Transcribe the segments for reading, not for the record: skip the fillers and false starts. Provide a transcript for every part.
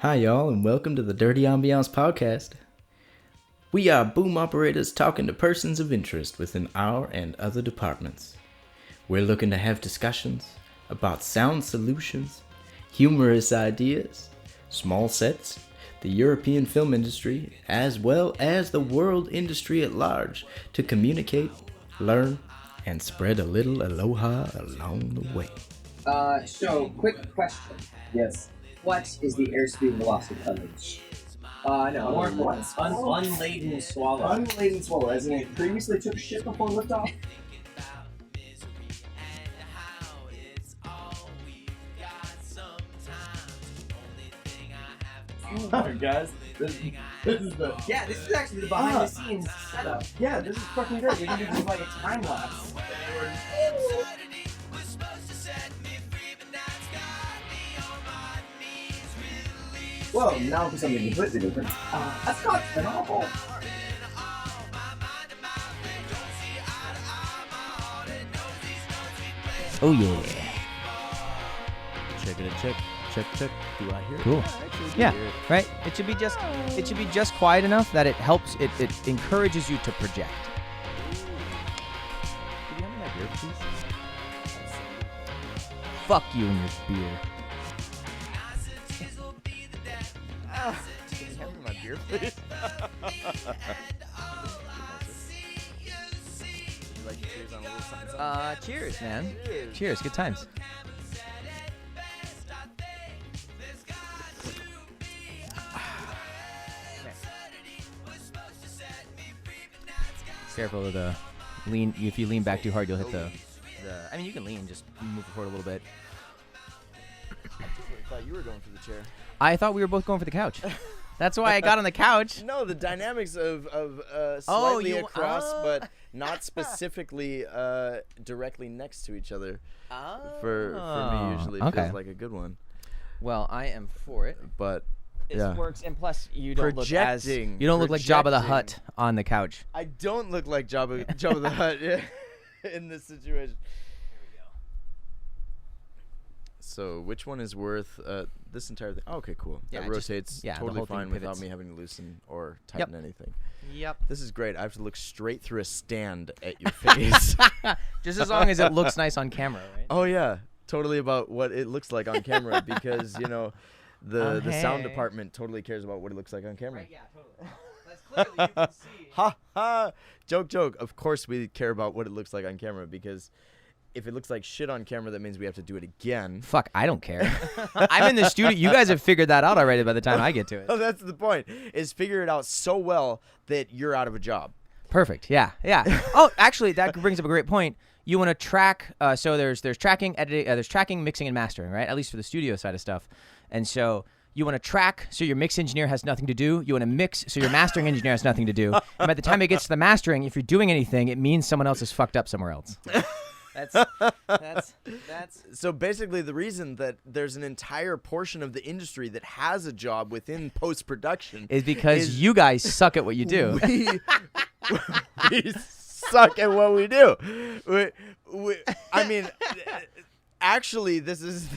Hi, y'all, and welcome to the Dirty Ambiance podcast. We are boom operators talking to persons of interest within our and other departments. We're looking to have discussions about sound solutions, humorous ideas, small sets, the European film industry, as well as the world industry at large, to communicate, learn, and spread a little aloha along the way. So, quick question. Yes. What is the airspeed velocity of Lynch? More what? Unladen swallow. Unladen swallow, as in it previously took shit before liftoff? Alright guys, this is the... Yeah, this is actually the behind the scenes setup. Yeah, this is fucking great. We can do just like a time lapse. Well, now for something completely different. That's called an awful. Oh yeah. Check. Do I hear it? Cool. Yeah, Right? It should be just quiet enough that it helps. It encourages you to project. Can you hand me my beer, please? Fuck you and your beer. Can you hand me my beer, please? Would you like to cheers on a little something? Cheers, man. Cheers. Good times. Careful of the lean. If you lean back too hard, you'll hit the. I mean, you can lean. Just move forward a little bit. I thought you were going for the chair. I thought we were both going for the couch. That's why I got on the couch. No, the dynamics of slightly you- across, but not specifically directly next to each other. For me, usually okay. feels like a good one. Well, I am for it. But This yeah. works, and plus you don't look as Projecting. you don't look like Jabba the Projecting. Hutt on the couch. I don't look like Jabba the Hutt in this situation. So which one is worth this entire thing? Oh, okay, cool. Yeah, That it just- rotates yeah, the totally whole thing fine without pivots. me having to loosen or tighten anything. Yep. This is great. I have to look straight through a stand at your face. Just as long as it looks nice on camera, right? Oh yeah, totally about what it looks like on camera because the sound Hey. department totally cares about what it looks like on camera. Right, yeah, totally. That's clearly you can see. Ha ha! Joke. Of course we care about what it looks like on camera because if it looks like shit on camera, that means we have to do it again. Fuck, I don't care. I'm in the studio. You guys have figured that out already by the time I get to it. Oh, that's the point. Is figure it out so well that you're out of a job. Perfect. Yeah. Oh, actually, that brings up a great point. You want to track. So there's tracking, editing, there's tracking, mixing, and mastering, right? At least for the studio side of stuff. And so you want to track, so your mix engineer has nothing to do. You want to mix, so your mastering engineer has nothing to do. And by the time it gets to the mastering, if you're doing anything, it means someone else is fucked up somewhere else. That's. So basically, the reason that there's an entire portion of the industry that has a job within post-production Is because you guys suck at what you do. we suck at what we do. I mean, actually, this is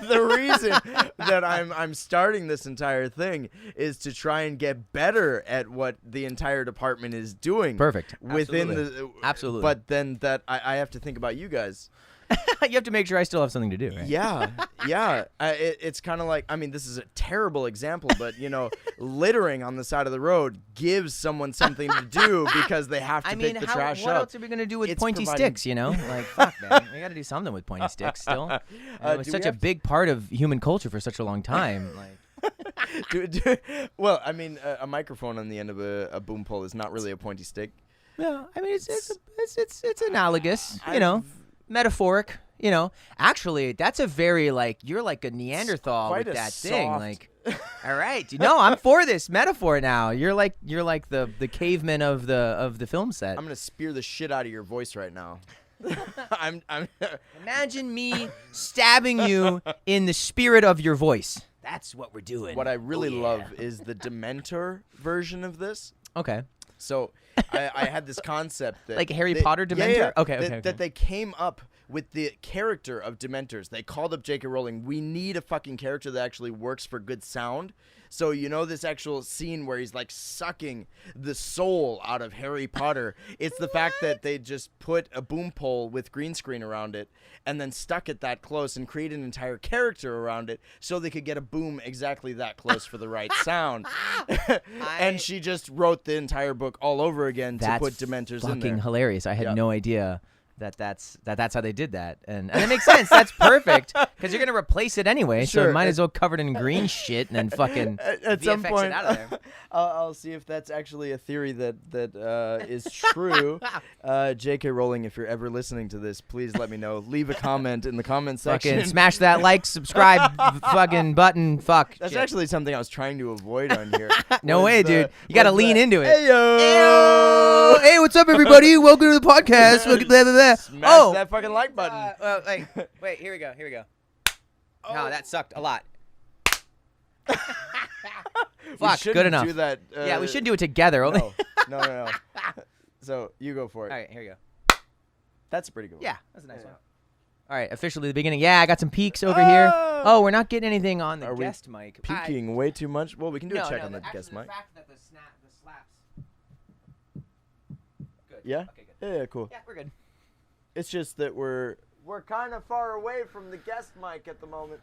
the reason that I'm starting this entire thing is to try and get better at what the entire department is doing. Perfect. Within Absolutely. But then that I have to think about you guys. You have to make sure I still have something to do, right? Yeah. It's kind of like, I mean, this is a terrible example, but littering on the side of the road gives someone something to do because they have to pick the trash what up. else are we gonna do with It's pointy providing- sticks? Like, fuck, man, we got to do something with pointy sticks still. And it was do such we a have big part of human culture for such a long time. Like, Well, I mean, a microphone on the end of a boom pole is not really a pointy stick. yeah, I mean, it's analogous, I've- metaphoric. Actually, that's a very you're like a Neanderthal quite with a that thing. soft- Like, all right, I'm for this metaphor now. You're like the caveman of the film set. I'm gonna spear the shit out of your voice right now. I'm Imagine me stabbing you in the spirit of your voice. That's what we're doing. What I really love is the Dementor version of this. Okay. So I had this concept that Like Harry Potter Dementor? Yeah. Okay. That they came up with the character of Dementors. They called up J.K. Rowling. We need a fucking character that actually works for good sound. So this actual scene where he's like sucking the soul out of Harry Potter. It's the fact that they just put a boom pole with green screen around it and then stuck it that close and created an entire character around it so they could get a boom exactly that close for the right sound. And she just wrote the entire book all over again to put Dementors in there. Fucking hilarious. I had no idea that's how they did that, and it makes sense. That's perfect because you're gonna replace it anyway, so it might as well cover it in green shit and then fucking at VFX some point it out of there. I'll see if that's actually a theory that is true. J.K. Rowling, if you're ever listening to this, please let me know. Leave a comment in the comment section. Fucking smash that like, subscribe fucking button. Fuck. That's shit. actually something I was trying to avoid on here. No way, dude. You gotta lean into it. Heyo! Hey, what's up, everybody? Welcome to the podcast. Blah, blah, blah. Smash that fucking like button. Wait, here we go. No, that sucked a lot. Fuck, good enough. Do that, yeah, we should do it together. Only. No. So you go for it. All right, here we go. That's a pretty good one. Yeah, that's a nice one. All right, officially the beginning. Yeah, I got some peaks over here. Oh, we're not getting anything on the guest mic. Peaking way too much? Well, we can do a check on the guest mic. The fact that the slaps. Good. Yeah? Okay, good. Yeah, cool. Yeah, we're good. It's just that we're kind of far away from the guest mic at the moment.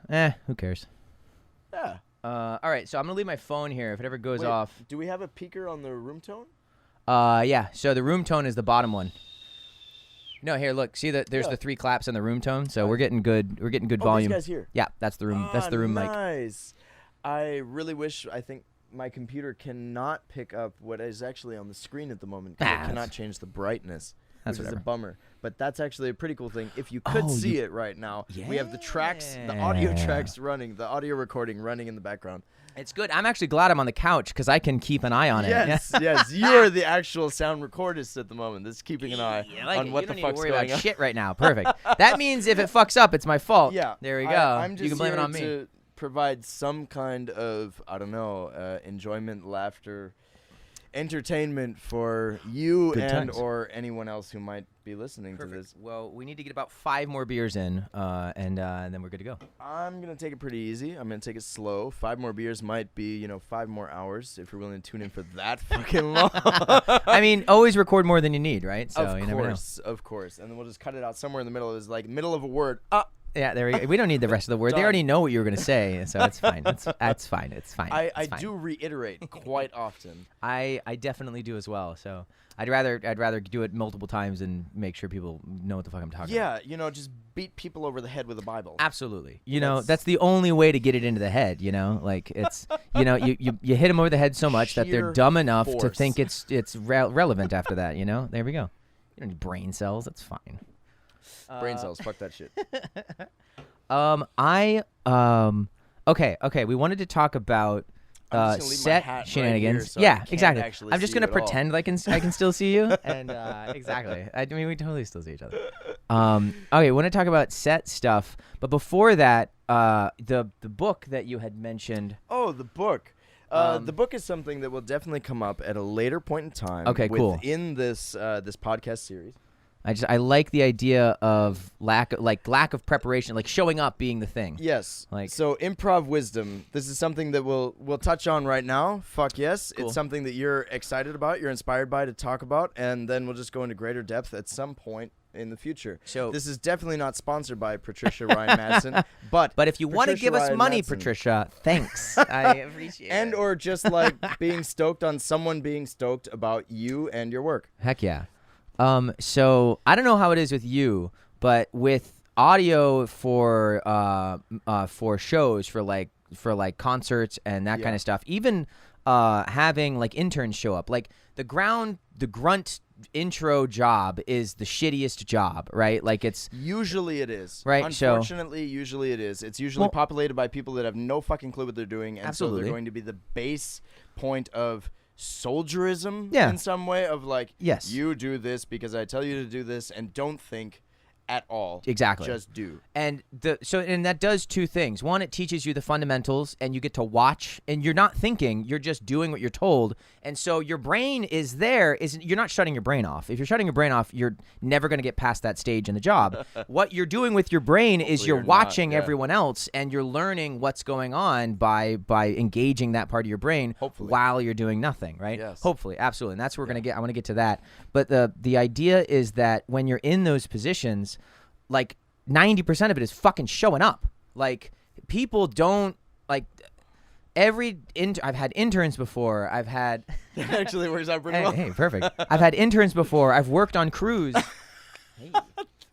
Who cares? Yeah. All right, so I'm gonna leave my phone here. If it ever goes off. Do we have a peaker on the room tone? Yeah. So the room tone is the bottom one. No, here, look. See that? There's the 3 claps on the room tone. So we're getting good. We're getting good volume. These guys here. Yeah, that's the room. That's the room mic. Nice. I really wish. I think my computer cannot pick up what is actually on the screen at the moment. 'Cause it cannot change the brightness. That's which is a whatever. bummer. But that's actually a pretty cool thing. If you could see it right now, we have the tracks, the audio tracks running, the audio recording running in the background. It's good. I'm actually glad I'm on the couch because I can keep an eye on it. Yes, yes. You're the actual sound recordist at the moment. That's keeping an eye on what the fuck's worry going about on. shit right now. Perfect. That means if it fucks up, it's my fault. Yeah. There we go. I'm just you can blame it here on me. to provide some kind of, I don't know, enjoyment, laughter, entertainment for you Good and times. or anyone else who might be listening to this. Well, we need to get about 5 more beers in, and then we're good to go. I'm going to take it pretty easy. I'm going to take it slow. 5 more beers might be, 5 more hours if you're willing to tune in for that fucking long. I mean, always record more than you need, right? So you never know. Of course. And then we'll just cut it out somewhere in the middle. It's like middle of a word. Yeah, there we go. We don't need the rest of the word. They Done. already know what you were going to say, so it's fine. That's fine. It's fine. I It's fine. do reiterate quite often. I definitely do as well. So I'd rather do it multiple times and make sure people know what the fuck I'm talking about. Yeah, just beat people over the head with a Bible. Absolutely. That's the only way to get it into the head, like it's you hit them over the head so much that they're Sheer dumb enough to force. think it's relevant after that, There we go. You don't need brain cells. That's fine. Brain cells, fuck that shit. Okay. We wanted to talk about I'm just gonna leave my set hat right shenanigans. here so I Yeah, can't exactly. actually I'm just see gonna you at all. pretend like I can still see you, and exactly. I mean, we totally still see each other. Okay, we want to talk about set stuff, but before that, the book that you had mentioned. Oh, the book. The book is something that will definitely come up at a later point in time. Okay, cool. Within this this podcast series. I like the idea of lack of preparation, like showing up being the thing. Yes. Like- so improv wisdom. This is something that we'll touch on right now. Fuck yes. Cool. It's something that you're excited about, you're inspired by to talk about, and then we'll just go into greater depth at some point in the future. So this is definitely not sponsored by Patricia Ryan Madsen, but if you want to Patricia give us Ryan money, Madsen. Patricia, thanks. I appreciate it. And or just like being stoked on someone being stoked about you and your work. Heck yeah. So I don't know how it is with you, but with audio for shows, for concerts and that kind of stuff, even having like interns show up, like the grunt intro job is the shittiest job, right? Like it's usually it is. Right, Unfortunately, usually it is. It's usually populated by people that have no fucking clue what they're doing, and so Absolutely. they're going to be the base point of soldierism Yeah. in some way of like, Yes. you do this because I tell you to do this, and don't think at all. Exactly. Just do. And that does two things. One, it teaches you the fundamentals, and you get to watch, and you're not thinking, you're just doing what you're told. And so your brain is there. You're not shutting your brain off. If you're shutting your brain off, you're never going to get past that stage in the job. What you're doing with your brain is you're watching everyone else, and you're learning what's going on by engaging that part of your brain while you're doing nothing, right? Yes. Hopefully, absolutely. And that's where we're going to get. I want to get to that. But the idea is that when you're in those positions, like 90% of it is fucking showing up. Like people don't like I've had interns before. I've had That actually works out pretty well. Hey, perfect. I've had interns before. I've worked on crews.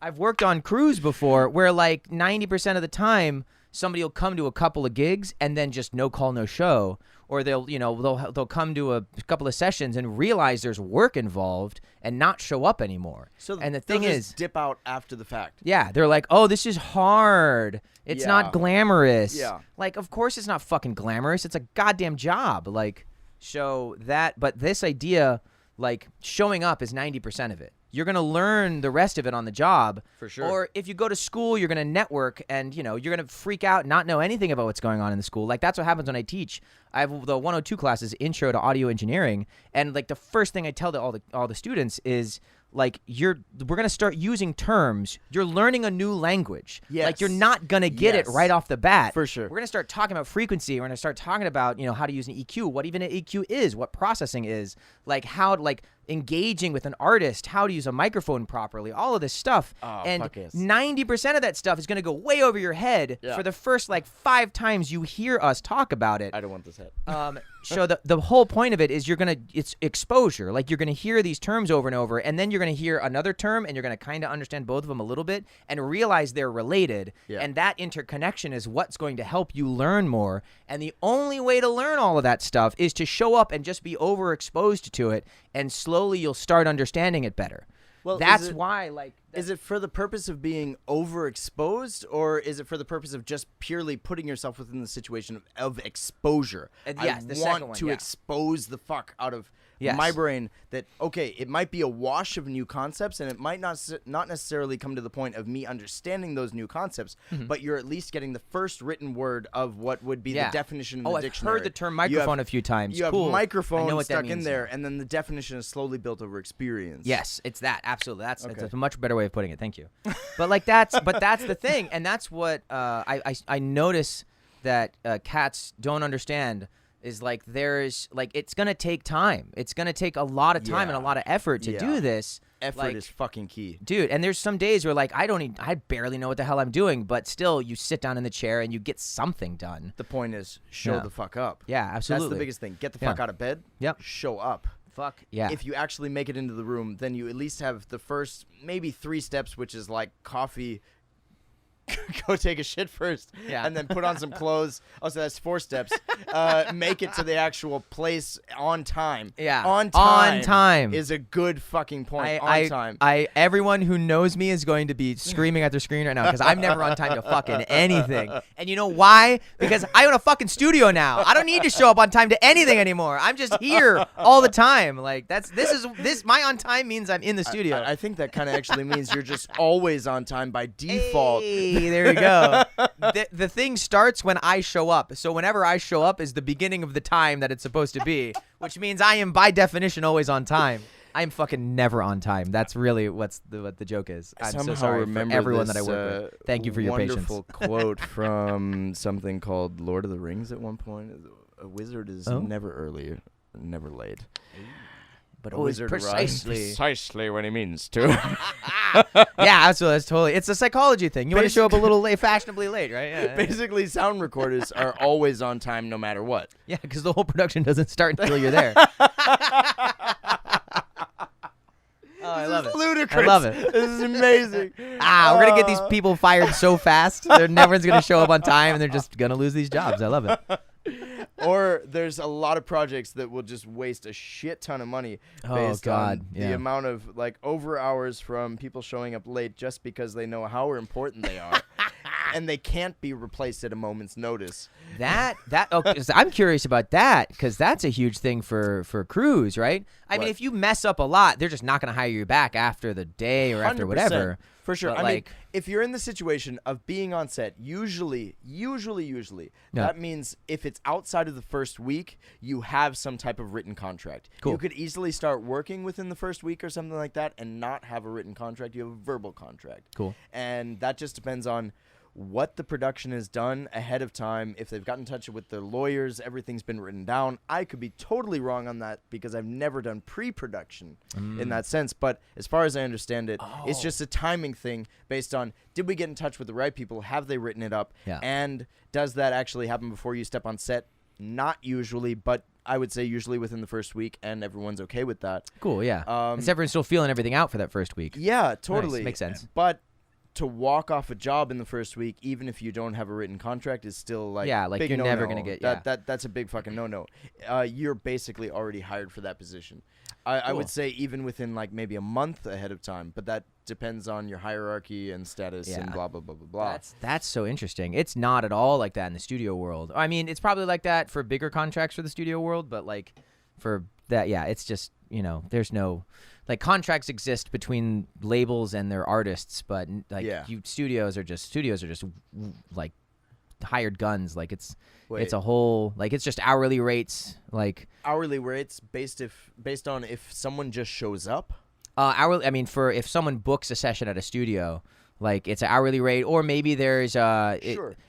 I've worked on crews before where like 90% of the time somebody will come to a couple of gigs and then just no call, no show. Or they'll come to a couple of sessions and realize there's work involved and not show up anymore. And the thing is, dip out after the fact. Yeah, they're like, oh, this is hard. It's not glamorous. Yeah. Like, of course it's not fucking glamorous. It's a goddamn job. Like, but this idea, like, showing up is 90% of it. You're going to learn the rest of it on the job. For sure. Or if you go to school, you're going to network and, you're going to freak out, not know anything about what's going on in the school. Like, that's what happens when I teach. I have the 102 classes, Intro to Audio Engineering. And, like, the first thing I tell all the students is, like, we're going to start using terms. You're learning a new language. Yes. Like, you're not going to get it right off the bat. For sure. We're going to start talking about frequency. We're going to start talking about, how to use an EQ, what even an EQ is, what processing is, like how, like, engaging with an artist, how to use a microphone properly, all of this stuff. Oh, and fuck yes. 90% of that stuff is going to go way over your head for the first, like, 5 times you hear us talk about it. I don't want this head. So the whole point of it is it's exposure. Like, you're going to hear these terms over and over, and then you're going to hear another term, and you're going to kind of understand both of them a little bit and realize they're related. Yeah. And that interconnection is what's going to help you learn more. And the only way to learn all of that stuff is to show up and just be overexposed to it, and slowly you'll start understanding it better. Well, that's why, like... Is it for the purpose of being overexposed, or is it for the purpose of just purely putting yourself within the situation of exposure? Yes, the second want one, to expose the fuck out of my brain that, okay, it might be a wash of new concepts, and it might not necessarily come to the point of me understanding those new concepts, but you're at least getting the first written word of what would be the definition in the dictionary. I've heard the term microphone a few times. You have microphone stuck in there, and then the definition is slowly built over experience. Yes, it's that. Absolutely. That's a much better way of putting it. Thank you. But like that's the thing, and that's what I notice that cats don't understand is like there's like it's gonna take time. It's gonna take a lot of time and a lot of effort to do this. Effort is fucking key, dude. And there's some days where like I barely know what the hell I'm doing, but still you sit down in the chair and you get something done. The point is show the fuck up. Yeah, absolutely. That's the biggest thing. Get the fuck out of bed. Yep. Show up. Fuck yeah. If you actually make it into the room, then you at least have the first maybe 3 steps, which is like coffee, go take a shit first, and then put on some clothes. Oh, so that's 4 steps. Make it to the actual place on time. Yeah, on time is a good fucking point. On time. Everyone who knows me is going to be screaming at their screen right now because I'm never on time to fucking anything. And you know why? Because I own a fucking studio now. I don't need to show up on time to anything anymore. I'm just here all the time. Like this. My on time means I'm in the studio. I think that kind of actually means you're just always on time by default. Hey, there you go. The thing starts when I show up. So whenever I show up is the beginning of the time that it's supposed to be, which means I am by definition always on time. I am fucking never on time. That's really what the joke is. I'm so sorry for everyone that I work with. Thank you for your patience. Wonderful quote from something called Lord of the Rings at one point. A wizard is never early, never late. But always precisely when he means to. Yeah, absolutely. That's totally. It's a psychology thing. You want to show up a little late, fashionably late, right? Yeah. Basically, sound recorders are always on time no matter what. Yeah, because the whole production doesn't start until you're there. I love it. Ludicrous. I love it. This is amazing. We're gonna get these people fired so fast. They're never gonna show up on time, and they're just gonna lose these jobs. I love it. Or there's a lot of projects that will just waste a shit ton of money based on the amount of like over hours from people showing up late just because they know how important they are. and they can't be replaced at a moment's notice. Okay, so I'm curious about that because that's a huge thing for crews, right? I mean, if you mess up a lot, they're just not going to hire you back after the day or after 100%. whatever. For sure. But I mean, if you're in the situation of being on set, usually, that means if it's outside of the first week, you have some type of written contract. Cool. You could easily start working within the first week or something like that and not have a written contract. You have a verbal contract. Cool. And that just depends on what the production has done ahead of time. If they've gotten in touch with the lawyers, everything's been written down. I could be totally wrong on that because I've never done pre-production in that sense. But as far as I understand it, it's just a timing thing based on, did we get in touch with the right people? Have they written it up? Yeah. And does that actually happen before you step on set? Not usually, but I would say usually within the first week, and everyone's okay with that. Cool, yeah. Is everyone still feeling everything out for that first week? Yeah, totally. Nice. Makes sense. But to walk off a job in the first week, even if you don't have a written contract, is still like big you're no-no. never gonna get that's a big fucking no. You're basically already hired for that position. I would say even within like maybe a month ahead of time, but that depends on your hierarchy and status and blah blah blah blah blah. That's so interesting. It's not at all like that in the studio world. I mean, it's probably like that for bigger contracts for the studio world, but like for that, it's just there's no. Like contracts exist between labels and their artists, but like studios are just like hired guns. Like it's a whole like it's just hourly rates. Like hourly rates based on if someone just shows up. Hourly. I mean, for if someone books a session at a studio, like it's an hourly rate, or maybe there's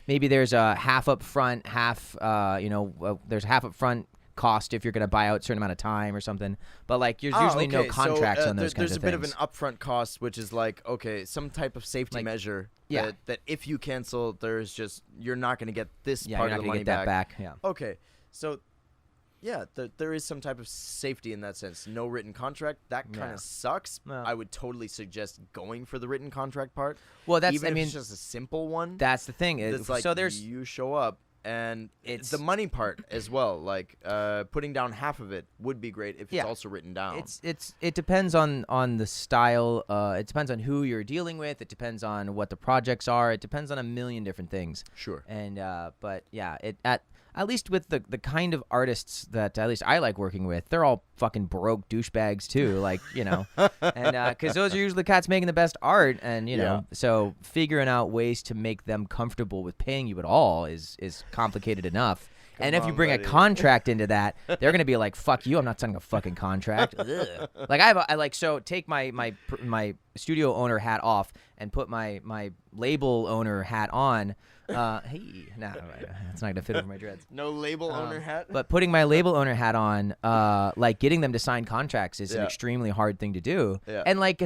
maybe there's a half up front, half there's half up front cost if you're going to buy out a certain amount of time or something, but like there's usually no contracts on those kinds of things. There's a bit of an upfront cost, which is like some type of safety measure that if you cancel, there's just you're not going to get this part of the money back. Yeah. Okay, so there is some type of safety in that sense. No written contract, that kind of sucks. Yeah. I would totally suggest going for the written contract part. Well, even if it's just a simple one. That's the thing. It's like so there's you show up. And it's the money part as well. Like putting down half of it would be great if it's also written down. It depends on the style. It depends on who you're dealing with. It depends on what the projects are. It depends on a million different things. Sure. And but at least with the kind of artists that at least I like working with, they're all fucking broke douchebags too. Like and because those are usually cats making the best art, and so figuring out ways to make them comfortable with paying you at all is complicated enough. And if you bring a contract into that, they're gonna be like, "Fuck you! I'm not signing a fucking contract." Like so take my studio owner hat off and put my label owner hat on. It's not gonna fit over my dreads. No label owner hat. But putting my label owner hat on, like getting them to sign contracts is an extremely hard thing to do. Yeah. And like,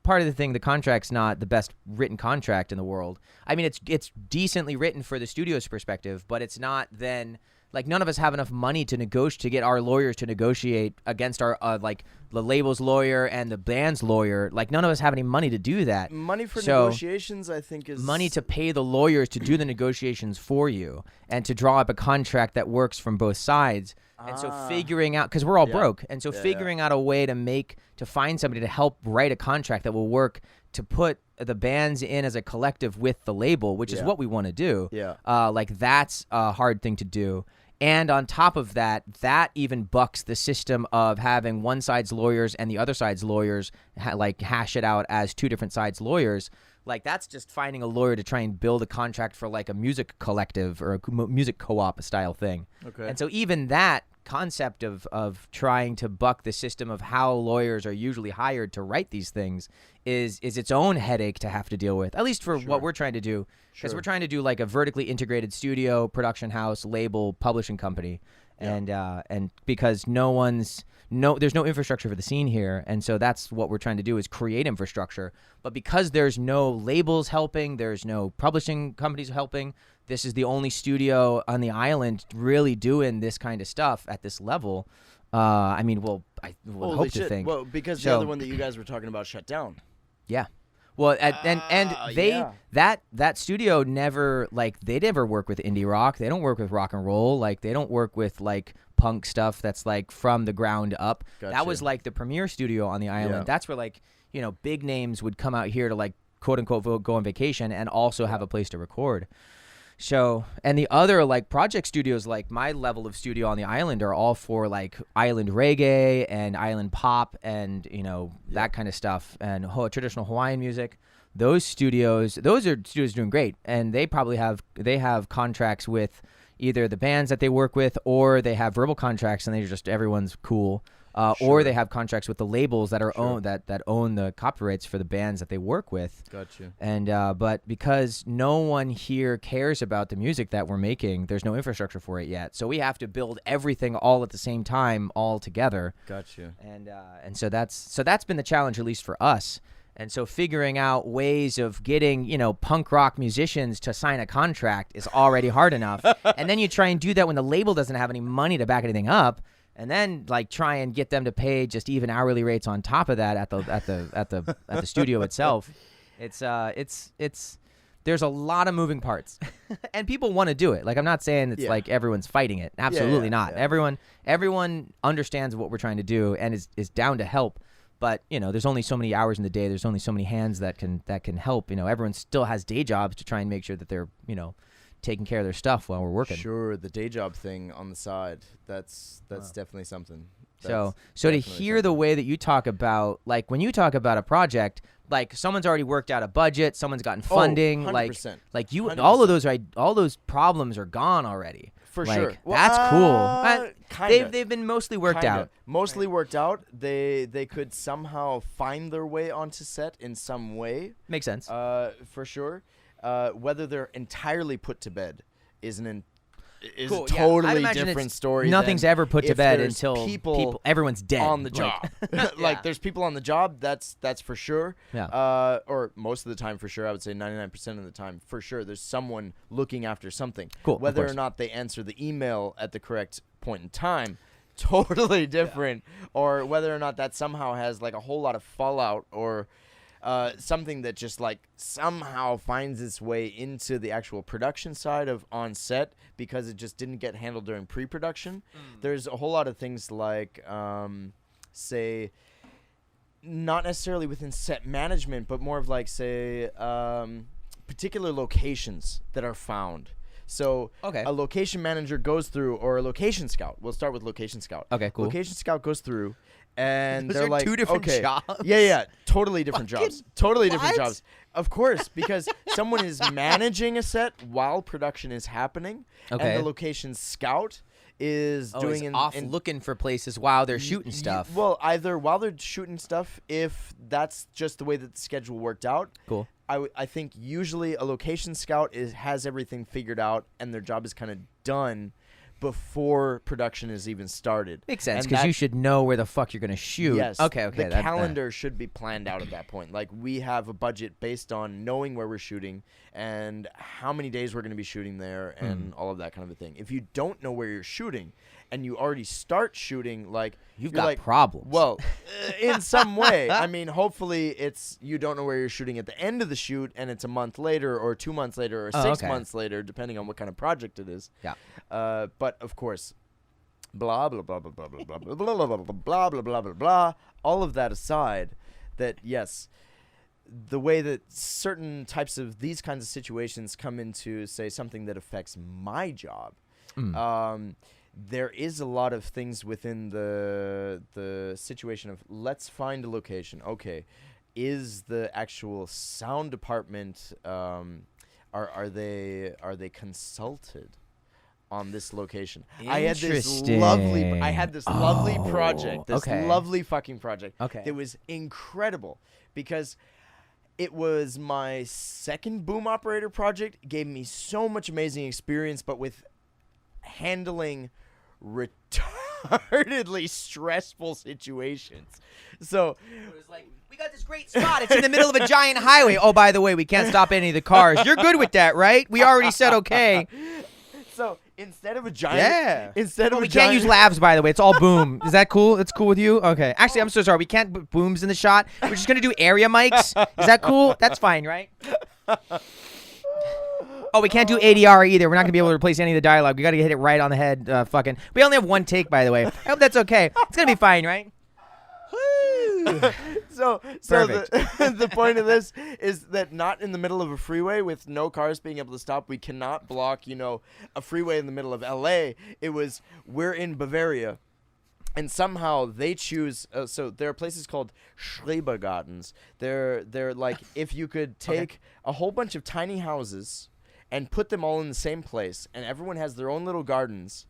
part of the thing, the contract's not the best written contract in the world. I mean, it's decently written for the studio's perspective, but it's not then. Like none of us have enough money to get our lawyers to negotiate against our like the label's lawyer and the band's lawyer. Like none of us have any money to do that. Money for negotiations, I think, is money to pay the lawyers to do the negotiations for you and to draw up a contract that works from both sides. And so figuring out, because we're all broke, and so figuring out a way to find somebody to help write a contract that will work to put the bands in as a collective with the label, which is what we want to do. Yeah. Like that's a hard thing to do. And on top of that, that even bucks the system of having one side's lawyers and the other side's lawyers hash it out as two different sides' lawyers. Like that's just finding a lawyer to try and build a contract for like a music collective or a music co-op style thing. Okay. And so even that concept of trying to buck the system of how lawyers are usually hired to write these things is its own headache to have to deal with, at least for what we're trying to do. Because we're trying to do like a vertically integrated studio, production house, label, publishing company. And because there's no infrastructure for the scene here, and so that's what we're trying to do is create infrastructure. But because there's no labels helping, there's no publishing companies helping, this is the only studio on the island really doing this kind of stuff at this level. I would hope to think. Well, because the other one that you guys were talking about shut down. Yeah. Well, that studio never they never work with indie rock. They don't work with rock and roll. Like they don't work with like punk stuff that's like from the ground up. Gotcha. That was like the premier studio on the island. Yeah. That's where big names would come out here to like quote unquote go on vacation and also have a place to record. So, and the other like project studios, like my level of studio on the island, are all for like island reggae and island pop and, you know, that kind of stuff, and traditional Hawaiian music. Those are studios doing great, and they probably have contracts with either the bands that they work with, or they have verbal contracts and everyone's cool. Or they have contracts with the labels that are that own the copyrights for the bands that they work with. Gotcha. And but because no one here cares about the music that we're making, there's no infrastructure for it yet. So we have to build everything all at the same time, all together. Gotcha. And so that's been the challenge, at least for us. And so figuring out ways of getting, you know, punk rock musicians to sign a contract is already hard enough. And then you try and do that when the label doesn't have any money to back anything up. And then like try and get them to pay just even hourly rates on top of that at the studio itself. It's there's a lot of moving parts, and people want to do it. Like I'm not saying it's like everyone's fighting it. Absolutely not. Yeah. Everyone understands what we're trying to do and is down to help. But you know, there's only so many hours in the day. There's only so many hands that can help. You know, everyone still has day jobs to try and make sure that they're, you know, taking care of their stuff while we're working. Sure, the day job thing on the side, that's definitely something. So to hear the way that you talk about, like when you talk about a project, like someone's already worked out a budget, someone's gotten funding, 100%. like you, 100%. all those problems are gone already. For like, sure. That's cool. They've been mostly worked out. Mostly worked out. They could somehow find their way onto set in some way. Makes sense. For sure. Whether they're entirely put to bed is cool, a totally yeah. different story. Nothing's ever put to bed until people everyone's dead on the job. Like there's people on the job. That's for sure. Yeah. Or most of the time for sure. I would say 99% of the time for sure. There's someone looking after something. Cool. Whether or not they answer the email at the correct point in time, totally different. Yeah. Or whether or not that somehow has like a whole lot of fallout or. Something that just like somehow finds its way into the actual production side of on set because it just didn't get handled during pre-production. There's a whole lot of things like, say, not necessarily within set management, but more of like, say, particular locations that are found. So a location manager goes through, or a location scout. We'll start with location scout. Okay, cool. Location scout goes through. And Those they're are like, two different okay, jobs? Yeah, totally different jobs. Totally different what? jobs. Of course, because someone is managing a set while production is happening, and the location scout is doing looking for places while they're shooting stuff. Well, either while they're shooting stuff, if that's just the way that the schedule worked out. Cool. I think usually a location scout has everything figured out, and their job is kind of done before production is even started. Makes sense, because you should know where the fuck you're going to shoot. Yes. Okay. The calendar should be planned out at that point. Like, we have a budget based on knowing where we're shooting and how many days we're going to be shooting there and all of that kind of a thing. If you don't know where you're shooting and you already start shooting, like... You've got problems. Well, in some way. I mean, hopefully it's you don't know where you're shooting at the end of the shoot and it's a month later or 2 months later or 6 months later, depending on what kind of project it is. Yeah. But, of course, blah, blah, blah, blah, blah, blah, blah, blah, blah, blah, blah, blah, blah, blah, blah, blah, all of that aside, that, yes, the way that certain types of these kinds of situations come into, say, something that affects my job, there is a lot of things within the situation of let's find a location. Okay, is the actual sound department are they consulted on this location? I had this lovely project, lovely fucking project. Okay, it was incredible because it was my second boom operator project. It gave me so much amazing experience, but with handling retardedly stressful situations. So it was like, we got this great spot. It's in the middle of a giant highway. Oh, by the way, we can't stop any of the cars. You're good with that, right? We already said okay. So instead of a giant, we can't use lavs, by the way. It's all boom. Is that cool? That's cool with you? Okay. Actually, I'm so sorry. We can't put booms in the shot. We're just gonna do area mics. Is that cool? That's fine, right? Oh, we can't do ADR either. We're not going to be able to replace any of the dialogue. We got to hit it right on the head. We only have one take, by the way. I hope that's okay. It's going to be fine, right? So the point of this is that not in the middle of a freeway with no cars being able to stop. We cannot block, a freeway in the middle of LA. We're in Bavaria. And somehow they choose. So there are places called Schrebergartens. They're like if you could take a whole bunch of tiny houses and put them all in the same place, and everyone has their own little gardens.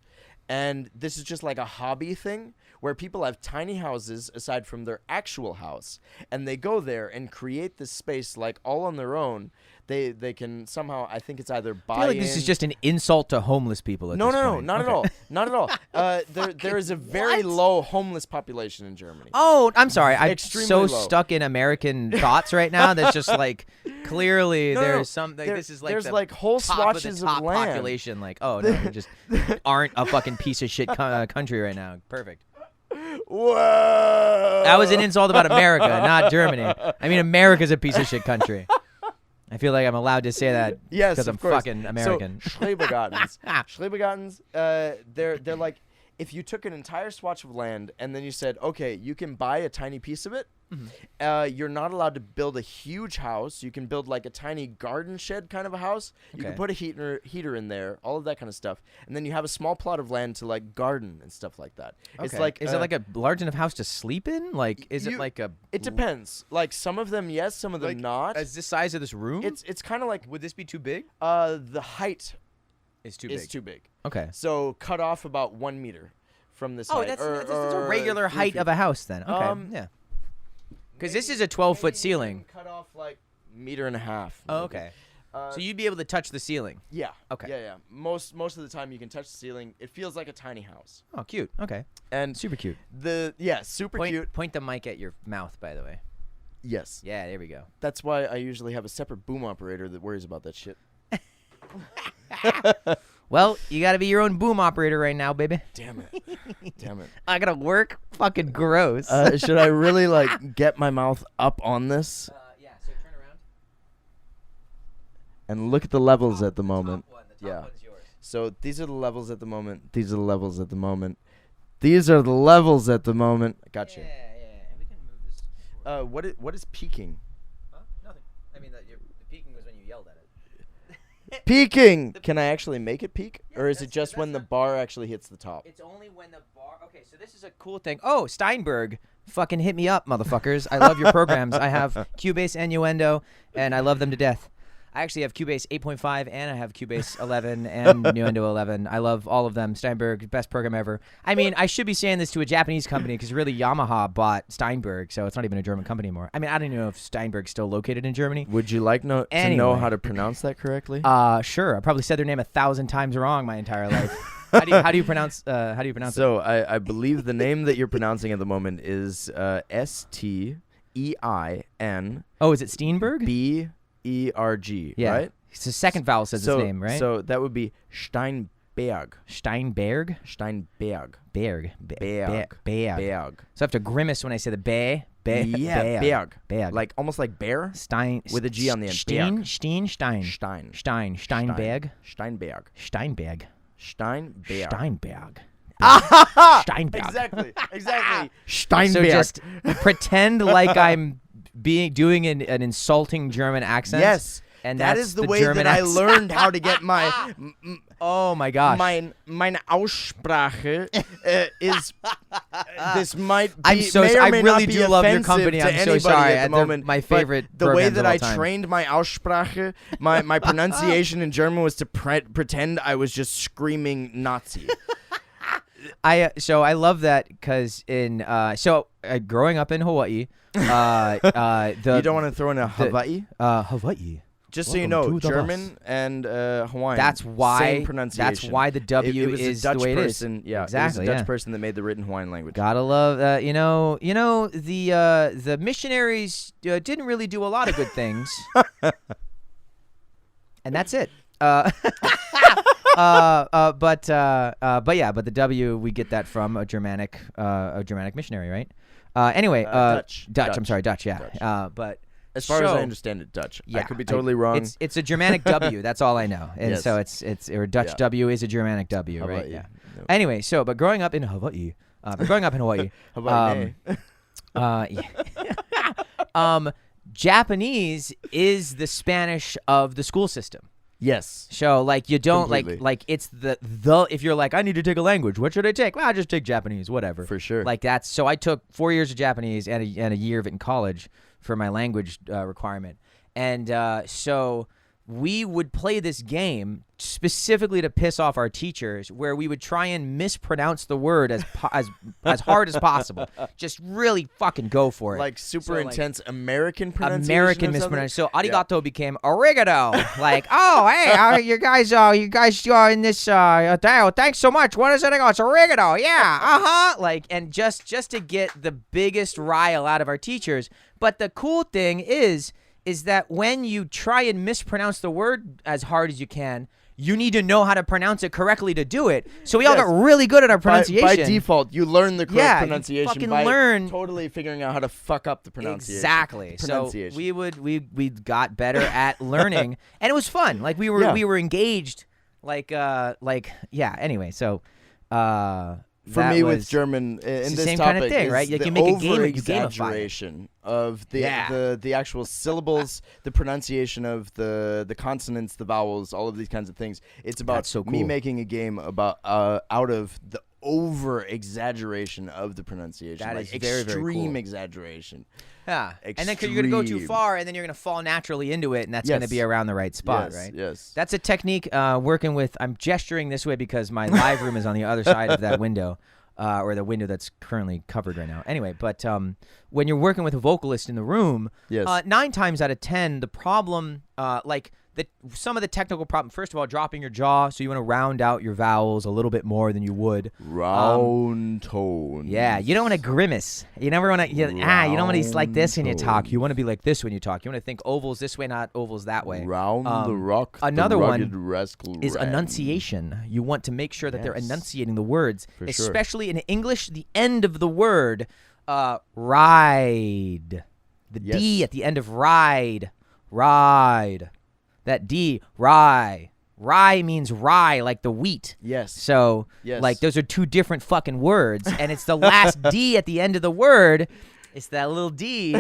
And this is just like a hobby thing where people have tiny houses aside from their actual house, and they go there and create this space like all on their own. They can somehow, I think it's either buy I feel like this is just an insult to homeless people at this No, point. not at all. Not at all. There is a very low homeless population in Germany. Oh, I'm sorry. I'm Extremely so low. stuck in American thoughts right now. That's just like clearly No, there's something. there- This is like there's the like whole top swatches of the top land. population. Like, oh no, we just aren't a fucking piece of shit country right now. Perfect. Whoa! That was an insult about America, not Germany. I mean, America's a piece of shit country. I feel like I'm allowed to say that Yes, because I'm of course. fucking American. So Schrebergartens. Schrebergartens, they're like if you took an entire swatch of land and then you said, okay, you can buy a tiny piece of it. You're not allowed to build a huge house. You can build like a tiny garden shed kind of a house. You can Okay. put a heater in there, all of that kind of stuff. And then you have a small plot of land to like garden and stuff like that. It's Okay. like is it like a large enough house to sleep in? Like, is it like a? It depends. Like some of them yes, some of them not. Is this size of this room? It's kind of like Would this be too big? the height It's too is big. too big. Okay. So cut off about 1 meter from this Oh, height. that's or, that's a or regular 3 height feet. of a house then. Okay. Yeah. Because this is a 12-foot Maybe ceiling. even cut off like meter and a half. Oh, maybe. okay. Uh, So you'd be able to touch the ceiling. yeah. Okay. Yeah. Most of the time you can touch the ceiling. It feels like a tiny house. Oh, cute. Okay. And Super cute. super Point, cute. Point the mic at your mouth, by the way. Yes. Yeah, there we go. That's why I usually have a separate boom operator that worries about that shit. Well, you got to be your own boom operator right now, baby. Damn it. Damn it. I got to work. Fucking gross. Should I really like get my mouth up on this yeah, so turn around. and look at the levels at the moment? The Yeah. one's yours. So these are the levels at the moment. These are the levels at the moment. These are the levels at the moment. Gotcha. Yeah. And we can move this. forward. What is peaking? Huh? Nothing. I mean, the peaking was when you yelled at it. Peaking. Can I actually make it peak, Yeah, or is it that's- just when that's the a- bar actually hits the top? It's only when the bar. Okay, so this is a cool thing. Oh, Steinberg, fucking hit me up, motherfuckers. I love your programs. I have Cubase and Nuendo, and I love them to death. I actually have Cubase 8.5, and I have Cubase 11 and Nuendo 11. I love all of them. Steinberg, best program ever. I mean, I should be saying this to a Japanese company because really Yamaha bought Steinberg, so it's not even a German company anymore. I mean, I don't even know if Steinberg's still located in Germany. Would you like to know Anyway. how to pronounce that correctly? Sure. I probably said their name 1,000 times wrong my entire life. How do you pronounce it? So I believe the name that you're pronouncing at the moment is Stein Oh, is it Steinberg? Berg, Yeah. right? It's the second vowel says So his name, right? So that would be Steinberg. Steinberg? Steinberg. Berg. Berg. Berg. So I have to grimace when I say the bay. Yeah, Berg. Berg. Like almost like bear Stein. with a G on the end. Stein. Berg. Stein. Stein. Steinberg. Steinberg. Steinberg. Steinberg. Steinberg. Ah! Steinberg. Exactly. So Steinberg. just pretend like I'm doing an insulting German accent. Yes. And that that's is the way German that I accent. learned how to get my Oh my gosh. meine Aussprache is this might be I'm so may or I may really not be do love your offensive company. to I'm so anybody sorry. at the They're moment. my but favorite the way programs that of all I time. trained my Aussprache, my pronunciation in German was to pretend I was just screaming Nazi. So I love that because in growing up in Hawaii, You don't want to throw in a Hawaii? Hawaii. Just so you Welcome know, to the German and Hawaiian. That's why. Same pronunciation. That's why the W it was is a Dutch the way person, it is. Yeah, Exactly. It was a Dutch yeah. person that made the written Hawaiian language. Gotta love. The missionaries didn't really do a lot of good things, and that's it. But the W we get that from a Germanic missionary, right? Anyway, Dutch. I'm sorry, Dutch. Yeah. Dutch. But As far as I understand it, Dutch. I could be totally wrong. It's a Germanic W. That's all I know. And Yes. so it's or Dutch Yeah. W is a Germanic W, right? Hawaii. Yeah. No. Anyway, but growing up in Hawaii, Hawaii. Japanese is the Spanish of the school system. Yes. So like you don't Completely. like it's the if you're like I need to take a language, what should I take? Well, I'll just take Japanese, whatever. For sure. Like that's so I took 4 years of Japanese and a year of it in college for my language requirement. And so we would play this game specifically to piss off our teachers, where we would try and mispronounce the word as hard as possible. Just really fucking go for it. Like super So, intense American pronunciation. American or something? mispronunciation. So arigato became oregano. Like, oh, hey, you guys are in this. Thanks so much. What is it? It's oregano. Yeah. Like, and just to get the biggest rile out of our teachers. But the cool thing is that when you try and mispronounce the word as hard as you can, you need to know how to pronounce it correctly to do it. So we all got really good at our pronunciation. By default, you learn the correct you pronunciation fucking by learn. totally figuring out how to fuck up the pronunciation. Exactly. So Pronunciation. we got better at learning, and it was fun. Like we were engaged. Anyway, so for me with German in the this same topic kind of thing, is right? Like the you make a game, you gamify it. over-exaggeration of the actual syllables, the pronunciation of the consonants, the vowels, all of these kinds of things. It's about That's so me cool. making a game about out of the over-exaggeration of the pronunciation. That like is very, very extreme cool. exaggeration. Yeah, and then 'cause you're gonna go too Extreme. far, and then you're gonna fall naturally into it, and that's gonna Yes. be around the right spot, Yes, right? yes. That's a technique. Working with, I'm gesturing this way because my live room is on the other side of that window, or the window that's currently covered right now. Anyway, but when you're working with a vocalist in the room, Yes. 9 times out of 10, the problem, some of the technical problem. First of all, dropping your jaw, so you want to round out your vowels a little bit more than you would. Round tone. Yeah, you don't want to grimace. You never want to. You don't want to be like this when you talk. Round You want to be like this when you talk. You want to think ovals this way, not ovals that way. Round the rock. Another the one rugged rascal is ran. enunciation. You want to make sure that they're Yes. enunciating the words, For sure. especially in English. The end of the word, ride. The D Yes. at the end of ride. That D, rye. Rye means rye, like the wheat. Yes. So, Yes. like, those are two different fucking words, and it's the last D at the end of the word. It's that little D.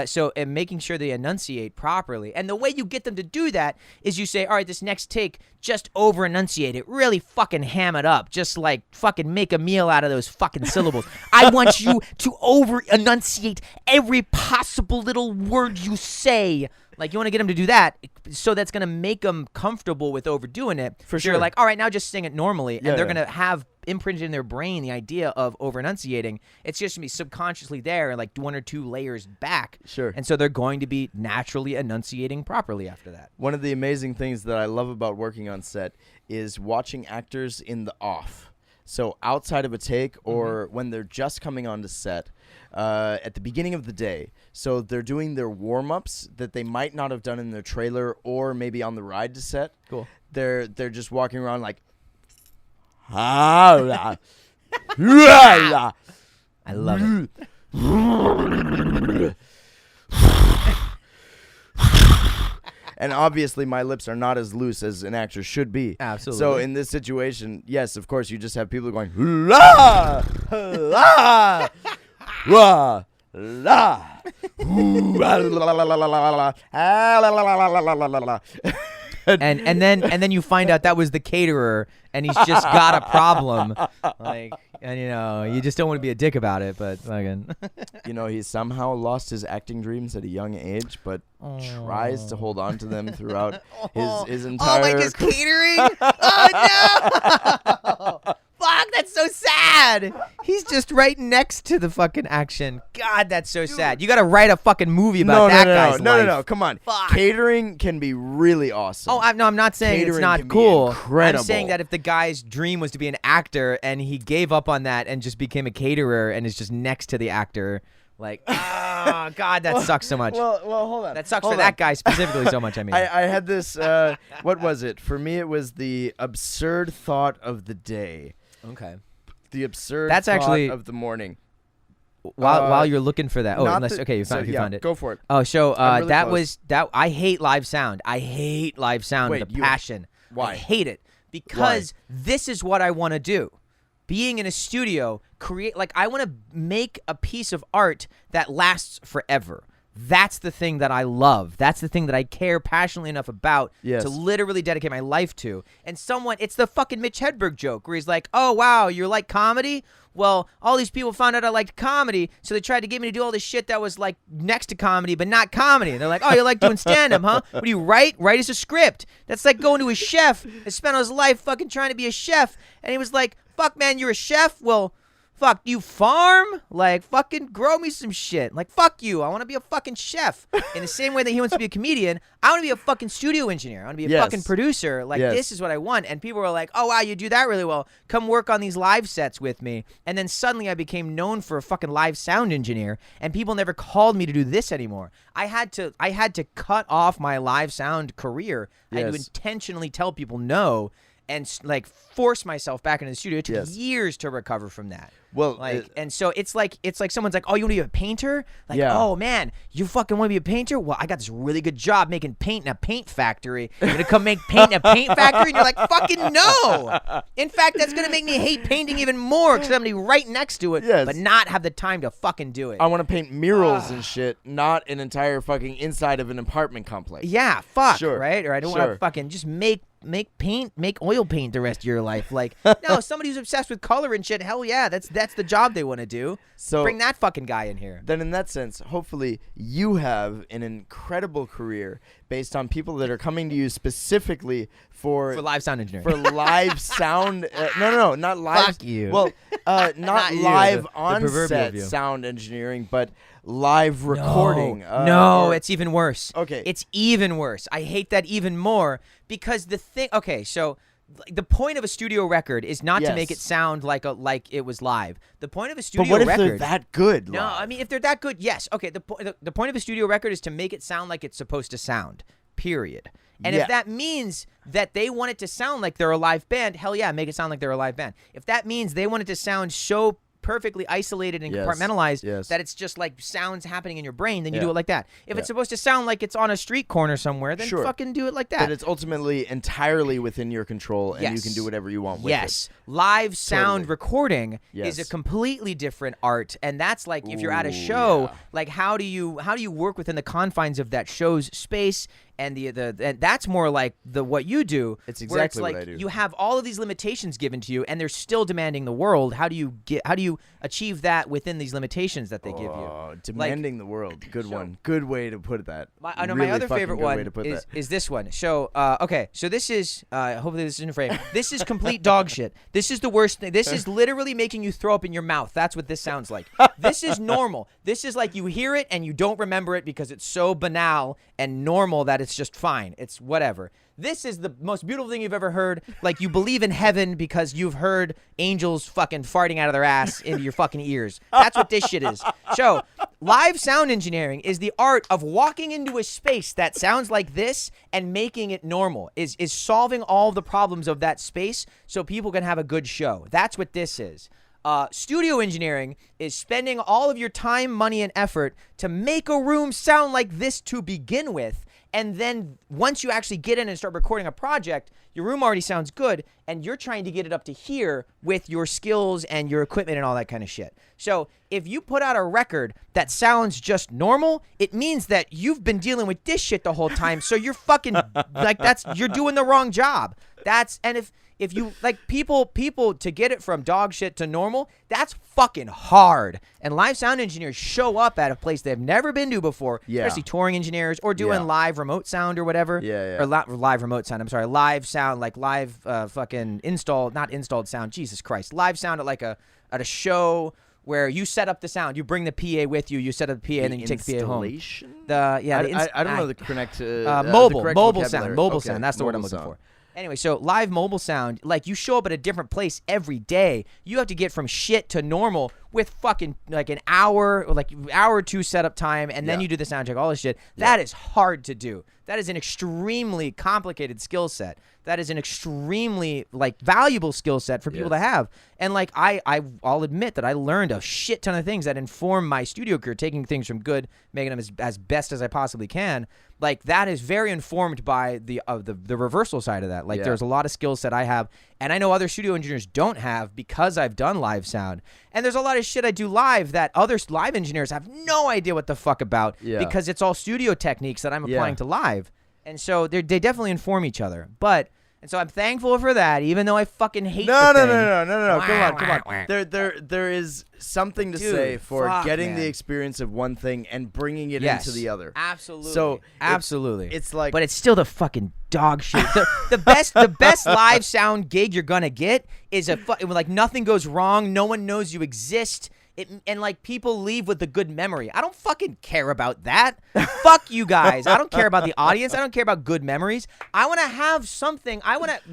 So making sure they enunciate properly. And the way you get them to do that is you say, all right, this next take, just over-enunciate it. Really fucking ham it up. Just, like, fucking make a meal out of those fucking syllables. I want you to over-enunciate every possible little word you say. Like, you want to get them to do that, so that's going to make them comfortable with overdoing it. For So sure. you're like, all right, now just sing it normally. Yeah, And they're yeah. going to have imprinted in their brain the idea of over-enunciating. It's just going to be subconsciously there, like 1 or 2 layers back. Sure. And so they're going to be naturally enunciating properly after that. One of the amazing things that I love about working on set is watching actors in the off. So outside of a take or when they're just coming onto set at the beginning of the day. So they're doing their warm-ups that they might not have done in their trailer or maybe on the ride to set. Cool. They're just walking around like I love it. And obviously my lips are not as loose as an actor should be. Absolutely. So in this situation, yes, of course, you just have people going, la, la, la, la, And then you find out that was the caterer, and he's just got a problem. Like, and you just don't want to be a dick about it, but fucking. You know, he somehow lost his acting dreams at a young age, but tries to hold on to them throughout his entire. Oh, like his catering? Oh no! Fuck, that's so sad. He's just right next to the fucking action. God, that's so sad. You got to write a fucking movie about that guy's life. No, come on. Fuck. Catering can be really awesome. Oh, I'm not saying it's Catering not can be cool. incredible. I'm saying that if the guy's dream was to be an actor and he gave up on that and just became a caterer and is just next to the actor, like, oh, God, that sucks so much. Well, hold on. That sucks Hold for on. that guy specifically so much, I mean. I had this, what was it? For me, it was the absurd thought of the day. Okay. The absurd That's thought actually- of the morning. While you're looking for that. Oh, Not unless, the- okay, you so, found it. Go for it. Oh, so I'm really that close. was that. I hate live sound. I hate live sound Wait, with a you- passion. why? I hate it because this is what I want to do. being in a studio, I want to make a piece of art that lasts forever. That's the thing that I love. That's the thing that I care passionately enough about to literally dedicate my life to. And it's the fucking Mitch Hedberg joke where he's like, oh, wow, you like comedy? Well, all these people found out I liked comedy, so they tried to get me to do all this shit that was like next to comedy, but not comedy. And they're like, oh, you like doing stand-up, huh? What do you write? Write us a script. That's like going to a chef and spent his life fucking trying to be a chef. And he was like, fuck, man, you're a chef? Well, fuck, do you farm? Like, fucking grow me some shit. Like, fuck you. I want to be a fucking chef. In the same way that he wants to be a comedian, I want to be a fucking studio engineer. I want to be a fucking producer. Like, this is what I want. And people were like, oh, wow, you do that really well. Come work on these live sets with me. And then suddenly I became known for a fucking live sound engineer, and people never called me to do this anymore. I had to cut off my live sound career. I had to intentionally tell people no and like force myself back into the studio. It took years to recover from that. Well, and so it's like someone's like, oh, you want to be a painter? Like, oh man, you fucking want to be a painter? Well, I got this really good job making paint in a paint factory. You're gonna come make paint in a paint factory? And you're like, fucking no. In fact, that's gonna make me hate painting even more because I'm gonna be right next to it, but not have the time to fucking do it. I want to paint murals and shit, not an entire fucking inside of an apartment complex. Yeah, fuck, right? Or I don't want to fucking just make oil paint the rest of your life. Like, no, somebody who's obsessed with color and shit, hell yeah, that's the job they want to do. So bring that fucking guy in here. Then in that sense, hopefully you have an incredible career based on people that are coming to you specifically for live sound engineering. For live sound no, not live. Fuck you. Well, not live on-set sound engineering, but live recording. No, it's even worse. Okay. It's even worse. I hate that even more because so the point of a studio record is not to make it sound like it was live. The point of a studio record. But what if they're that good? No, I mean if they're that good, yes. Okay, the point of a studio record is to make it sound like it's supposed to sound. Period. And if that means that they want it to sound like they're a live band, hell yeah, make it sound like they're a live band. If that means they want it to sound so perfectly isolated and compartmentalized that it's just like sounds happening in your brain, then you do it like that. If it's supposed to sound like it's on a street corner somewhere, then fucking do it like that. But it's ultimately entirely within your control, and you can do whatever you want with it. Live sound recording is a completely different art, and that's like if you're at a show, like how do you work within the confines of that show's space? And and that's more like what you do. It's exactly like what I do. You have all of these limitations given to you, and they're still demanding the world. How do you achieve that within these limitations that they give you? Demanding the world. Good one. Good way to put that. I know my other favorite one is this one. So so this is hopefully this isn't a frame. This is complete dog shit. This is the worst thing. This is literally making you throw up in your mouth. That's what this sounds like. This is normal. This is like you hear it and you don't remember it because it's so banal and normal that it's just fine. It's whatever. This is the most beautiful thing you've ever heard. Like you believe in heaven because you've heard angels fucking farting out of their ass into your fucking ears. That's what this shit is. So, live sound engineering is the art of walking into a space that sounds like this and making it normal. Is solving all the problems of that space so people can have a good show. That's what this is. Studio engineering is spending all of your time, money, and effort to make a room sound like this to begin with. And then once you actually get in and start recording a project, your room already sounds good, and you're trying to get it up to here with your skills and your equipment and all that kind of shit. So if you put out a record that sounds just normal, it means that you've been dealing with this shit the whole time. So you're fucking you're doing the wrong job. If you like people to get it from dog shit to normal, that's fucking hard. And live sound engineers show up at a place they've never been to before, especially touring engineers or doing live remote sound or whatever. Or live remote sound. I'm sorry, live sound like live fucking not installed sound. Jesus Christ, live sound at a show where you set up the sound, you bring the PA with you, you set up the PA, and then you take the PA home. I don't know the correct mobile sound. That's the word I'm looking for. Anyway, so live mobile sound, like you show up at a different place every day. You have to get from shit to normal with fucking like an hour or two setup time, and then you do the sound check, all this shit. That is hard to do. That is an extremely complicated skill set. That is an extremely like valuable skill set for people to have. And like I'll admit that I learned a shit ton of things that inform my studio career, taking things from good, making them as best as I possibly can. Like that is very informed by the reversal side of that. Like there's a lot of skills that I have, and I know other studio engineers don't have because I've done live sound. And there's a lot of shit I do live that other live engineers have no idea what the fuck about because it's all studio techniques that I'm applying to live. And so they definitely inform each other. And so I'm thankful for that, even though I fucking hate the thing. No. Come on. There is something to say for getting the experience of one thing and bringing it into the other. Absolutely. So absolutely. It's like, but it's still the fucking dog shit. The best live sound gig you're gonna get is like nothing goes wrong, no one knows you exist. And like people leave with a good memory. I don't fucking care about that. Fuck you guys. I don't care about the audience. I don't care about good memories. I want to have something.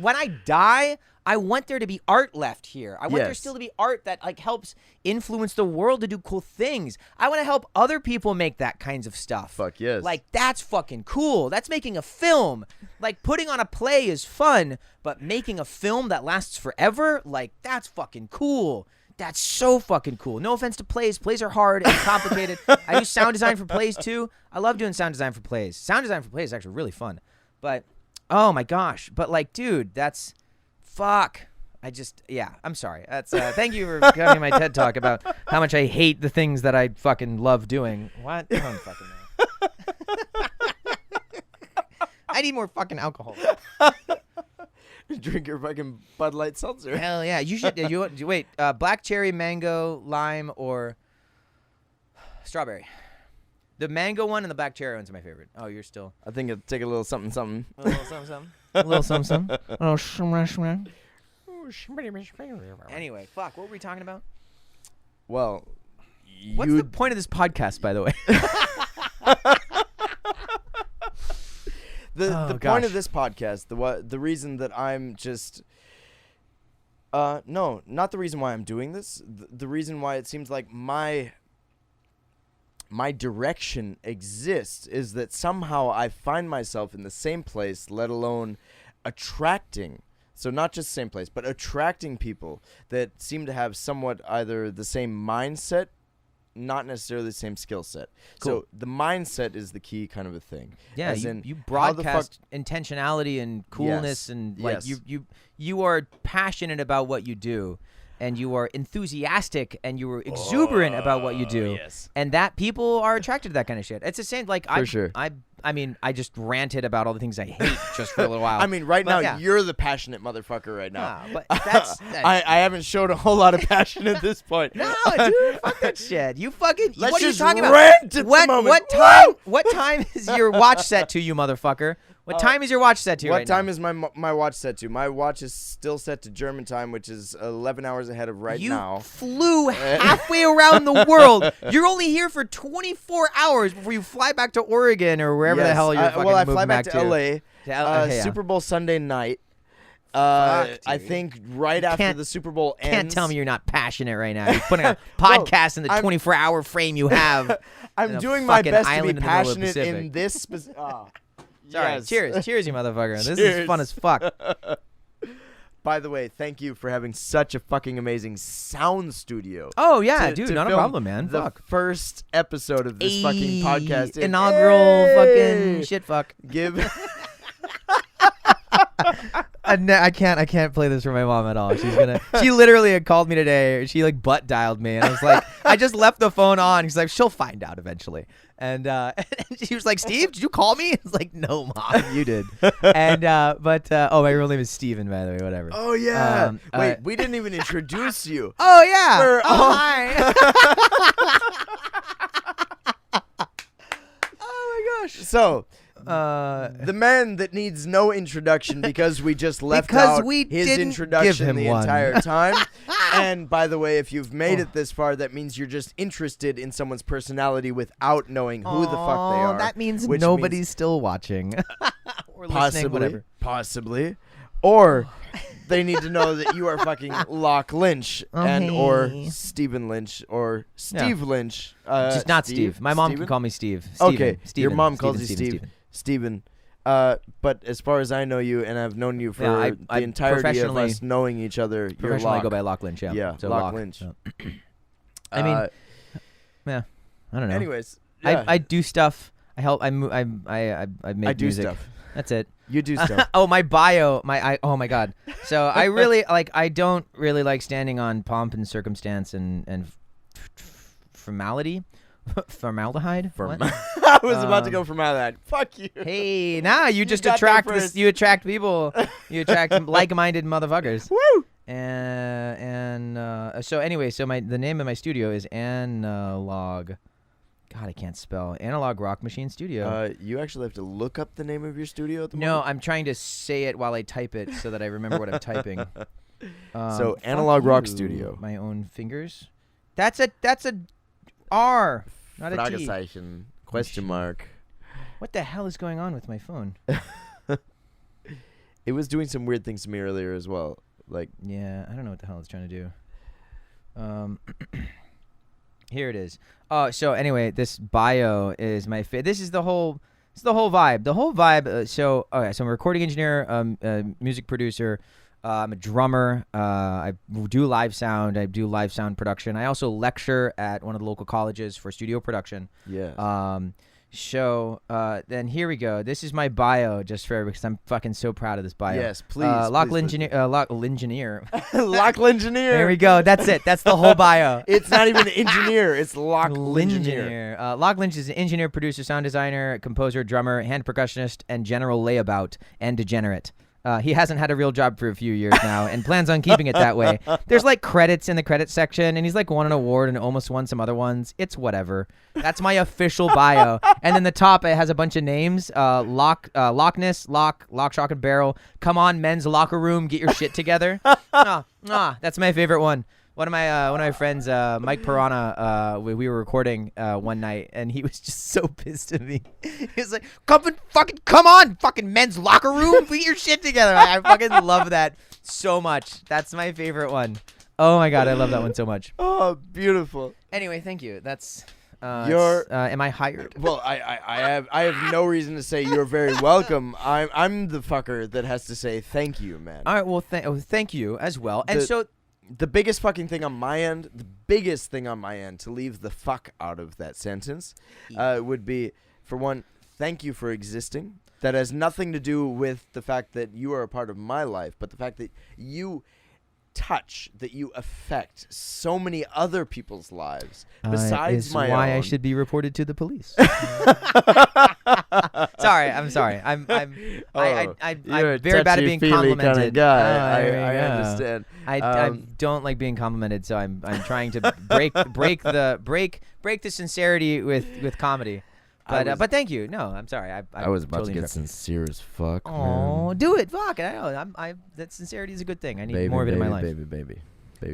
When I die, I want there to be art left here. I want there still to be art that like helps influence the world to do cool things. I want to help other people make that kinds of stuff. Fuck yes. Like that's fucking cool. That's making a film. Like putting on a play is fun, but making a film that lasts forever, like that's fucking cool. That's so fucking cool. No offense to plays. Plays are hard and complicated. I use sound design for plays too. I love doing sound design for plays. Sound design for plays is actually really fun. But, oh my gosh. But like, dude, that's, fuck. I'm sorry. That's thank you for coming to my TED Talk about how much I hate the things that I fucking love doing. What? I don't fucking know. I need more fucking alcohol. Drink your fucking Bud Light seltzer. Hell yeah. You should. Wait. Black cherry, mango, lime, or strawberry. The mango one and the black cherry one's my favorite. Oh, you're still. I think it'll take a little something, something. A little something, something. A little something, something. Anyway, fuck. What were we talking about? Well, what's the point of this podcast, by the way? The point of this podcast, the reason that I'm just no, not the reason why I'm doing this. The reason why it seems like my direction exists is that somehow I find myself in the same place, let alone attracting. So not just same place, but attracting people that seem to have somewhat either the same mindset, not necessarily the same skill set. Cool. So the mindset is the key kind of a thing. Yeah, you broadcast intentionality and coolness, and like you are passionate about what you do, and you are enthusiastic and you are exuberant about what you do. Yes. And that people are attracted to that kind of shit. It's the same. Like For sure. I mean, I just ranted about all the things I hate just for a little while. I mean, now you're the passionate motherfucker right now. But that's I haven't showed a whole lot of passion at this point. No, dude, fuck that shit. You fucking. Let's what are you just talking rant about? at the moment. What time is your watch set to, you motherfucker? What time is your watch set to? What time is my watch set to? My watch is still set to German time, which is 11 hours ahead of now. You flew halfway around the world. You're only here for 24 hours before you fly back to Oregon or wherever the hell you're fucking moving back to. Well, I fly back to LA. Okay, Super Bowl Sunday night. I think right after the Super Bowl ends. Can't tell me you're not passionate right now. You're putting a podcast in the 24-hour frame you have. I'm doing my best to be passionate in this. Sorry. Yes. Cheers, you motherfucker. This is fun as fuck. By the way, thank you for having such a fucking amazing sound studio. Oh yeah, dude, not a problem, man. The first episode of this fucking podcast, inaugural fucking shit fuck. Give. I can't play this for my mom at all. She literally had called me today. She like butt dialed me, and I was like, I just left the phone on. She's like, she'll find out eventually. And she was like, Steve, did you call me? I was like, no, Mom, you did. And but my real name is Steven, by the way, whatever. Oh yeah. Wait, we didn't even introduce you. Oh yeah. Hi. Oh my gosh. So. The man that needs no introduction because we just left his introduction the entire time. And by the way, if you've made it this far, that means you're just interested in someone's personality without knowing who the fuck they are. That means nobody's still watching or listening, whatever. Possibly. or they need to know that you are fucking Lock Lynch and or Okay. Stephen Lynch or Steve Lynch. Just not Steve. My mom can Steven? call me Steve. Okay, Steven. your mom calls Steven, you Steven, Steve. Steven. Steven. But as far as I know you, and I've known you for Yeah, the I entirety of professionally- us knowing each other, you're Professionally, I Lock. go by Lock Lynch. Yeah. Yeah, So Lock Lynch. Yeah. I mean, yeah. I don't know. Anyways, yeah, I do stuff. I help. I make I do music. stuff. That's it. You do stuff. Oh, my bio. Oh my God. So I really I don't really like standing on pomp and circumstance and formality, formaldehyde. What? I was about to go from out of that. Fuck you. Hey, you just got there attract first. You attract people. You attract like-minded motherfuckers. Woo! So anyway, the name of my studio is Analog. God, I can't spell. Analog Rock Machine Studio. You actually have to look up the name of your studio at the No, moment? I'm trying to say it while I type it so that I remember what I'm typing. So, Fuck Analog Rock you, Studio. My own fingers. That's a R, not a T. Fragezeichen, question mark. What the hell is going on with my phone? It was doing some weird things to me earlier as well. Like, Yeah, I don't know what the hell it's trying to do. Here it is. So anyway, this bio is my this is the whole vibe. The whole vibe. So I'm a recording engineer, music producer. I'm a drummer. I do live sound. I do live sound production. I also lecture at one of the local colleges for studio production. yeah. Then here we go. This is my bio, just for because I'm fucking so proud of this bio. Yes, please. Lock please, Lyngeneer. Lock Lyngeneer. Lock Lyngeneer. There we go. That's it. That's the whole bio. It's not even engineer. It's Lock Lyngeneer. Lock Lynch is an engineer, producer, sound designer, composer, drummer, hand percussionist, and general layabout and degenerate. He hasn't had a real job for a few years now and plans on keeping it that way. There's like credits in the credits section, and he's like won an award and almost won some other ones. It's whatever. That's my official bio. And then the top, it has a bunch of names. Lockness, Lock, Shock and Barrel. Come on, men's locker room, get your shit together. That's my favorite one. One of my friends, Mike Piranha, we were recording one night, and he was just so pissed at me. He was like, come on, fucking men's locker room, put your shit together. I fucking love that so much. That's my favorite one. Oh my God, I love that one so much. Oh, beautiful. Anyway, thank you. That's am I hired? Well, I have no reason to say you're very welcome. I'm the fucker that has to say thank you, man. All right, well, thank you as well. And The biggest fucking thing on my end, to leave the fuck out of that sentence, would be, for one, thank you for existing. That has nothing to do with the fact that you are a part of my life, but the fact that you touch, that you affect so many other people's lives besides my why own. I should be reported to the police. I'm sorry. I'm very bad at being complimented. Kind of guy. Oh, there I we go. understand. I don't like being complimented, so I'm trying to break the sincerity with comedy. But thank you. No, I'm sorry. I was about totally to get interrupted. sincere as fuck. Oh, man. do it. Fuck. I know. That sincerity is a good thing. I need more of it in my life. Baby,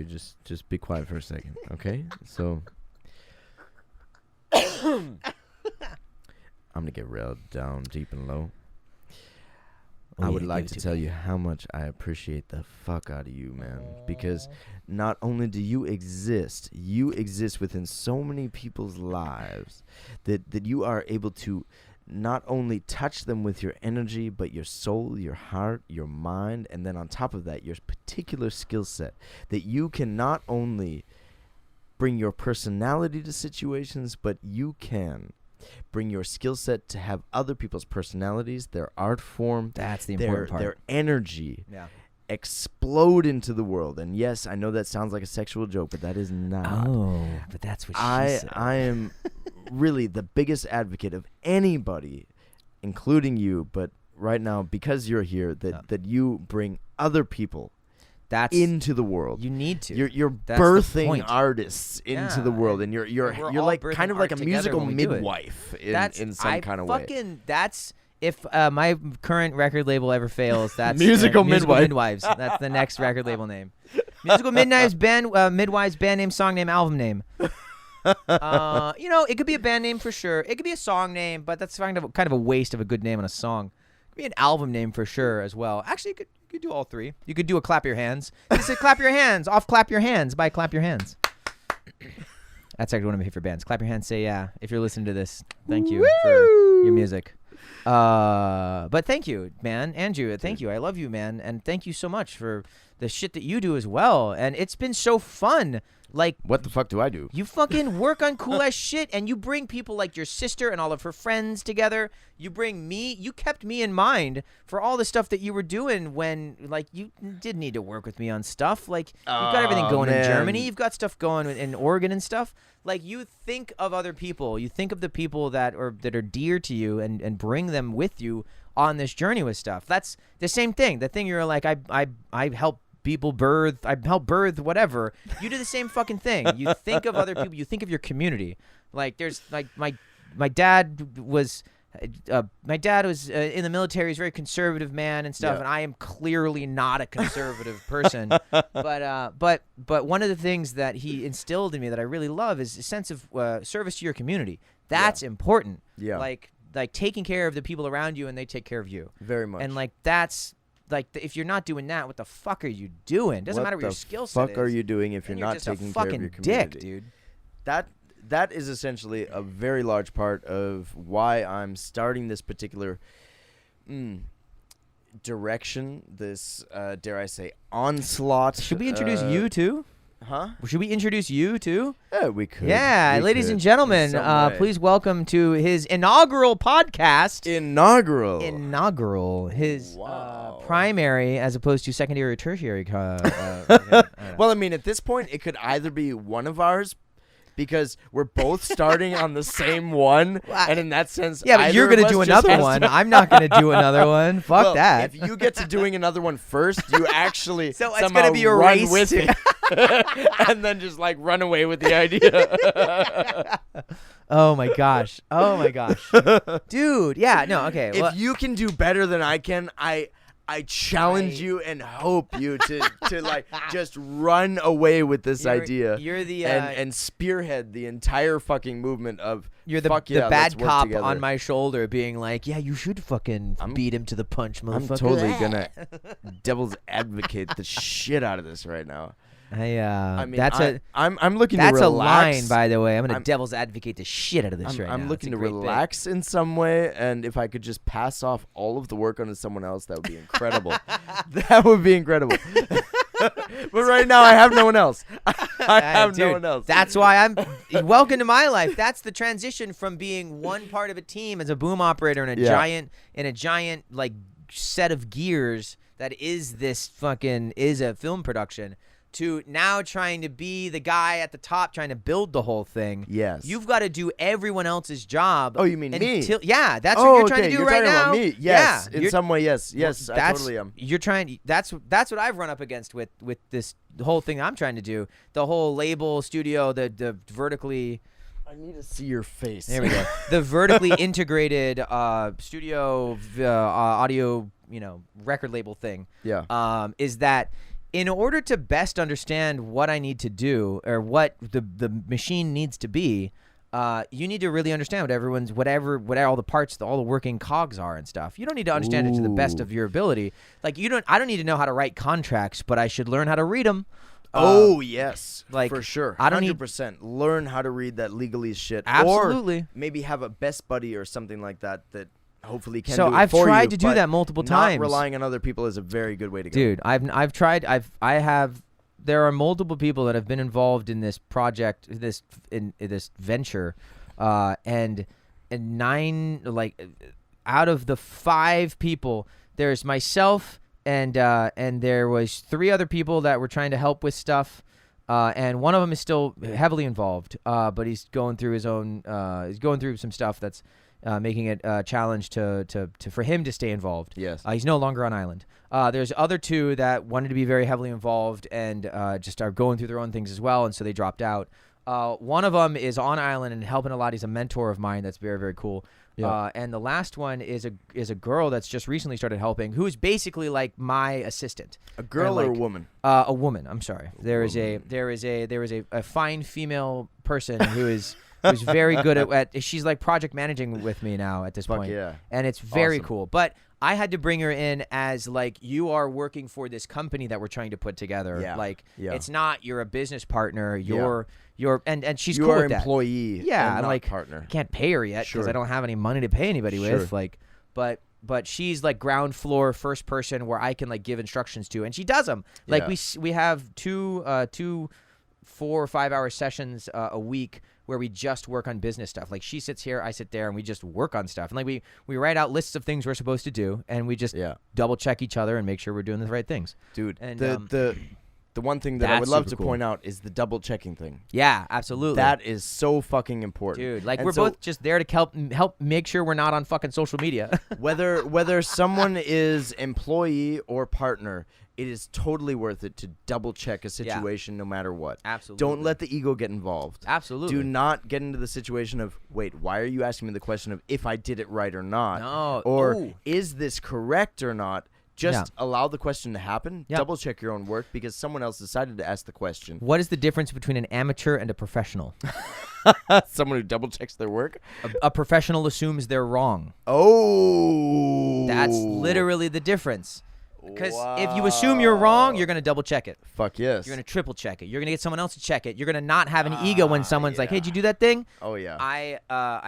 just be quiet for a second, okay? So, I'm gonna get real down, deep and low. I would like to tell you how much I appreciate the fuck out of you, man. Because not only do you exist within so many people's lives that you are able to not only touch them with your energy, but your soul, your heart, your mind, and then on top of that, your particular skill set. That you can not only bring your personality to situations, but you can bring your skill set to have other people's personalities, their art form, That's the important part. their energy Yeah. explode into the world. And yes, I know that sounds like a sexual joke, but that is not. Oh, but that's what she said. I am really the biggest advocate of anybody, including you, but right now, because you're here, that you bring other people That's into the world. You need to. You're That's the birthing point. artists into Yeah, the world, and we're you're all like birthing kind of like a art together musical when we do it. midwife in some kind of way. That's if my current record label ever fails. That's Musical Musical Midwife. Midwives. That's the next record label name. Musical Midwives Midwives band name, song name, album name. It could be a band name for sure. It could be a song name, but that's kind of a waste of a good name on a song. It could be an album name for sure as well. Actually, it could could do all three. You could do a clap your hands. This is clap your hands. Off clap your hands by clap your hands. That's actually one of my favorite bands. Clap your hands. Say yeah. If you're listening to this, thank you for your music. But thank you, man. Andrew, thank you. I love you, man. And thank you so much for the shit that you do as well. And it's been so fun. Like, What the fuck do I do? you fucking work on cool ass shit, and you bring people like your sister and all of her friends together. You bring me. You kept me in mind for all the stuff that you were doing when, like, you did need to work with me on stuff. Like, you've got everything going in Germany. You've got stuff going in Oregon and stuff. Like, you think of other people. You think of the people that are dear to you, and bring them with you on this journey with stuff. That's the same thing. The thing you're like, I help people birth. I help birth whatever. You do the same fucking thing. You think of other people. You think of your community. Like, there's like my dad was. My dad was in the military. He's a very conservative man and stuff, and I am clearly not a conservative person. But one of the things that he instilled in me that I really love is a sense of service to your community. That's important. Yeah. Like taking care of the people around you, and they take care of you. Very much. And like that's like if you're not doing that, what the fuck are you doing? Doesn't matter what your skill set is. What the fuck are you doing if you're And not just taking a care fucking of your community? dick, dude. That is essentially a very large part of why I'm starting this particular direction, this, dare I say, onslaught. Should we introduce you too? Huh? Should we introduce you too? Yeah, we could. Yeah, We ladies could, and gentlemen, in some way. please welcome to his inaugural podcast. Inaugural. His Wow. primary as opposed to secondary or tertiary. Well, I mean, at this point, it could either be one of ours, because we're both starting on the same one, and in that sense, yeah, but you're going to do another one. I'm not going to do another one. Fuck well, that. If you get to doing another one first, you actually So it's somehow gonna be a run race with to- it, and then just like run away with the idea. Oh my gosh. Dude, yeah, no, okay. If you can do better than I can, I challenge you and hope you to like just run away with this idea. You're the and spearhead the entire fucking movement of you're the fuck yeah, bad let's work cop together. on my shoulder being like, yeah, you should fucking beat him to the punch, motherfucker. I'm totally gonna devil's advocate the shit out of this right now. I mean, that's I'm looking that's to a relax. line, by the way. I'm gonna devil's advocate the shit out of this right now. I'm looking It's a to great bit. relax in some way, and if I could just pass off all of the work onto someone else, that would be incredible. That would be incredible. But right now, I have no one else. I have no Dude, one else. That's why I'm welcome to my life. That's the transition from being one part of a team as a boom operator in a giant like set of gears that is a film production, to now trying to be the guy at the top trying to build the whole thing. Yes. You've got to do everyone else's job. Oh, you mean me? Yeah, that's what you're trying to do you're right talking now. about me. Yes, yeah, in some way, yes. Yes, I totally am. You're trying. That's what I've run up against with this whole thing I'm trying to do. The whole label studio, the vertically. I need to see your face. There we go. The vertically integrated studio audio, record label thing. Yeah. Is that in order to best understand what I need to do or what the machine needs to be, you need to really understand what all the parts, all the working cogs are and stuff. You don't need to understand it to the best of your ability. Like I don't need to know how to write contracts, but I should learn how to read them. Yes, like, for sure. I don't need- 100%. Learn how to read that legalese shit. Absolutely. Or maybe have a best buddy or something like that hopefully can So do it I've for tried you, to do but that multiple not times. relying on other people is a very good way to go. Dude, I've tried. There are multiple people that have been involved in this project, this venture, and 9 out of the 5 people, there's myself and there was 3 other people that were trying to help with stuff. And one of them is still heavily involved, but he's going through his own. He's going through some stuff that's making it a challenge for him to stay involved. Yes. He's no longer on island. There's other 2 that wanted to be very heavily involved and just are going through their own things as well, and so they dropped out. One of them is on island and helping a lot. He's a mentor of mine. That's very, very cool. Yeah. And the last one is a girl that's just recently started helping, who is basically like my assistant. A girl or a woman? A woman. I'm sorry. There is a fine female person who is who's very good at she's like project managing with me now at this Fuck point. yeah. And it's very Awesome. cool. But I had to bring her in as like, you are working for this company that we're trying to put together. Yeah. Like Yeah. it's not you're a business partner. You're and she's You cool are with that. employee. Yeah, and and not like partner. I can't pay her yet because Sure. I don't have any money to pay anybody Sure. with. Like, but she's like ground floor, first person where I can like give instructions to, and she does them. Like Yeah. we have two 4 or 5 hour sessions a week where we just work on business stuff. Like she sits here, I sit there, and we just work on stuff. And like we write out lists of things we're supposed to do, and we just double check each other and make sure we're doing the right things. Dude, And, the one thing that I that's would love super to cool. point out is the double checking thing. Yeah, absolutely. That is so fucking important. Dude, like And we're so both just there to help make sure we're not on fucking social media. whether someone is employee or partner, it is totally worth it to double check a situation no matter what. Absolutely. Don't let the ego get involved. Absolutely. Do not get into the situation of, wait, why are you asking me the question of if I did it right or not? No. Or Ooh. is this correct or not? Just allow the question to happen. Yeah. Double check your own work because someone else decided to ask the question. What is the difference between an amateur and a professional? Someone who double checks their work? A professional assumes they're wrong. Oh. That's literally the difference. Because if you assume you're wrong, you're going to double check it. Fuck yes. You're going to triple check it. You're going to get someone else to check it. You're going to not have an ego when someone's like, hey, did you do that thing? Oh, yeah. I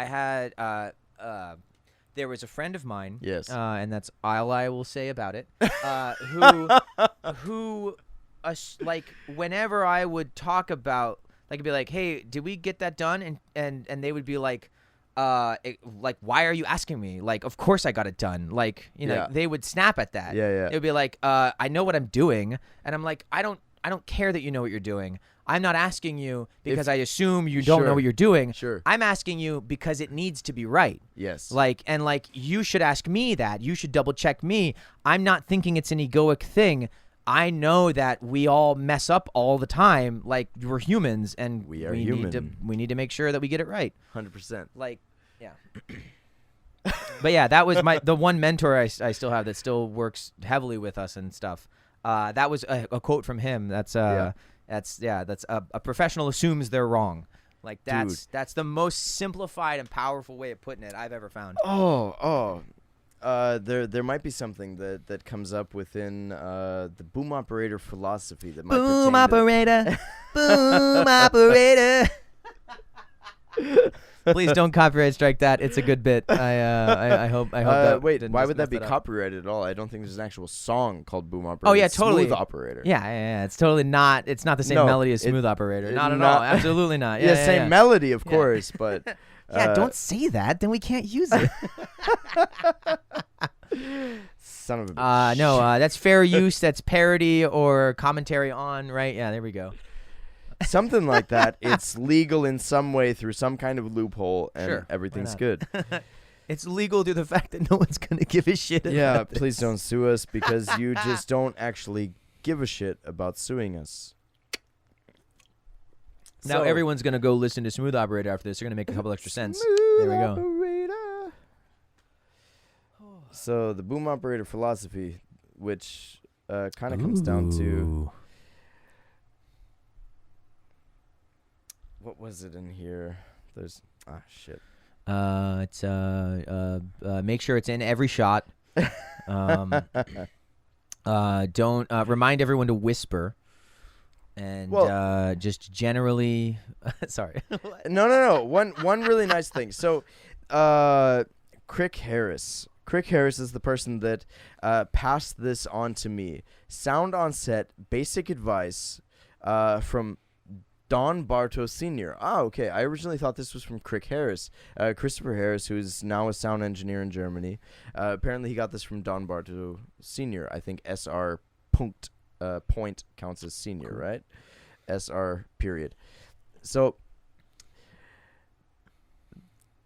had there was a friend of mine. Yes. And that's all I will say about it. Who like whenever I would talk about, like, it'd be like, hey, did we get that done? And they would be like, like, why are you asking me? Like, of course I got it done. Like, you know, they would snap at that. Yeah. It would be like, I know what I'm doing, and I'm like, I don't care that you know what you're doing. I'm not asking you because I assume you don't know what you're doing. Sure. I'm asking you because it needs to be right. Yes. Like, and like, you should ask me that. You should double check me. I'm not thinking it's an egoic thing. I know that we all mess up all the time. Like, we're humans, and we are human. We need to make sure that we get it right. 100%. Like, yeah. But yeah, that was the one mentor I still have that still works heavily with us and stuff. That was a quote from him. That's a professional assumes they're wrong. Like, that's the most simplified and powerful way of putting it I've ever found. There might be something that comes up within the boom operator philosophy that might Boom pertain operator, boom operator. Please don't copyright strike that. It's a good bit. I hope that. Wait, didn't why just would that mess be up. copyrighted at all? I don't think there's an actual song called Boom Operator. Oh yeah, It's totally. Smooth Operator. Yeah. It's totally not. It's not the same No, melody as Smooth Operator. Not at not- all. Absolutely not. Yeah, Yeah, same yeah. melody, of course, but Yeah, don't say that. Then we can't use it. son of a bitch. No, that's fair use. That's parody or commentary on. Right? Yeah, there we go. Something like that. It's legal in some way through some kind of loophole, and Sure, why everything's not? good. It's legal due to the fact that no one's gonna give a shit. Yeah, about this. please don't sue us because you just don't actually give a shit about suing us. Now So- everyone's gonna go listen to Smooth Operator after this. They're gonna make a couple extra cents. There we go. Operator. So the boom operator philosophy, which kind of comes down to, what was it in here? There's shit. It's make sure it's in every shot. Don't remind everyone to whisper, and just generally. Sorry. No. One really nice thing. So, Crick Harris. Crick Harris is the person that passed this on to me. Sound on set, basic advice from Don Bartos Sr. Okay. I originally thought this was from Crick Harris. Christopher Harris, who's now a sound engineer in Germany. Apparently he got this from Don Bartos Sr. I think SR point counts as senior, right? SR period. So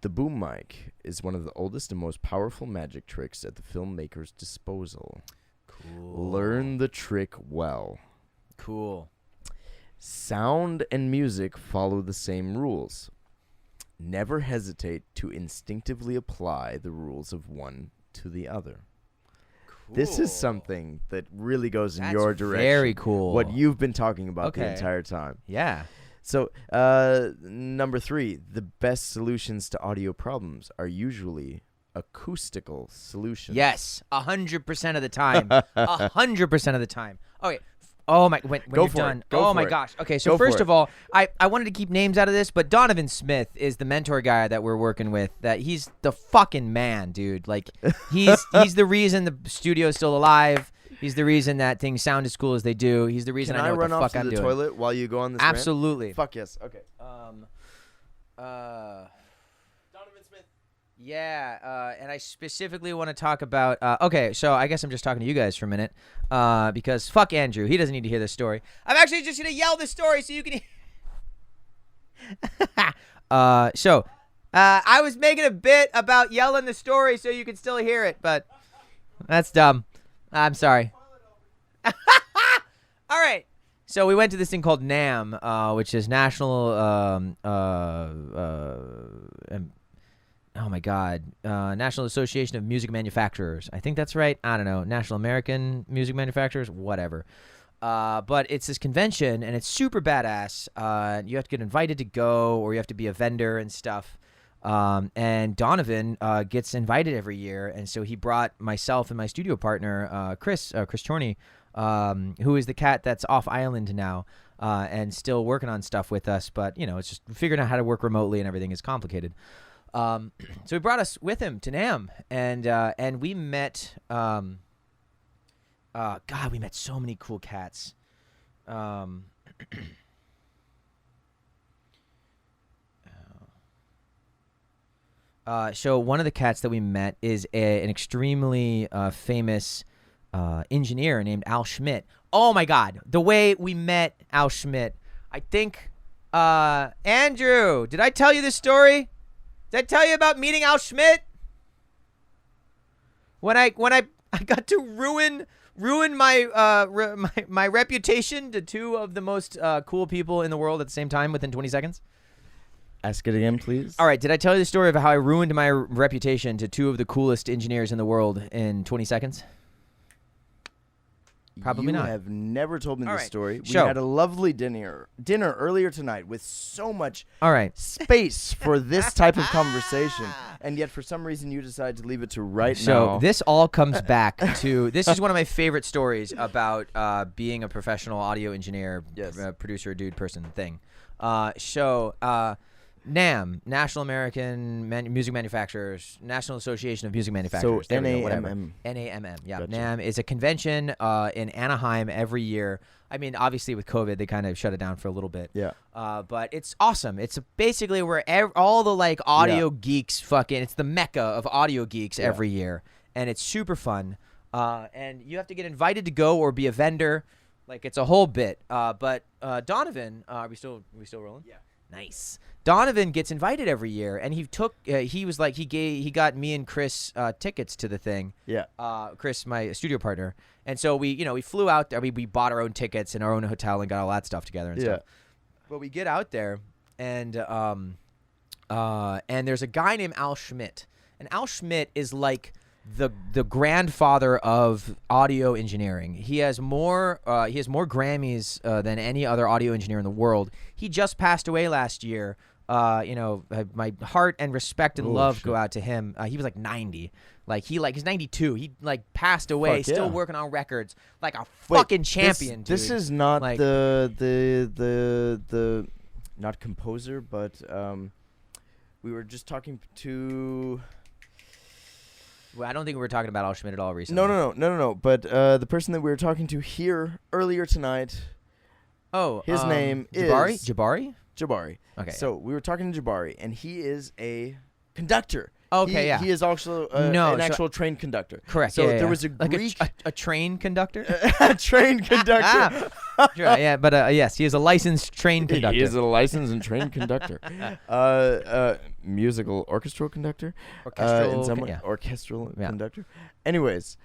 the boom mic is one of the oldest and most powerful magic tricks at the filmmaker's disposal. Cool. Learn the trick well. Cool. Sound and music follow the same rules. Never hesitate to instinctively apply the rules of one to the other. This is something that really goes in That's your direction. very cool. What you've been talking about the Okay. entire time. Yeah. So, number 3, the best solutions to audio problems are usually acoustical solutions. Yes, 100% of the time. 100% of the time. Okay. Oh my! When Go you're for it. done. Go Oh for my it. gosh. Okay, so Go for first it. of all, I wanted to keep names out of this, but Donovan Smith is the mentor guy that we're working with. That he's the fucking man, dude. Like he's the reason the studio is still alive. He's the reason that things sound as cool as they do. He's the reason Can I know run what the off fuck to I'm the doing. toilet while you go on this rant? Absolutely. Fuck yes. Okay. Donovan Smith. Yeah, and I specifically want to talk about. Okay, so I guess I'm just talking to you guys for a minute, because fuck Andrew, he doesn't need to hear this story. I'm actually just gonna yell this story so you can. I was making a bit about yelling the story so you can still hear it, but that's dumb. I'm sorry. All right. So we went to this thing called NAM, which is National National Association of Music Manufacturers. I think that's right. I don't know. National American Music Manufacturers, whatever. But it's this convention, and it's super badass. You have to get invited to go, or you have to be a vendor and stuff. And Donovan gets invited every year, and so he brought myself and my studio partner, Chris Chorney, who is the cat that's off island now, and still working on stuff with us. But it's just figuring out how to work remotely, and everything is complicated. So he brought us with him to NAMM, and we met. God, we met so many cool cats. So one of the cats that we met is an extremely famous engineer named Al Schmidt. Oh my God, the way we met Al Schmidt. I think, Andrew, did I tell you this story? Did I tell you about meeting Al Schmidt? When I got to ruin my reputation to two of the most cool people in the world at the same time within 20 seconds. Ask it again, please. All right, did I tell you the story of how I ruined my reputation to two of the coolest engineers in the world in 20 seconds? Probably not. You have never told me All this right. story. We Show. had a lovely dinner earlier tonight with so much All right. space for this type of conversation, and yet for some reason you decided to leave it to right So now. this all comes back to this is one of my favorite stories about being a professional audio engineer, Yes. Producer, dude, person, thing. NAMM, National American Music Manufacturers, National Association of Music Manufacturers. So There we go, whatever. NAMM. NAMM, yeah. Gotcha. NAMM is a convention in Anaheim every year. I mean, obviously with COVID, they kind of shut it down for a little bit. Yeah. But it's awesome. It's basically where all the like audio geeks it's the mecca of audio geeks every year, and it's super fun. And you have to get invited to go or be a vendor. Like it's a whole bit. But Donovan, are we still rolling? Yeah. Nice. Donovan gets invited every year, and he got me and Chris tickets to the thing. Yeah. Chris, my studio partner, and so we flew out there. We bought our own tickets in our own hotel and got all that stuff together and stuff. But we get out there, and there's a guy named Al Schmidt, and Al Schmidt is like the grandfather of audio engineering. He has more Grammys than any other audio engineer in the world. He just passed away last year. My heart and respect and love go out to him. He was like 90. He's 92. He passed away, Fuck, still yeah. working on records like a fucking champion. This dude. is not Like- the not composer, but we were just talking to. Well, I don't think we were talking about Al Schmidt at all recently. No. But the person that we were talking to here earlier tonight, Oh, his name Jabari? is Jabari? Jabari. Okay. So we were talking to Jabari, and he is a conductor. Okay, yeah. He is also No, an so- actual trained conductor. Correct. So yeah, there was a like Greek a train conductor. a trained conductor. Sure, yeah, but yes, he is a licensed train conductor. He is a licensed and trained conductor. Musical orchestral conductor. Orchestral, in some con- way. yeah. Orchestral Yeah. conductor. Anyways,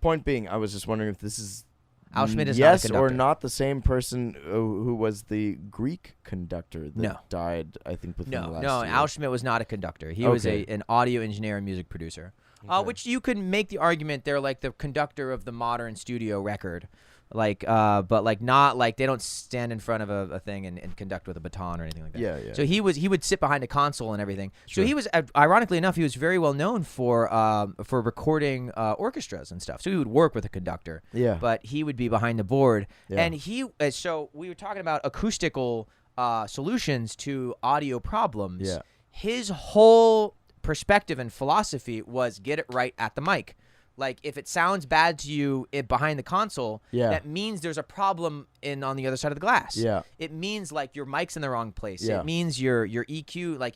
point being, I was just wondering if this is Al Schmidt is not a yes or conductor. not the same person who was the Greek conductor that No. died, I think, within the No, last no, year. Al Schmidt was not a conductor. He was Okay. an audio engineer and music producer, Okay. which you could make the argument they're like the conductor of the modern studio record. but like not like they don't stand in front of a thing and conduct with a baton or anything like that. Yeah. So he would sit behind a console and everything. Sure. So he was, ironically enough, he was very well known for recording orchestras and stuff. So he would work with a conductor. Yeah. But he would be behind the board. Yeah. And so we were talking about acoustical solutions to audio problems. Yeah. His whole perspective and philosophy was get it right at the mic. Like, if it sounds bad to you behind the console, that means there's a problem on the other side of the glass. Yeah. It means, like, your mic's in the wrong place. Yeah. It means your EQ, like,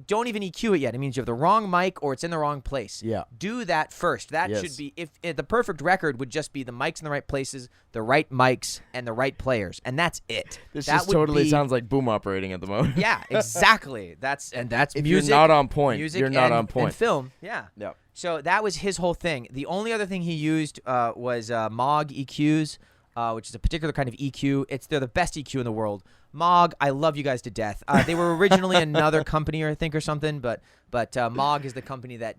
don't even EQ it yet. It means you have the wrong mic or it's in the wrong place. Yeah. Do that first. That should be, if the perfect record would just be the mics in the right places, the right mics, and the right players. And that's it. This that just totally sounds like boom operating at the moment. Yeah, exactly. That's if music. You're not on point. Music You're not and, on point. And film. Yeah. Yep. So that was his whole thing. The only other thing he used was Moog EQs, which is a particular kind of EQ. They're the best EQ in the world. Moog, I love you guys to death. They were originally another company, I think, or something, but Moog is the company that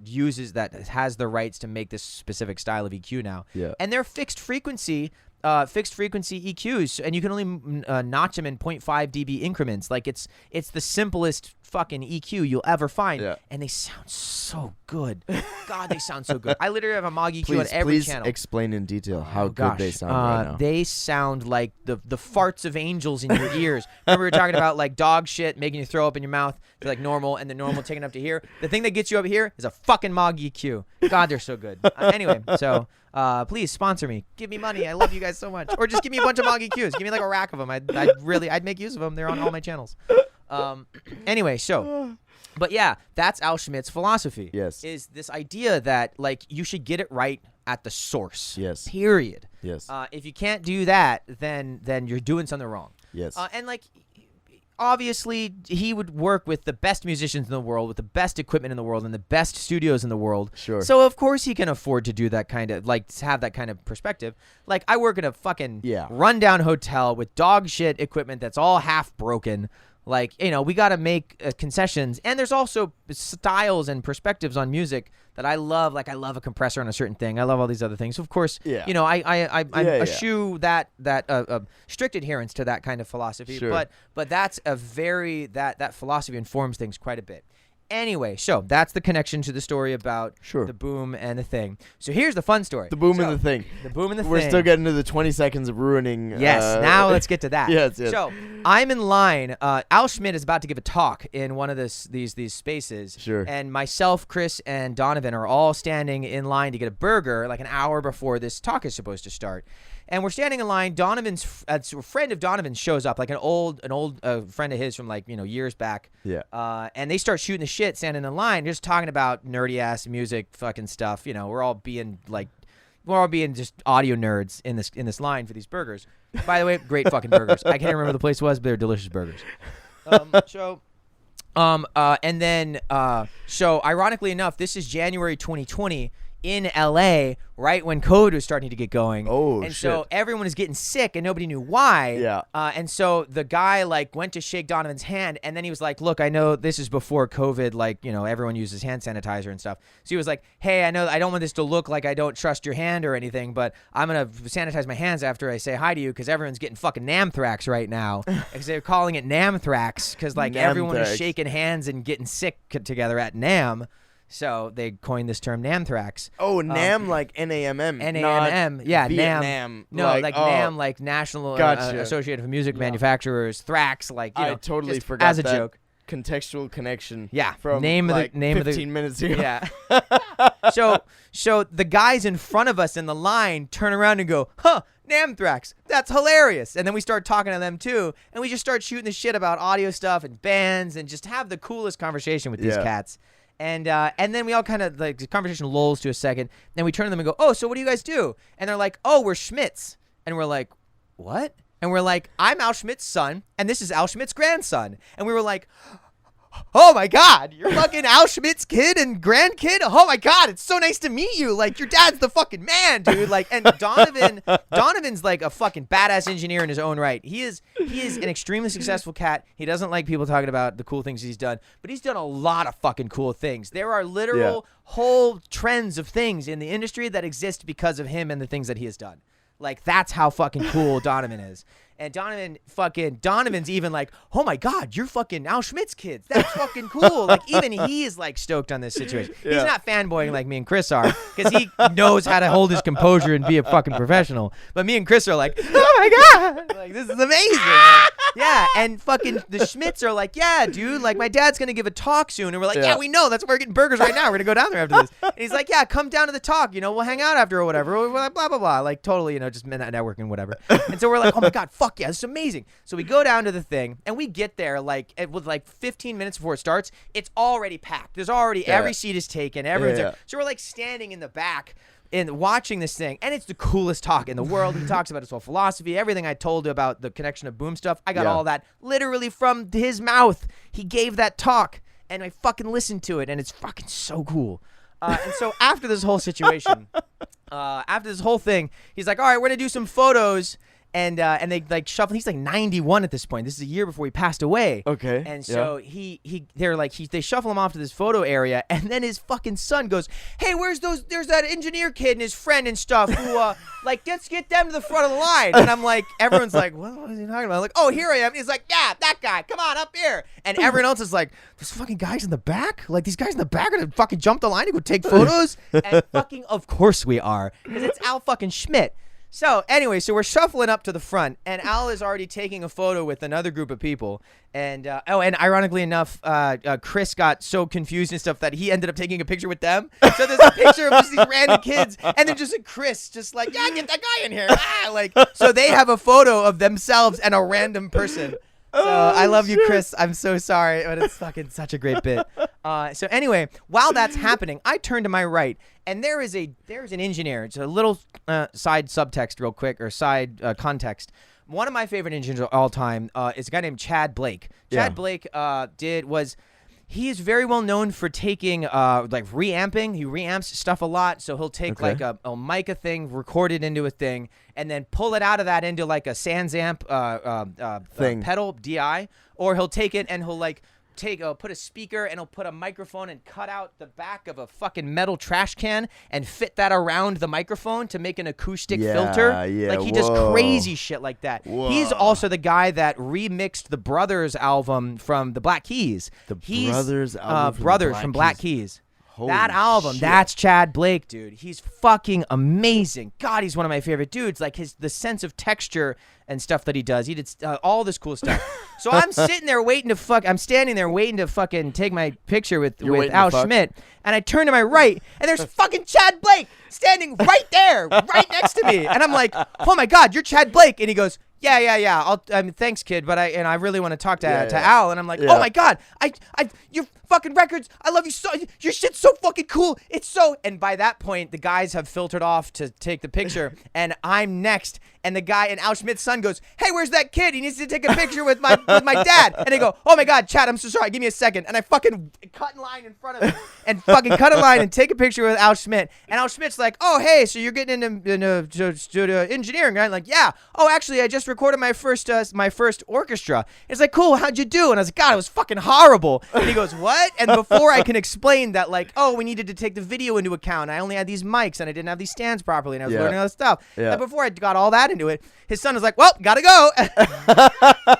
has the rights to make this specific style of EQ now. Yeah. And they're fixed frequency EQs, and you can only notch them in 0.5 dB increments. Like it's the simplest fucking EQ you'll ever find, and they sound so good. God, they sound so good. I literally have a Moog EQ on every channel. Please explain in detail how good they sound right now. They sound like the farts of angels in your ears. Remember we were talking about like dog shit making you throw up in your mouth? They're like normal, and the normal taken up to here. The thing that gets you up here is a fucking Moog EQ. God, they're so good. Anyway, so please sponsor me. Give me money. I love you guys so much. Or just give me a bunch of Moog EQs. Give me like a rack of them. I'd make use of them. They're on all my channels. Anyway, so, but yeah, that's Al Schmidt's philosophy. Yes. Is this idea that like you should get it right at the source. Yes. Period. Yes. If you can't do that, then you're doing something wrong. Yes. And like, obviously, he would work with the best musicians in the world, with the best equipment in the world, and the best studios in the world. Sure. So of course he can afford to do that kind of, like, to have that kind of perspective. Like, I work in a fucking rundown hotel with dog shit equipment that's all half broken. Like, we got to make concessions. And there's also styles and perspectives on music that I love. Like, I love a compressor on a certain thing. I love all these other things. So, of course, I eschew that strict adherence to that kind of philosophy. Sure. But that's that philosophy informs things quite a bit. Anyway, so that's the connection to the story about the boom and the thing. So here's the fun story. The boom and the thing. The boom and the thing. We're still getting to the 20 seconds of ruining. Yes, now let's get to that. Yes. So I'm in line. Al Schmidt is about to give a talk in one of these spaces. Sure. And myself, Chris, and Donovan are all standing in line to get a burger like an hour before this talk is supposed to start. And we're standing in line. Donovan's a friend of Donovan's shows up, like an old friend of his from like years back. Yeah. And they start shooting the shit, standing in line, just talking about nerdy ass music, fucking stuff. We're all being just audio nerds in this line for these burgers. By the way, great fucking burgers. I can't remember what the place was, but they're delicious burgers. So ironically enough, this is January 2020. In LA, right when COVID was starting to get going. Oh, and shit. so everyone was getting sick and nobody knew why. Yeah. And so the guy like went to shake Donovan's hand, and then he was like, look, I know this is before COVID, like, everyone uses hand sanitizer and stuff. So he was like, hey, I know I don't want this to look like I don't trust your hand or anything, but I'm going to sanitize my hands after I say hi to you because everyone's getting fucking namthrax right now. Because they're calling it namthrax because like everyone is shaking hands and getting sick together at NAM. So they coined this term namthrax. Oh, NAM like N-A-M-M. N-A-M-M. Yeah, Vietnam. NAM. No, like NAM, like National Associated of Music Manufacturers. Thrax, like, I totally forgot as a that joke. Contextual connection. Yeah. From name like of the 15 minutes ago. Yeah. So the guys in front of us in the line turn around and go, huh, namthrax, that's hilarious. And then we start talking to them too, and we just start shooting the shit about audio stuff and bands and just have the coolest conversation with these cats. And then we all kind of, like, the conversation lulls to a second. Then we turn to them and go, oh, so what do you guys do? And they're like, oh, we're Schmitz. And we're like, what? And we're like, I'm Al Schmidt's son, and this is Al Schmidt's grandson. And we were like, oh my God, you're fucking Al Schmidt's kid and grandkid? Oh my God, it's so nice to meet you. Like, your dad's the fucking man, dude. Like, and Donovan's like a fucking badass engineer in his own right. He is an extremely successful cat. He doesn't like people talking about the cool things he's done, but he's done a lot of fucking cool things. There are literal whole trends of things in the industry that exist because of him and the things that he has done. Like, that's how fucking cool Donovan is. And Donovan's even like, oh my God, you're fucking Al Schmidt's kids. That's fucking cool. Like, even he is like stoked on this situation. He's not fanboying like me and Chris are, because he knows how to hold his composure and be a fucking professional. But me and Chris are like, oh my God, like, this is amazing. Yeah, and fucking the Schmidts are like, yeah, dude, like, my dad's gonna give a talk soon. And we're like, yeah, we know. That's why we're getting burgers right now. We're gonna go down there after this. And he's like, yeah, come down to the talk. You know, we'll hang out after or whatever. We're like, blah, blah, blah. Like, totally, you know, just networking, whatever. And so we're like, oh my God, fuck yeah, this is amazing. So we go down to the thing, and we get there like with like 15 minutes before it starts. It's already packed. There's already every seat is taken. Everyone's there. So we're like standing in the back and watching this thing, and it's the coolest talk in the world. He talks about his whole philosophy, everything I told you about the connection of boom stuff. I got all that literally from his mouth. He gave that talk, and I fucking listened to it, and it's fucking so cool. And so after this whole situation, after this whole thing, he's like, all right, we're gonna do some photos. And they like shuffle. He's like 91 at this point. This is a year before he passed away. Okay. And so they shuffle him off to this photo area, and then his fucking son goes, "Hey, there's that engineer kid and his friend and stuff who like let's get them to the front of the line." And I'm like, everyone's like, what is he talking about? I'm like, oh, here I am. And he's like, yeah, that guy. Come on up here. And everyone else is like, those fucking guys in the back. Like, these guys in the back are gonna fucking jump the line and go take photos. And fucking of course we are, because it's Al fucking Schmidt. So anyway, so we're shuffling up to the front, and Al is already taking a photo with another group of people. And and ironically enough, Chris got so confused and stuff that he ended up taking a picture with them. So there's a picture of just these random kids, and then just a Chris, just like, yeah, get that guy in here. Like, so they have a photo of themselves and a random person. So I love you, Chris. I'm so sorry, but it's fucking such a great bit. So anyway, while that's happening, I turn to my right, and there's an engineer. It's a little side subtext, real quick, or side context. One of my favorite engineers of all time is a guy named Chad Blake. Chad Blake he is very well known for taking like reamping. He reamps stuff a lot, so he'll take like a mica thing, record it into a thing, and then pull it out of that into like a Sans amp thing, pedal DI, or he'll take it and he'll like put a speaker and he'll put a microphone and cut out the back of a fucking metal trash can and fit that around the microphone to make an acoustic filter. Yeah, like, he does crazy shit like that. Whoa. He's also the guy that remixed the Brothers album from the Black Keys. Brothers album from Black Keys. Holy that album, shit. That's Chad Blake, dude. He's fucking amazing. God, he's one of my favorite dudes. Like, the sense of texture and stuff that he does. He did all this cool stuff. So I'm standing there waiting to fucking take my picture with Al Schmidt, and I turn to my right, and there's fucking Chad Blake standing right there, right next to me. And I'm like, oh my God, you're Chad Blake. And he goes, yeah. Thanks, kid, but I really want to talk to Al. And I'm like, oh my God, your fucking records, I love you so. Your shit's so fucking cool. It's so. And by that point, the guys have filtered off to take the picture, and I'm next. And the guy, and Al Schmidt's son goes, hey, where's that kid? He needs to take a picture with my dad. And they go, oh my God, Chad, I'm so sorry. Give me a second. And I fucking cut in line in front of him and fucking cut in line and take a picture with Al Schmidt. And Al Schmidt's like, oh, hey, so you're getting into engineering, right? I'm like, yeah. Oh, actually, I just recorded my first orchestra. And it's like, cool, how'd you do? And I was like, God, it was fucking horrible. And he goes, what? And before I can explain that, like, oh, we needed to take the video into account. I only had these mics and I didn't have these stands properly, and I was learning all this stuff. Yeah. And before I got all that into it, his son was like, well, gotta go.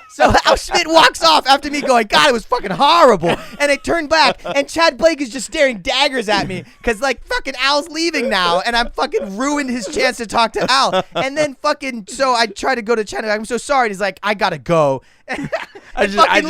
So Al Schmidt walks off after me going, God, it was fucking horrible. And I turned back, and Chad Blake is just staring daggers at me because, like, fucking Al's leaving now, and I'm fucking ruined his chance to talk to Al. And then fucking, so I try to go to Chad. I'm so sorry. And he's like, I gotta go. I just gotta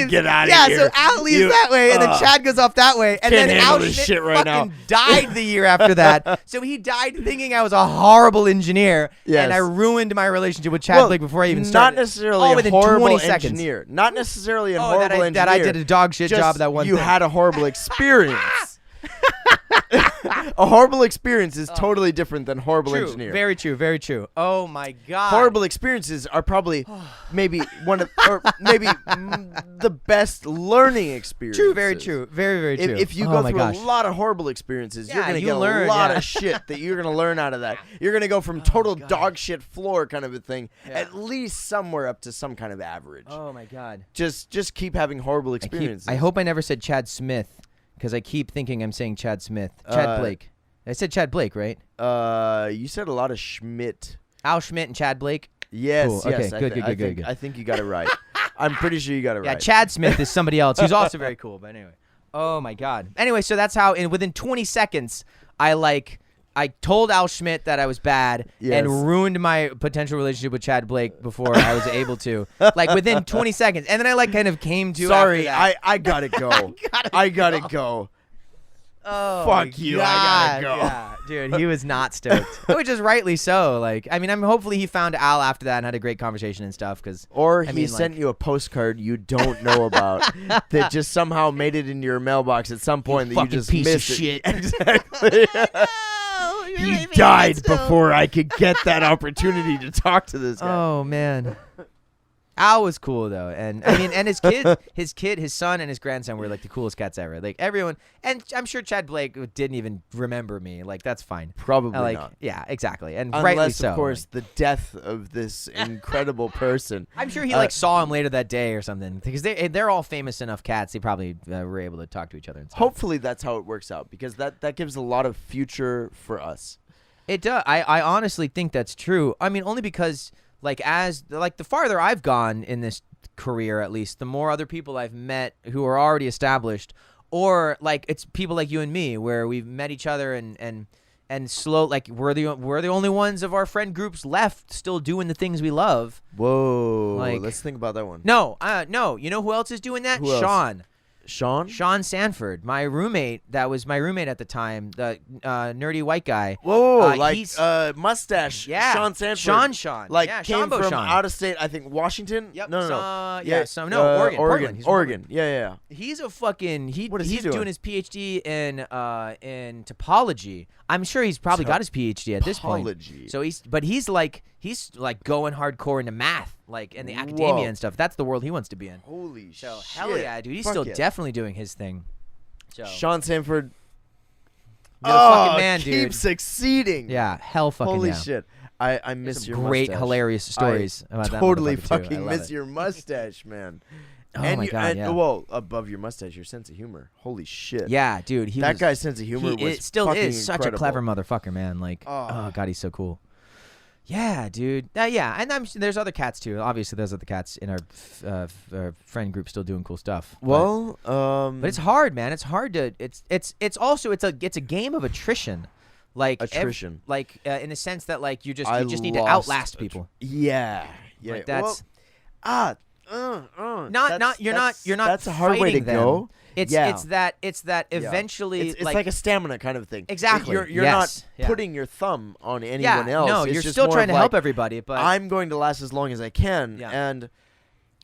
get out of here. Yeah, so Al leaves that way, and then Chad goes off that way, and then Al Schmidt shit right fucking died the year after that. So he died thinking I was a horrible engineer, and I ruined my relationship with Chad Blake before I even started. Not necessarily a horrible engineer. Not necessarily a horrible engineer. That I did a dog shit job that one You thing. had a horrible experience. A horrible experience is totally different than horrible engineer. Very true, very true. Oh my God. Horrible experiences are probably maybe the best learning experiences. True, very true. Very, very true. If you go through a lot of horrible experiences, you're going to get a lot of shit that you're going to learn out of that. You're going to go from total dog shit floor kind of a thing, at least somewhere up to some kind of average. Oh my God. Just keep having horrible experiences. I hope I never said Chad Smith, because I keep thinking I'm saying Chad Smith. Chad Blake. I said Chad Blake, right? You said a lot of Schmidt. Al Schmidt and Chad Blake. Yes, Cool. yes. Okay, good. I think you got it right. I'm pretty sure you got it Yeah, right. Chad Smith is somebody else who's also very cool. But anyway, oh my God. Anyway, so that's how. Within 20 seconds, I told Al Schmidt that I was bad and ruined my potential relationship with Chad Blake before I was able to. Like within 20 seconds, and then I kind of came to. Sorry, after that. I gotta go. I gotta go. Oh, Fuck you, I gotta go. Yeah, dude, he was not stoked, which is rightly so. Like, I mean, hopefully he found Al after that and had a great conversation and stuff. Or he sent you a postcard you don't know about that just somehow made it into your mailbox at some point that you just piece of missed it. shit. Exactly. He died before I could get that opportunity to talk to this guy. Oh man. Al was cool though, and I mean, and his son, and his grandson were like the coolest cats ever. Like everyone, and I'm sure Chad Blake didn't even remember me. Like that's fine. Probably not. Yeah, exactly, and rightly Unless, so. of course, the death of this incredible person. I'm sure he saw him later that day or something because they're all famous enough cats. They probably were able to talk to each other and stuff. Hopefully, that's how it works out because that gives a lot of future for us. It does. I honestly think that's true. I mean, only because. The farther I've gone in this career, at least, the more other people I've met who are already established, or like it's people like you and me, where we've met each other and slow, like we're the only ones of our friend groups left still doing the things we love. Whoa! Like, let's think about that one. No. You know who else is doing that? Who else? Sean Sanford, my roommate. That was my roommate at the time, the nerdy white guy. Whoa, mustache. Yeah, Sean Sanford. Sean. Like yeah, came Sean from out of state. I think Washington. Yep. No. Oregon. He's Oregon. Yeah. He's a fucking. What is he he's doing? doing his PhD in topology. I'm sure he's probably got his PhD at this point. Topology. So he's like going hardcore into math, like in the academia and stuff. That's the world he wants to be in. Holy shit! So hell yeah, dude. He's Fuck still yeah. definitely doing his thing. So Sean Sanford. you're the fucking man, dude. Keep succeeding. Yeah, hell fucking Holy yeah. shit! I miss your great, mustache. hilarious stories about that totally motherfucker, too. fucking I love miss it. your mustache, man. Oh and my God, yeah. Well, above your mustache, your sense of humor. Holy shit. Yeah, dude. That guy's sense of humor was it still fucking is such a incredible. clever motherfucker, man. Like, oh God, he's so cool. Yeah, dude. Yeah, and there's other cats too. Obviously, there's other cats in our friend group still doing cool stuff. Well, but it's hard, man. It's hard to. It's also a game of attrition. Like attrition. In the sense that like you just need to lost outlast people. Yeah. Like that's you're not. That's a hard way to fighting them. go. It's that eventually it's like a stamina kind of thing. Exactly. You're not putting your thumb on anyone else. No, It's you're just still more trying of to like, help everybody, but I'm going to last as long as I can. Yeah.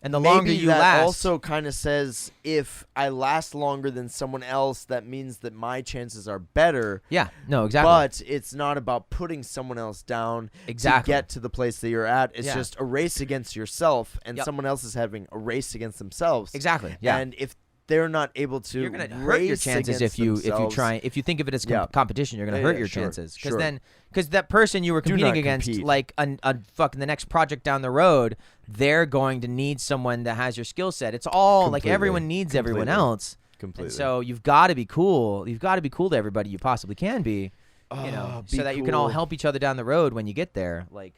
And the longer maybe you that last, also kind of says if I last longer than someone else, that means that my chances are better. Yeah, no, exactly. But it's not about putting someone else down to get to the place that you're at. It's just a race against yourself, and someone else is having a race against themselves. Exactly. Yeah. And if they're not able to, you're gonna hurt your chances if you try. If you think of it as competition, you're gonna hurt your chances because that person you were competing against, like a fucking the next project down the road, they're going to need someone that has your skill set. It's all like everyone needs everyone else. Completely. And so you've got to be cool. You've got to be cool to everybody you possibly can be. So that you can all help each other down the road when you get there. Like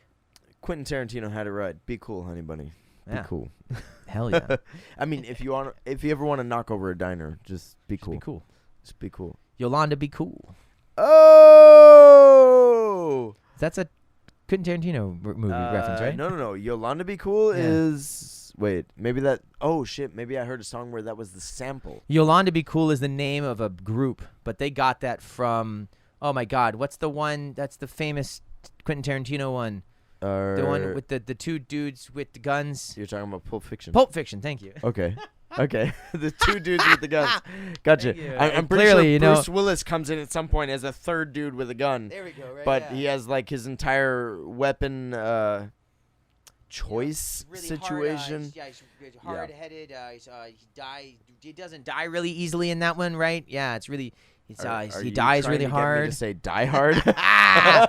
Quentin Tarantino had it right. Be cool, honey bunny. Be cool. Hell yeah. I mean, if you ever want to knock over a diner, just be cool. Be cool. Just be cool. Yolanda, be cool. Oh, that's a Quentin Tarantino movie reference, right? No. Yolanda Be Cool is maybe that. Oh shit, maybe I heard a song where that was the sample. Yolanda Be Cool is the name of a group, but they got that from. Oh my God, what's the one? That's the famous Quentin Tarantino one. The one with the two dudes with the guns. You're talking about Pulp Fiction. Pulp Fiction, thank you. Okay. The two dudes with the guns. Gotcha. I'm pretty Clearly, sure Bruce Willis comes in at some point as a third dude with a gun. There we go. Right. But he has like his entire weapon choice really situation. He's hard-headed. He doesn't die really easily in that one, right? Yeah, it's really. He dies really hard. Get me to say Die Hard? Yeah,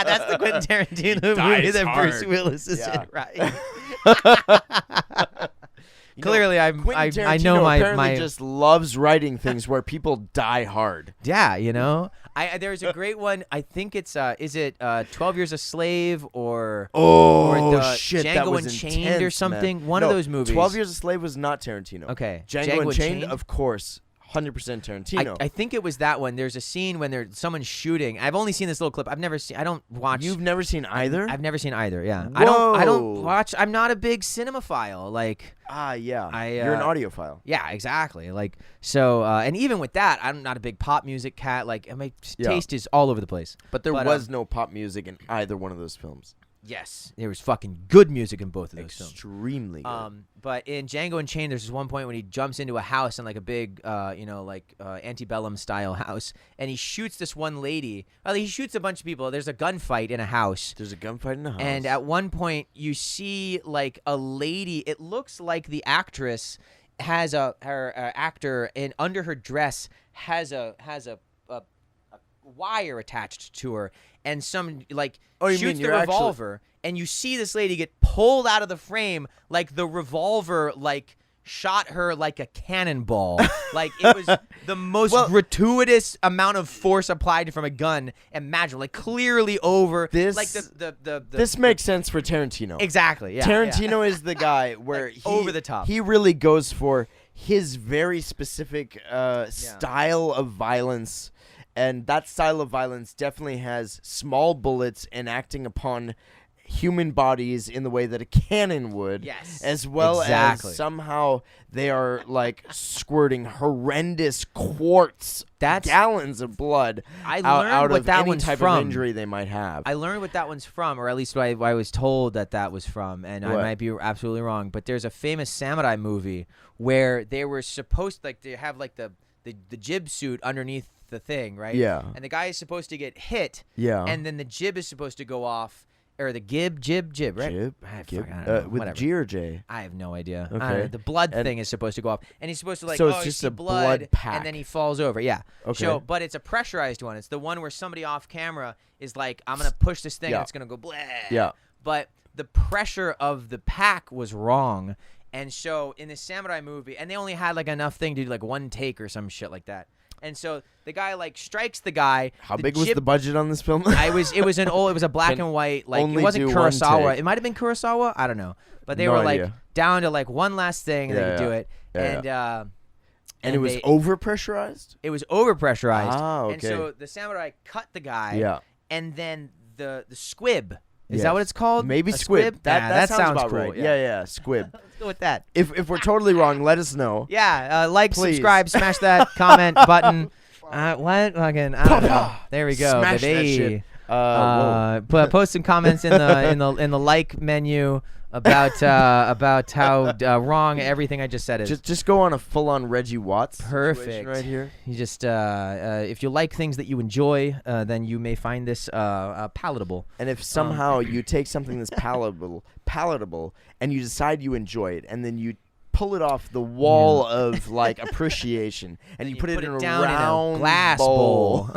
that's the Quentin Tarantino movie that hard. Bruce Willis is in, right? You Clearly, Apparently, I Quentin know Tarantino apparently my just loves writing things where people die hard. yeah, you know. There's a great one. I think it's is it 12 Years a Slave or Shit, Django that was Unchained intense, or something? man. One No, of those movies. 12 Years a Slave was not Tarantino. Okay, Django Unchained, Unchained? of course, 100% Tarantino. I think it was that one. There's a scene when someone's shooting. I've only seen this little clip. I don't watch. You've never seen either? I've never seen either. Yeah, I don't Whoa. watch. I'm not a big cinemaphile. Like, Yeah. You're an audiophile. yeah, exactly. Like, so, and even with that, I'm not a big pop music cat. Like, my taste is all over the place. But there was no pop music in either one of those films. Yes, there was fucking good music in both of those films. Extremely good. But in Django Unchained, there's this one point when he jumps into a house in like a big, antebellum style house, and he shoots this one lady. Well, he shoots a bunch of people. There's a gunfight in a house. There's a gunfight in the house. And at one point, you see like a lady. It looks like the actress has her actor, and under her dress has a wire attached to her, and some like shoots the revolver, and you see this lady get pulled out of the frame like the revolver like shot her like a cannonball. Like it was the most gratuitous amount of force applied from a gun imaginable. Like clearly over this. Like the this makes sense for Tarantino. Exactly. Yeah. Tarantino is the guy where Like, over the top. He really goes for his very specific style of violence. And that style of violence definitely has small bullets enacting upon human bodies in the way that a cannon would. Yes. As well Exactly. as somehow they are like squirting horrendous gallons of blood out what of that any one's type from. of injury they might have. I learned what that one's from, or at least I was told that was from, and I What? might be absolutely wrong. But there's a famous samurai movie where they were supposed to have like the jib suit underneath the thing, right? Yeah. And the guy is supposed to get hit. Yeah. And then the jib is supposed to go off, or the jib, right? Jib? I Jib? don't know, With whatever. G or J? I have no idea. Okay. I don't know. The blood And- thing is supposed to go off, and he's supposed to like, So it's you just see a blood, blood pack. and then he falls over. Yeah. Okay. So, but it's a pressurized one. It's the one where somebody off camera is like, I'm gonna push this thing, Yeah. and it's gonna go blah. Yeah. But the pressure of the pack was wrong, and so in the samurai movie, and they only had like enough thing to do like one take or some shit like that. And so the guy like strikes the guy. How big was the budget on this film? It was a black Can and white, like it only wasn't do one Kurosawa. take. It might have been Kurosawa. I don't know, but they No were idea. like down to like one last thing, and they could do it. Yeah, And and it was they- over pressurized? It was over pressurized. Ah, And okay. so the samurai cut the guy. Yeah. And then the squib. Is Yes. that what it's called? Maybe A squib. That sounds about cool. right. Yeah, squib. Let's go with that. If we're totally wrong, let us know. Yeah, like, Please. subscribe, smash that comment button. What? Fucking, I don't know. There we go. Smash that baby. shit. Post some comments in the like menu about how wrong everything I just said is. Just go on a full-on Reggie Watts situation Perfect. right here. You just if you like things that you enjoy, then you may find this palatable. And if somehow you take something that's palatable, and you decide you enjoy it, and then you pull it off the wall of like appreciation, and you put it in a down round in a glass bowl.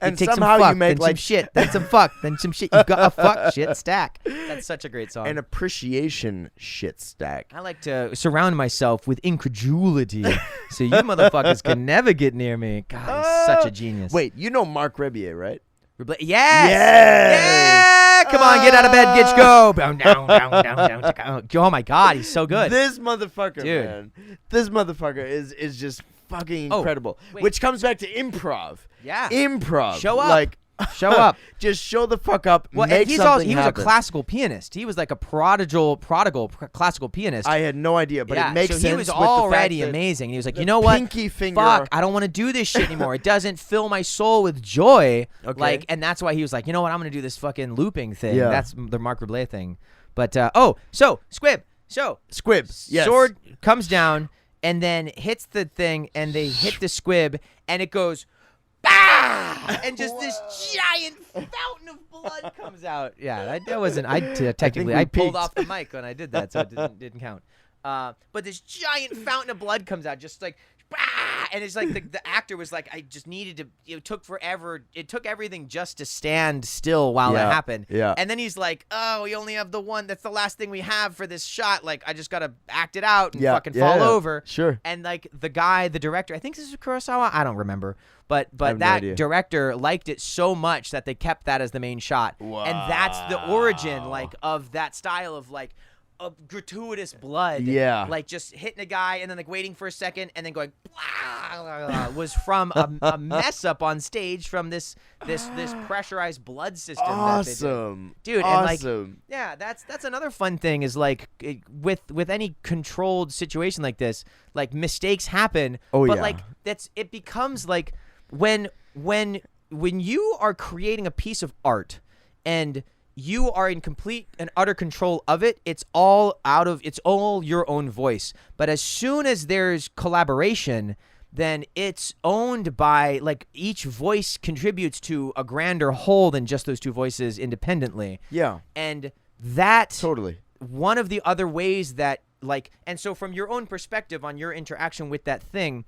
and you take somehow some fuck, you make then like some shit, then some fuck, then some shit. You got a fuck shit stack. That's such a great song. an appreciation shit stack. I like to surround myself with incredulity, so you motherfuckers can never get near me. God, he's such a genius. Wait, you know Mark Rebier, right? Yes. Yes. Yeah. Come on, get out of bed, get go. Down. Oh my God, he's so good. This motherfucker, Dude. man. This motherfucker is just fucking Oh, incredible. wait. Which comes back to improv. Yeah. Improv. Show up. Like, Show up. just show the fuck up. Well, make and he something was a happen. classical pianist. He was like a prodigal classical pianist. I had no idea, but yeah, it makes so sense. he was with the fact already that amazing. He was like, the you know what? pinky finger. Fuck, I don't want to do this shit anymore. It doesn't fill my soul with joy. Okay. Like, and that's why he was like, you know what? I'm gonna do this fucking looping thing. Yeah. That's the Mark Rebier thing. But Squib. So Squib. Yes. sword comes down and then hits the thing, and they hit the squib, and it goes, bah! And just this giant fountain of blood comes out. Yeah, that wasn't. Technically, we I pulled peaked. off the mic when I did that, so it didn't count. But this giant fountain of blood comes out, just like, bah! and it's like the actor was like, I just needed to. It took forever. It took everything just to stand still while it happened. Yeah. And then he's like, oh, we only have the one. That's the last thing we have for this shot. Like, I just gotta act it out and fucking fall over. Sure. And like the director, I think this is Kurosawa. I don't remember. But have no idea. director liked it so much that they kept that as the main shot. Wow. And that's the origin, like, of that style of like of gratuitous blood. Yeah. Like just hitting a guy and then like waiting for a second and then going blah, was from a mess up on stage from this pressurized blood system. Awesome. That they did. Dude, awesome. and like yeah, that's another fun thing is like with any controlled situation like this, like mistakes happen. Oh, but yeah. like it becomes like when you are creating a piece of art and you are in complete and utter control of it, it's all your own voice. But as soon as there's collaboration, then it's owned by, like, each voice contributes to a grander whole than just those two voices independently. Yeah. And that Totally. one of the other ways that, like, and so from your own perspective on your interaction with that thing,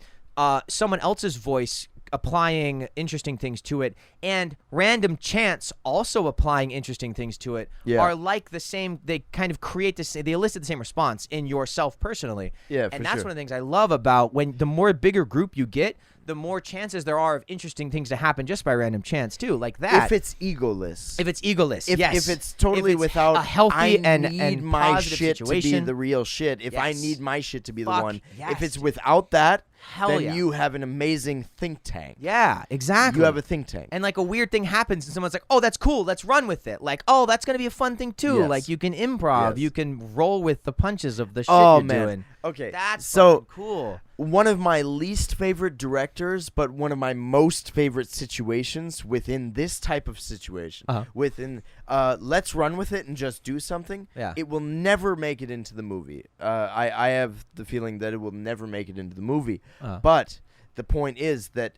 someone else's voice applying interesting things to it and random chance also applying interesting things to it are like the same. They kind of create they elicit the same response in yourself personally. Yeah, and that's one of the things I love about when the more bigger group you get, the more chances there are of interesting things to happen just by random chance too, like that. If it's egoless. If it's totally if it's without a healthy I and need my positive shit situation. to be the real shit. If I Yes. need my shit to be the Fuck one. yes. If it's without that, Hell then yeah. you have an amazing think tank. Yeah, exactly. You have a think tank. And like a weird thing happens and someone's like, oh, that's cool, let's run with it. Like, oh, that's going to be a fun thing too. Yes. Like you can improv, Yes. you can roll with the punches of the shit Oh, you're man. doing. Okay. That's so fucking cool. one of my least favorite directors, but one of my most favorite situations within this type of situation, within let's run with it and just do something. Yeah. It will never make it into the movie. I have the feeling that it will never make it into the movie. But the point is that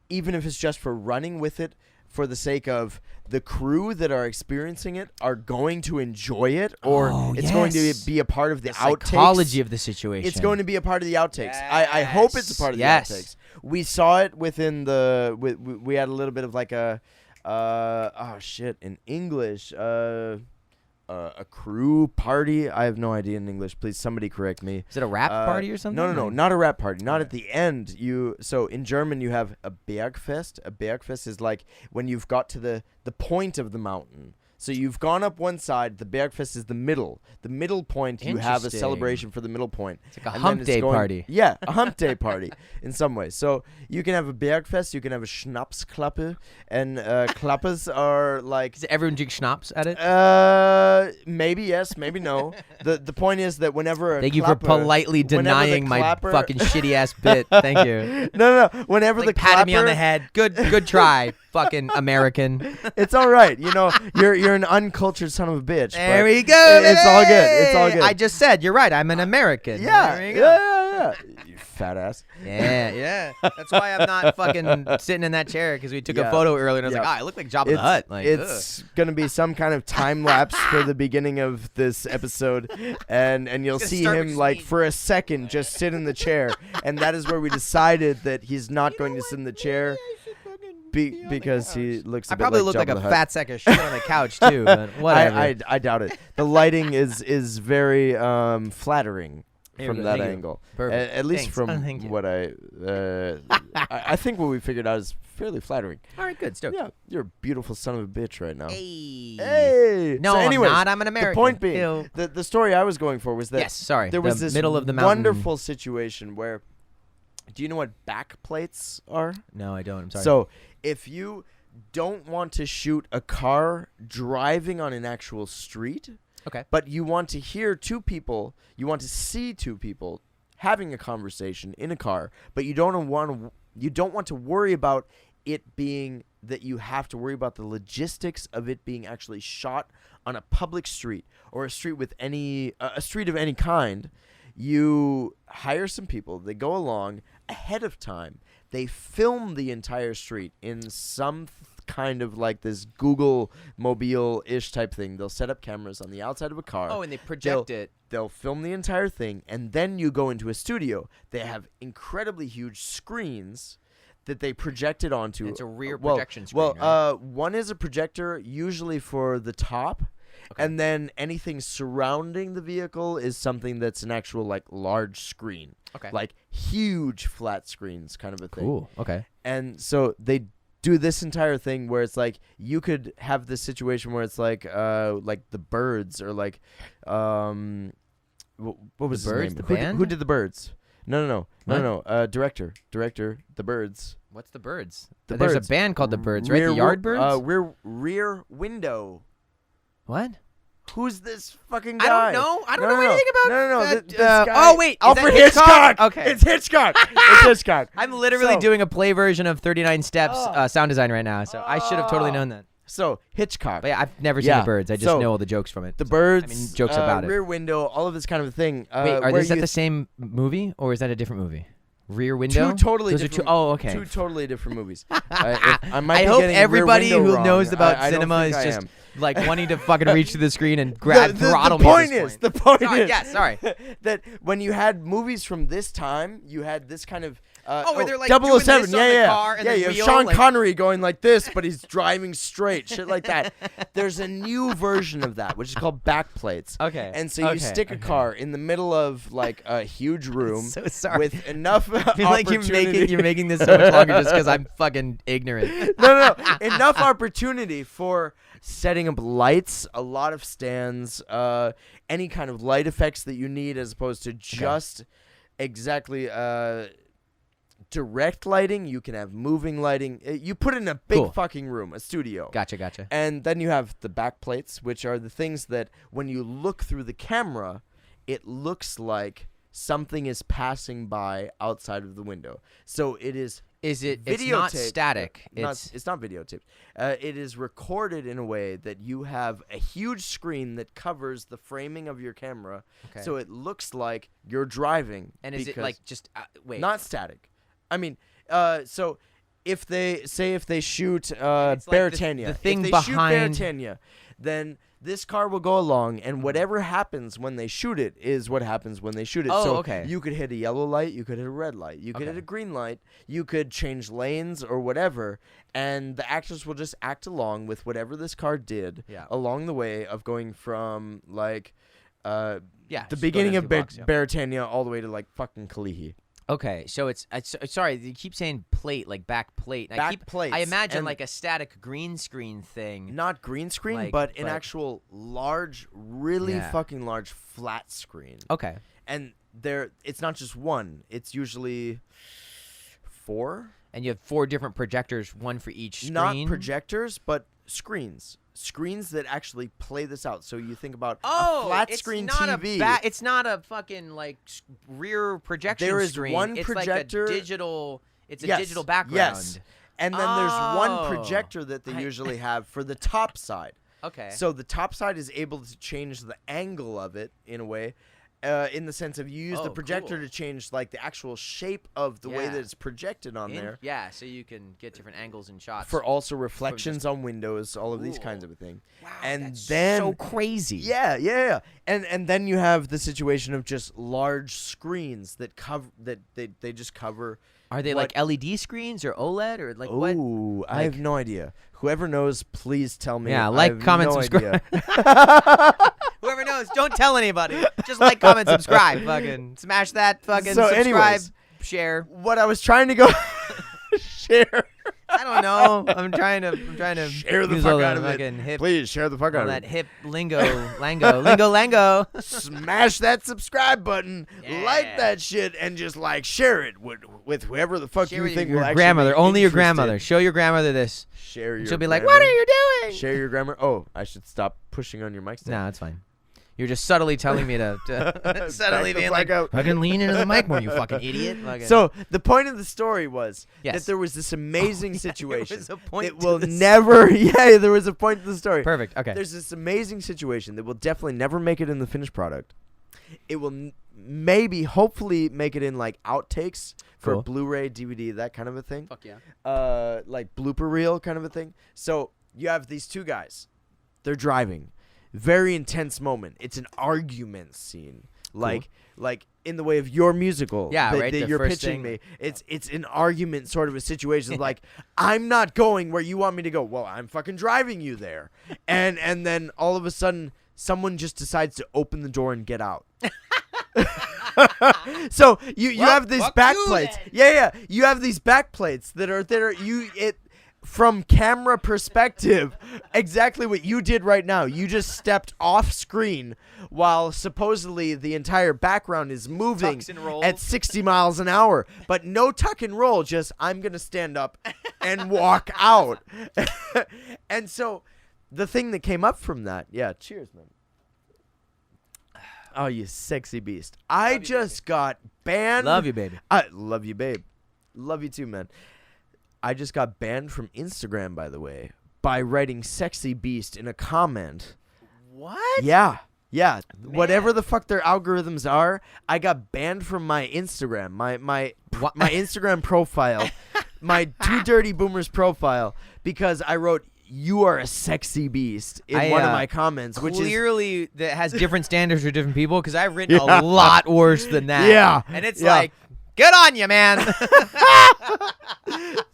even if it's just for running with it, for the sake of the crew that are experiencing it are going to enjoy it, or it's going to be a part of the outtakes. Psychology of the situation. It's going to be a part of the outtakes. I hope it's a part of the outtakes. We saw it within the. We had a little bit of like a. In English. A crew party. I have no idea in English. Please, somebody correct me. Is it a rap party or something? No, not a rap party. Not at the end. So in German you have a Bergfest. A Bergfest is like when you've got to the point of the mountain. So you've gone up one side. The Bergfest is the middle. The middle point, you have a Interesting. celebration for the middle point. It's like a And hump then day party. Yeah, a hump day party in some ways. So you can have a Bergfest. You can have a Schnapsklappe. And klappes are like... Does everyone drink schnapps at it? Maybe yes, maybe no. The point is that whenever a Thank you for politely denying my fucking shitty ass bit. Thank you. No. Whenever Like the patting clapper, me on the head. Good try, fucking American. It's all right. You know, you're an uncultured son of a bitch. There but we go. It's all good. It's all good. I just said you're right. I'm an American. yeah, There you go. yeah. You fat ass. Yeah. That's why I'm not fucking sitting in that chair because we took Yeah. a photo earlier and I was Yeah. like, I look like Jabba the Hutt. Like, it's gonna be some kind of time lapse for the beginning of this episode, and you'll gonna see start him with like me. for a second just sit in the chair, and that is where we decided that he's not going to sit in the chair because he looks. I a bit probably like look like Jabba a the Hutt. fat sack of shit on the couch too. But whatever. I doubt it. The lighting is very flattering Here from we go. that Thank you. angle. Perfect. At least Thanks. from Thank you. what I think what we figured out is fairly flattering. All right, good. Stoked. Yeah, you're a beautiful son of a bitch right now. Hey. Hey. No, So anyways, I'm not. I'm an American. The point being, Ew. the story I was going for was that Yes, sorry. there was the this middle of the mountain. wonderful situation where, do you know what back plates are? No, I don't. I'm sorry. So if you don't want to shoot a car driving on an actual street, okay. but you want to hear two people, you want to see two people having a conversation in a car, but you don't want to worry about it being that you have to worry about the logistics of it being actually shot on a public street or a street with a street of any kind. You hire some people, they go along ahead of time, they film the entire street in some kind of like this Google Mobile-ish type thing. They'll set up cameras on the outside of a car. Oh, and they project it. They'll film the entire thing, and then you go into a studio. They have incredibly huge screens that they project it onto. And it's a rear projection screen, right? One is a projector, usually for the top. Okay. And then anything surrounding the vehicle is something that's an actual like large screen. Okay. Like huge flat screens kind of a thing. Cool. Okay. And so they do this entire thing where it's like you could have this situation where it's like the Birds or like what was The his Birds, name? the band? Who did the Birds? No. What? Director, the Birds. What's the Birds? The There's Birds. a band called the Birds, right? The Yardbirds. Rear Window. What? Who's this fucking guy? I don't know. I don't know anything about. No. that, This guy, oh wait, is Alfred that Hitchcock. Okay. It's Hitchcock. It's Hitchcock. I'm literally So- doing a play version of 39 Steps sound design right now, so I should have totally known that. So Hitchcock. But yeah, I've never seen Yeah. the Birds. I just So, know all the jokes from it. The So, Birds. I mean, jokes about it. Rear Window. All of this kind of a thing. Wait, are where is that you the same movie or is that a different movie? Rear Window. Two totally Those different. Are two, oh, okay. Two totally different movies. I might I be hope getting Rear everybody Window who wrong. knows about I don't cinema think is I just am. like wanting to fucking reach to the screen and grab throttle the me. point at this is, the point Sorry, is, yeah, sorry. that when you had movies from this time, you had this kind of where they're, like, 007, doing this on the yeah. car and yeah, then you have wheel, Sean like- Connery going like this, but he's driving straight, shit like that. There's a new version of that, which is called backplates. Okay. And so you stick a car in the middle of like a huge room So sorry. with enough I feel like opportunity. you're making this so much longer just because I'm fucking ignorant. no, enough opportunity for setting up lights, a lot of stands, any kind of light effects that you need, as opposed to just exactly direct lighting. You can have moving lighting. You put it in a big Cool. fucking room, a studio. Gotcha. And then you have the back plates, which are the things that when you look through the camera, it looks like something is passing by outside of the window. So it is. Is it? It's not Videotaped. static. It's not videotaped. It is recorded in a way that you have a huge screen that covers the framing of your camera, Okay. so it looks like you're driving. And is it because- like just wait? not static? I mean, so if they shoot It's like Baratania, the thing if they behind- shoot Baratania, then this car will go along, and whatever happens when they shoot it is what happens when they shoot it. Oh, so okay. you could hit a yellow light, you could hit a red light, you could hit Okay. a green light, you could change lanes or whatever, and the actors will just act along with whatever this car did along the way of going from like yeah, the just go beginning down of two blocks, yeah. Baratania all the way to like fucking Kalihi. Okay, so it's sorry, you keep saying plate, like back plate. And Back plates, I imagine and- like a static green screen thing. Not green screen, Like- but an but- actual large, really Yeah. fucking large flat screen. Okay. And it's not just one. It's usually 4. And you have 4 different projectors, one for each screen. Not projectors, but screens. Screens that actually play this out. So you think about Oh, a flat it's screen not TV. it's not a fucking like rear projection There is screen. one it's projector- like a digital. It's a Yes, digital background. Yes. And then there's one Oh. projector that they usually have for the top side. Okay. So the top side is able to change the angle of it in a way, in the sense of you use the Oh, projector cool. to change like the actual shape of the way Yeah. that it's projected on there. Yeah, so you can get different angles and shots. For also reflections on windows, all of these Cool. kinds of a thing. Wow, and that's then so crazy. Yeah. And then you have the situation of just large screens that cover that they just cover. Are they what- like LED screens or OLED or like what? Ooh, I have like- no idea. Whoever knows, please tell me. Yeah, I like, have comment, no subscribe. idea. Whoever knows, don't tell anybody. Just like, comment, subscribe. Fucking smash that fucking So subscribe, anyways. share. What I was trying to go share. I don't know. I'm trying to Share the use fuck all out that of it. fucking hip, Please share the fuck all out of that it. hip lingo. Smash that subscribe button, Yeah. like that shit, and just like share it with whoever the fuck Share you with think your will actually grandmother. be Only your interested. grandmother. Show your grandmother this. Share your. She'll be like, grammar. "What are you doing?" Share your grammar. Oh, I should stop pushing on your mic stand. No, that's fine. You're just subtly telling me to subtly Back the being fuck like, out. fucking lean into the mic more, you fucking idiot. Fucking- So the point of the story was Yes. that there was this amazing Yeah, situation. There was a point that to will this. never. Yeah, there was a point to the story. Perfect. Okay. There's this amazing situation that will definitely never make it in the finished product. It will maybe, hopefully, make it in like outtakes for Cool. Blu-ray, DVD, that kind of a thing. Fuck yeah. Like blooper reel kind of a thing. So you have these two guys. They're driving. Very intense moment. It's an argument scene. Like in the way of your musical Yeah, that, right, that the you're first pitching thing. me. It's an argument sort of a situation. Like, I'm not going where you want me to go. Well, I'm fucking driving you there. And then all of a sudden someone just decides to open the door and get out. So you Well, have these fuck back you plates. then. Yeah. You have these back plates that are from camera perspective, exactly what you did right now. You just stepped off screen while supposedly the entire background is moving Tucks and rolls. at 60 miles an hour. But no tuck and roll, just I'm going to stand up and walk out. And so the thing that came up from that, yeah, cheers, man. Oh, you sexy beast. I just got banned. Love you, baby. I love you, babe. Love you too, man. I just got banned from Instagram, by the way, by writing "sexy beast" in a comment. What? Yeah. Whatever the fuck their algorithms are, I got banned from my Instagram, my Instagram profile, my Two Dirty Boomers profile, because I wrote "You are a sexy beast" in one of my comments, which is clearly that has different standards for different people. Because I've written a lot worse than that. Yeah. and it's Yeah. like, good on you, man.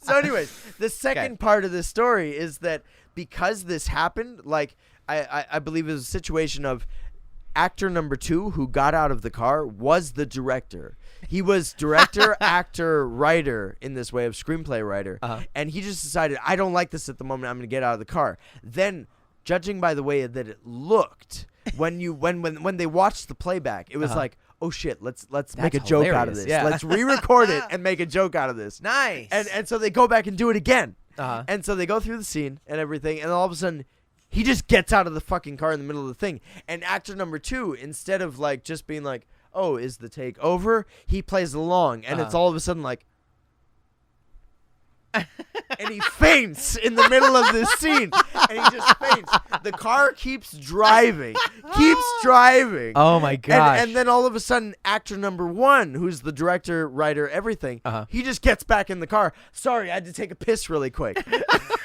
So anyways, the second part of this story is that because this happened, like I believe it was a situation of actor number 2 who got out of the car was the director. He was director, actor, writer in this way of screenplay writer. And he just decided, I don't like this at the moment. I'm going to get out of the car. Then, judging by the way that it looked, when they watched the playback, it was like, oh shit, let's make a joke out of hilarious, this. yeah. Let's re-record it and make a joke out of this. Nice. And so they go back and do it again. Uh-huh. And so they go through the scene and everything, and all of a sudden, he just gets out of the fucking car in the middle of the thing. And actor number 2, instead of like just being like, oh, is the take over? He plays along, and it's all of a sudden like, and he faints in the middle of this scene. And he just faints. The car keeps driving. Oh my gosh. And then all of a sudden, actor number 1, who's the director, writer, everything, he just gets back in the car. Sorry, I had to take a piss really quick.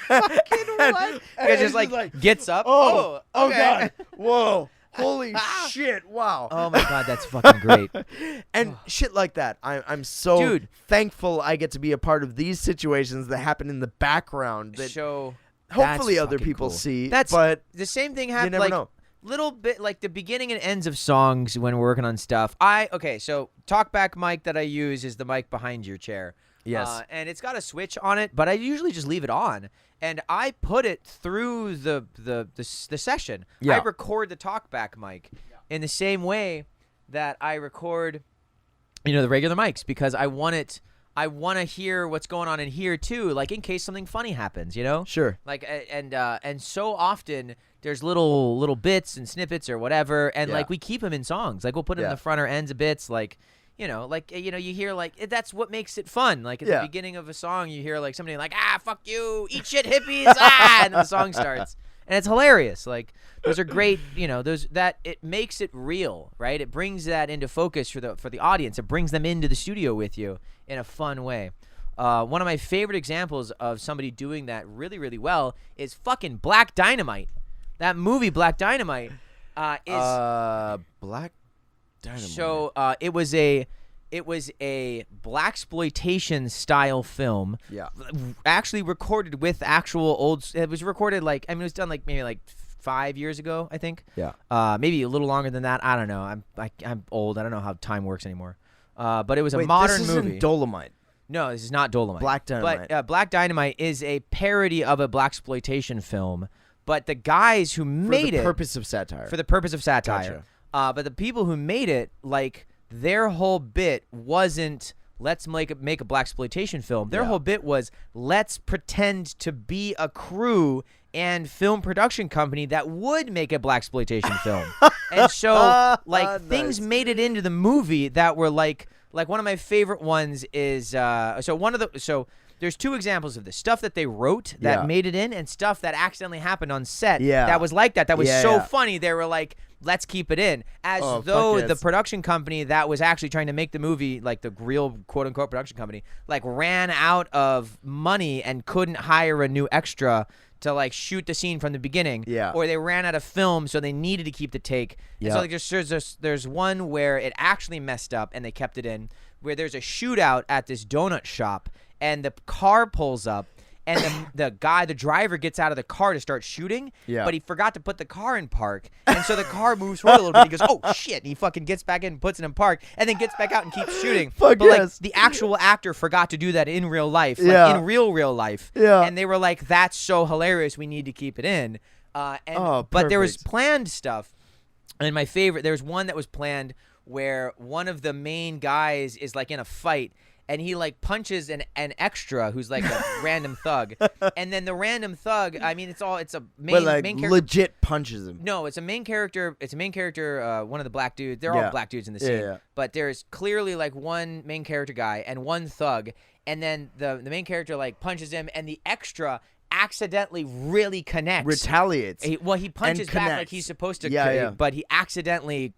What? And just it's like gets up. oh okay. God. Whoa. Holy shit. Wow. Oh my God, that's fucking great. And shit like that. I'm so Dude. thankful I get to be a part of these situations that happen in the background that So hopefully that's other fucking people cool. see. That's but the same thing you happened. never Like know. little bit like the beginning and ends of songs when we're working on stuff. So talkback mic that I use is the mic behind your chair. Yes. And it's got a switch on it, but I usually just leave it on. And I put it through the session. Yeah. I record the talkback mic in the same way that I record, the regular mics, because I want to hear what's going on in here too, like in case something funny happens, Sure. Like and so often there's little bits and snippets or whatever, and Yeah. like we keep them in songs. Like we'll put them in Yeah. the front or ends of bits, like. You hear like that's what makes it fun. Like at the Yeah. beginning of a song, you hear like somebody like fuck you, eat shit hippies, and then the song starts, and it's hilarious. Like those are great. It makes it real, right? It brings that into focus for the audience. It brings them into the studio with you in a fun way. One of my favorite examples of somebody doing that really really well is fucking Black Dynamite. That movie Black Dynamite is Black Dynamite. So it was a blaxploitation style film. Yeah. Actually recorded with actual old. It was recorded it was done maybe 5 years ago, I think. Yeah. Maybe a little longer than that. I don't know. I'm old. I don't know how time works anymore. But it was a Wait, modern this isn't movie. Dolomite. No, this is not Dolomite. Black Dynamite. But Black Dynamite is a parody of a blaxploitation film. But the guys who made it purpose of satire. for the purpose of satire. Gotcha. But the people who made it, their whole bit wasn't let's make a blaxploitation film. Their whole bit was let's pretend to be a crew and film production company that would make a blaxploitation film. And so things made it into the movie that were like one of my favorite ones is there's two examples of this stuff that they wrote that made it in, and stuff that accidentally happened on set. That was like that. That was so funny. They were like, let's keep it in, as though the production company that was actually trying to make the movie, like the real quote unquote production company, like ran out of money and couldn't hire a new extra to like shoot the scene from the beginning, or they ran out of film, so they needed to keep the take. And so like there's one where it actually messed up and they kept it in, where there's a shootout at this donut shop and the car pulls up. And the driver gets out of the car to start shooting, but he forgot to put the car in park. And so the car moves forward a little bit. He goes, oh, shit. And he fucking gets back in and puts it in park and then gets back out and keeps shooting. But like the actual actor forgot to do that in real life, like in real life. And they were like, that's so hilarious. We need to keep it in. But there was planned stuff. And my favorite, there was one that was planned where one of the main guys is like in a fight. And he like punches an extra who's like a random thug, and then the random thug. I mean, it's a main character. Legit punches him. No, it's a main character. It's a main character. One of the black dudes. They're all black dudes in the scene. But there's clearly like one main character guy and one thug, and then the main character like punches him, and the extra accidentally really connects. Retaliates. He punches back like he's supposed to, but he accidentally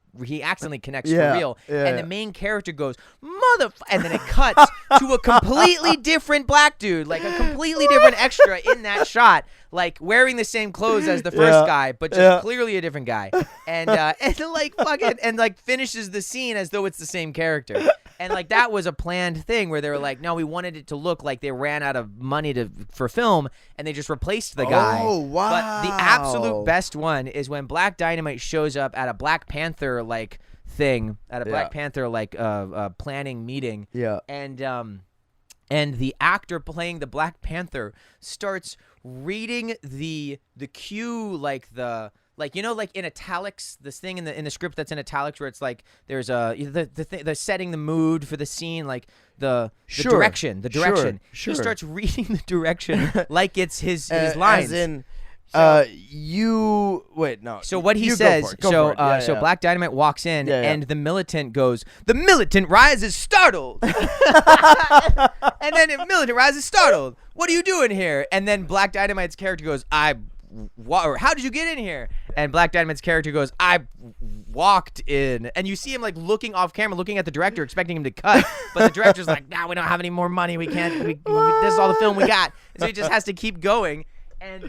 connects for real. And the main character goes, and then it cuts to a completely different black dude, like a completely different extra in that shot, like wearing the same clothes as the first guy, but just clearly a different guy. And like fucking and like finishes the scene as though it's the same character. And like that was a planned thing where they were like, no, we wanted it to look like they ran out of money for film, and they just replaced the guy. Oh wow! But the absolute best one is when Black Dynamite shows up at a Black Panther like thing, at a Black Panther like planning meeting. And the actor playing the Black Panther starts reading the cue, like you know, like in italics, this thing in the script that's in italics where it's like there's the setting the mood for the scene, like the direction. He starts reading the direction like it's his lines. As in, So what he says, so Black Dynamite walks in and the militant goes, the militant rises startled. And then the militant rises startled. What are you doing here? And then Black Dynamite's character goes, how did you get in here? And Black Dynamite's character goes, I walked in. And you see him like looking off camera, looking at the director, expecting him to cut. But the director's like, nah, we don't have any more money. We can't. This is all the film we got. So he just has to keep going. And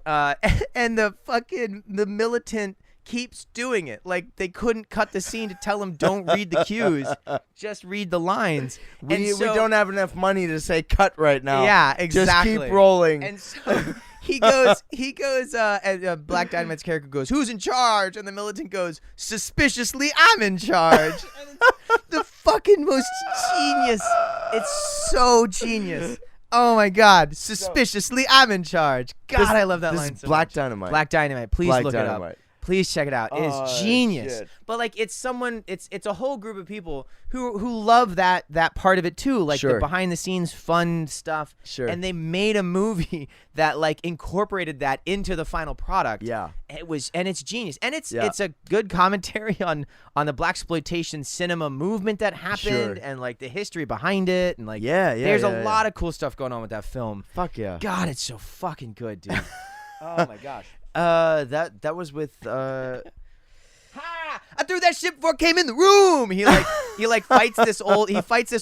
the militant keeps doing it. Like they couldn't cut the scene to tell him don't read the cues, just read the lines. We don't have enough money to say cut right now. Yeah, exactly. Just keep rolling. And so he goes, and Black Dynamite's character goes, who's in charge? And the militant goes, suspiciously, I'm in charge. And it's the fucking most genius. It's so genius. Oh my God! Suspiciously, I'm in charge. God, I love that line so Black much. Dynamite. Black Dynamite. Please look it up. Please check it out. It is genius. Shit. But like, it's a whole group of people who love that part of it too, like the behind the scenes fun stuff. And they made a movie that like incorporated that into the final product. It's genius, and it's a good commentary on the blaxploitation cinema movement that happened and like the history behind it, and like there's a lot of cool stuff going on with that film. Fuck yeah. God, it's so fucking good, dude. Oh my gosh. That was with Ha! I threw that shit before it came in the room. He fights this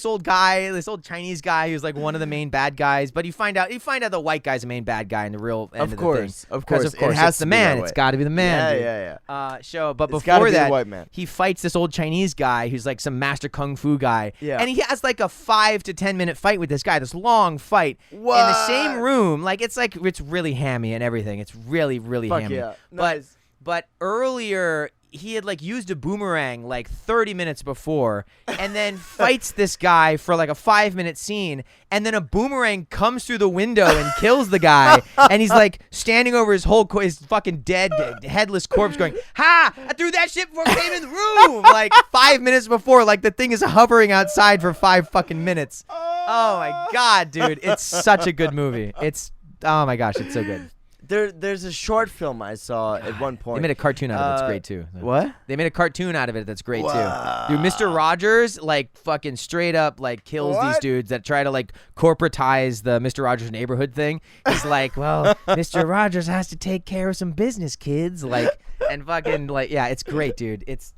old guy, this old Chinese guy who's like one of the main bad guys. But you find out the white guy's the main bad guy in the real end of the thing. Of course, it has the man. It's got to be the man. But before that, he fights this old Chinese guy who's like some master kung fu guy. And he has like a 5 to 10 minute fight with this guy. This long fight in the same room. Like it's really hammy and everything. It's really hammy. Yeah. Nice. But earlier, he had like used a boomerang like 30 minutes before, and then fights this guy for like a 5-minute scene, and then a boomerang comes through the window and kills the guy, and he's like standing over his his fucking dead headless corpse going, ha, I threw that shit before it came in the room, like 5 minutes before, like the thing is hovering outside for 5 fucking minutes. Oh my God, dude, it's such a good movie. Oh my gosh, it's so good. there's a short film I saw at one point. They made a cartoon out of it. That's great too. What? They made a cartoon out of it. That's great Wow. too. Dude, Mr. Rogers like fucking straight up like kills these What? dudes that try to like corporatize the Mr. Rogers neighborhood thing. He's like, well, Mr. Rogers has to take care of some business kids, like, and fucking like, yeah, it's great, dude. It's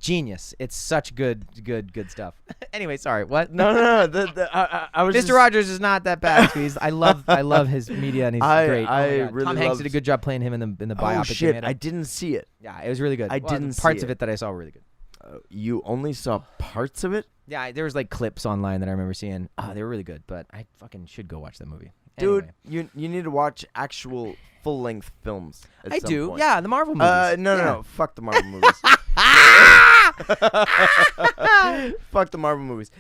genius. It's such good stuff. Anyway, sorry. What? No. I was Mr. just, Rogers is not that bad. I love his media and he's great. I Oh my God. really Tom Hanks loved- did a good job playing him in the biopic. Oh they shit! made I up. didn't see it. Yeah, it was really good. I Well, didn't the parts see of it that I saw were really good. You only saw parts of it, Yeah, there was like clips online that I remember seeing. They were really good, but I fucking should go watch that movie. dude. Anyway. You need to watch actual full-length films. At I some do. point. Yeah, the Marvel movies. No. Fuck the Marvel movies. Fuck the Marvel movies.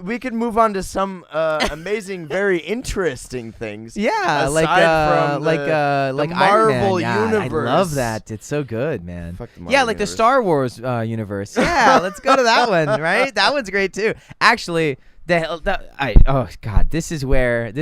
We could move on to some amazing, very interesting things. Yeah, aside like from like the Iron Marvel Man. Yeah, universe. I love that. It's so good, man. Fuck the Yeah, Marvel like the universe. Star Wars universe. Yeah, let's go to that one. Right, that one's great too. Actually, oh god, this is where Do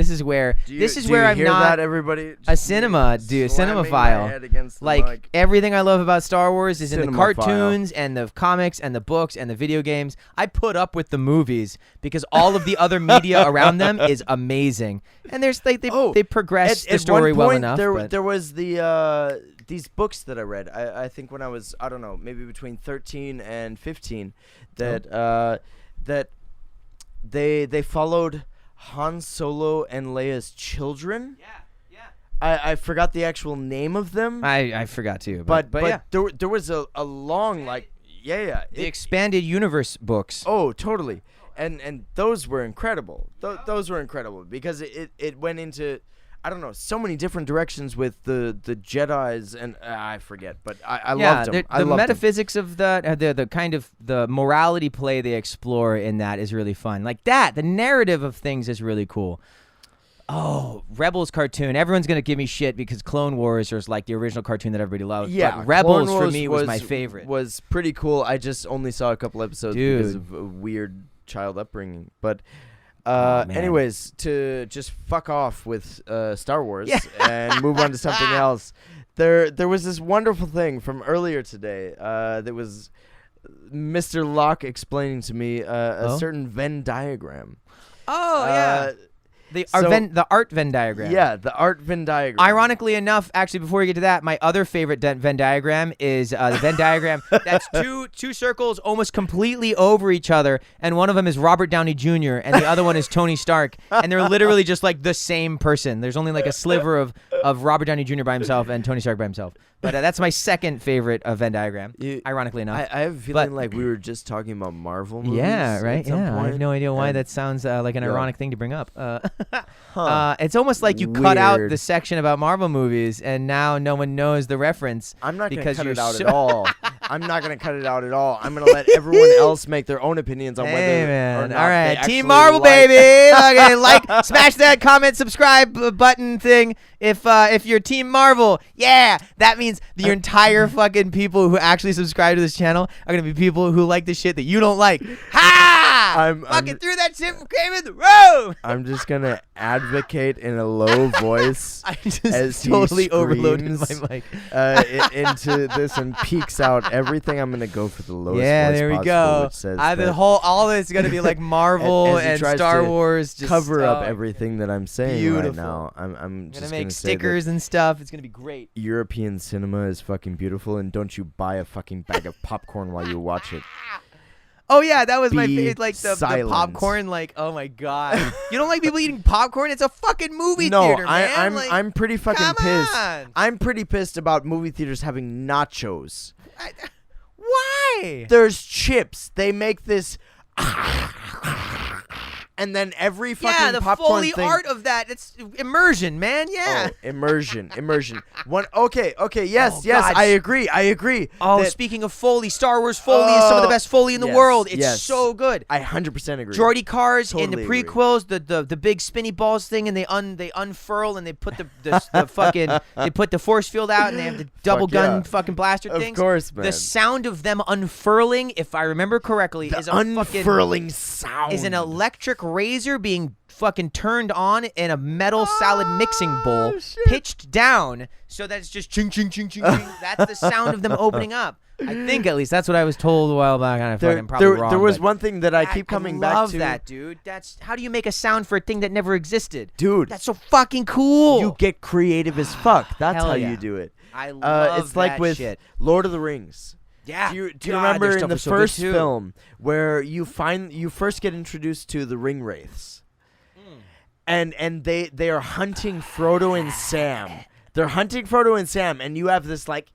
you I'm hear not that, everybody? a cinema dude, Slamming my cinemaphile. head against the Like mic. everything I love about Star Wars is in the Cinemaphile. cartoons and the comics and the books and the video games. I put up with the movies because all of the other media around them is amazing. And there's they progress the story at one well point, enough. but- there was these books that I read. I think when I was, I don't know, maybe between 13 and 15, that they followed Han Solo and Leia's children. Yeah. I forgot the actual name of them. I forgot too. but yeah. there was a long like The expanded universe books. Oh, totally. And those were incredible. Those were incredible because it went into, I don't know, so many different directions with the Jedis and I forget, but I loved them. The metaphysics of that, the kind of the morality play they explore in that is really fun. Like that, the narrative of things is really cool. Oh, Rebels cartoon. Everyone's going to give me shit because Clone Wars is like the original cartoon that everybody loved. Yeah, but Rebels Clone for Wars me was my favorite. Was pretty cool. I just only saw a couple episodes because of a weird child upbringing. But man. anyways, to just fuck off with Star Wars and move on to something else. There was this wonderful thing from earlier today. That was Mr. Locke explaining to me a certain Venn diagram. Oh, yeah. The art Venn diagram. Yeah, the art Venn diagram. Ironically enough, actually, before we get to that, my other favorite Venn diagram is the Venn diagram that's two circles almost completely over each other, and one of them is Robert Downey Jr. and the other one is Tony Stark, and they're literally just like the same person. There's only like a sliver of Robert Downey Jr. by himself and Tony Stark by himself. But that's my second favorite Venn diagram, ironically enough. I have a feeling like we were just talking about Marvel movies. Yeah, right. At some Yeah, I have point. no idea why And- that sounds like an ironic thing to bring up. Huh. It's almost like you cut out Weird. the section about Marvel movies, and now no one knows the reference. I'm not going to because cut you're it out so- at all. I'm not going to cut it out at all. I'm going to let everyone else make their own opinions on Hey whether or man, not all they right, actually Team Marvel, like- baby. Okay, like, smash that comment, subscribe button thing. If you're Team Marvel, yeah, that means the entire fucking people who actually subscribe to this channel are gonna be people who like the shit that you don't like. Ha! I'm- fucking threw that shit from came in the room. I'm just going to advocate in a low voice I as just he totally overloaded screams, my mic. into this and peeks out everything. I'm going to go for the lowest Yeah, voice there we possible, go. which says The that whole all this is gonna be like Marvel as he and tries Star to Wars. Just cover up oh, everything that I'm saying beautiful. right now. I'm Gonna just make gonna say that stickers and stuff. It's gonna be great. European cinema is fucking beautiful, and don't you buy a fucking bag of popcorn while you watch it. Oh yeah, that was my Be favorite. Like the silent. popcorn. Like, oh my god, you don't like people eating popcorn? It's a fucking movie No, theater, man. I'm Like, I'm pretty fucking come pissed. on. I'm pretty pissed about movie theaters having nachos. Why? There's chips. They make this and then every fucking Yeah, the popcorn Foley thing. art of that. It's immersion, man. Yeah. Oh, immersion. One. Okay. Yes. Oh, yes. God. I agree. Oh, that- speaking of Foley, Star Wars Foley is some of the best Foley in the yes, world. It's yes. so good. I 100% agree. Geordie cars in Totally the agree. prequels, the big spinny balls thing, and they unfurl and they put the fucking they put the force field out and they have the double Fuck gun yeah. fucking blaster Of things. course, man. The sound of them unfurling, if I remember correctly, The is a fucking unfurling sound is an electric razor being fucking turned on in a metal salad mixing bowl, shit. pitched down so that it's just ching, ching, ching, ching, ching. That's the sound of them opening up. I think at least that's what I was told a while back. I'm fucking probably wrong. There was but one thing that I keep coming back to. I love that, dude. That's how do you make a sound for a thing that never existed? Dude. That's so fucking cool. You get creative as fuck. That's Hell how yeah. you do it. I love it's like that with shit. Lord of the Rings. Yeah. Do you God, their remember in stuff the was so good, first too. film where you first get introduced to the ring wraiths, and they are hunting Frodo and Sam. They're hunting Frodo and Sam, and you have this like,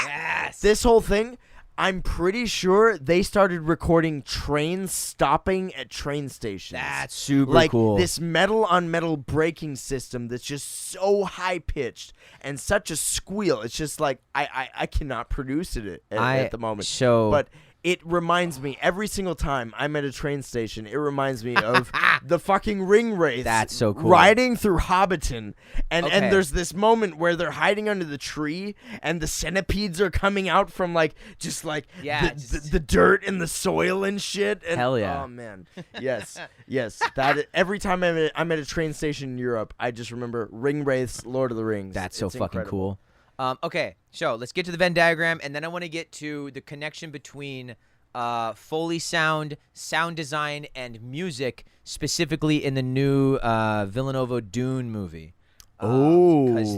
Yes. this whole thing. I'm pretty sure they started recording trains stopping at train stations. That's super like cool. this metal on metal braking system that's just so high pitched and such a squeal. It's just like I cannot produce it at the moment. But it reminds me every single time I'm at a train station. It reminds me of the fucking ring wraiths. That's so cool. Riding through Hobbiton, and Okay. there's this moment where they're hiding under the tree, and the centipedes are coming out from like just like the dirt and the soil and shit. And, Hell yeah. Oh man, yes. That every time I'm at a train station in Europe, I just remember ring wraiths, Lord of the Rings. That's so It's fucking incredible. cool. Okay, so let's get to the Venn diagram, and then I want to get to the connection between Foley sound design, and music, specifically in the new Villanova Dune movie. Because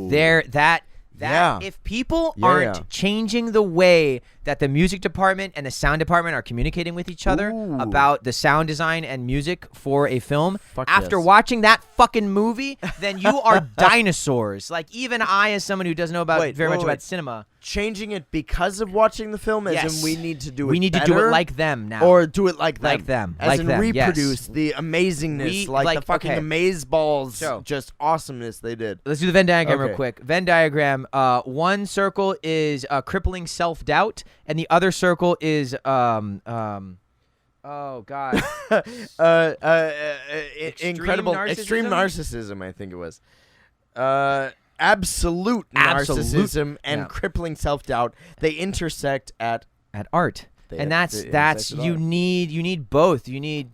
if people aren't changing the way that the music department and the sound department are communicating with each other about the sound design and music for a film, after watching that fucking movie, then you are dinosaurs. Like, even I, as someone who doesn't know about very much about cinema, changing it because of watching the film, as Yes. in we need to do it. we need to do it like them now. or do it like them, Like them, as like in them, yes. reproduce the amazingness, like the fucking amaze balls, So- just awesomeness they did. Let's do the Venn diagram real Okay. quick. Venn diagram. One circle is crippling self-doubt, and the other circle is oh god, Incredible, extreme narcissism. I think it was. Absolute narcissism and Yeah. crippling self-doubt. They intersect at art, and that's intersect at you art. need both. You need.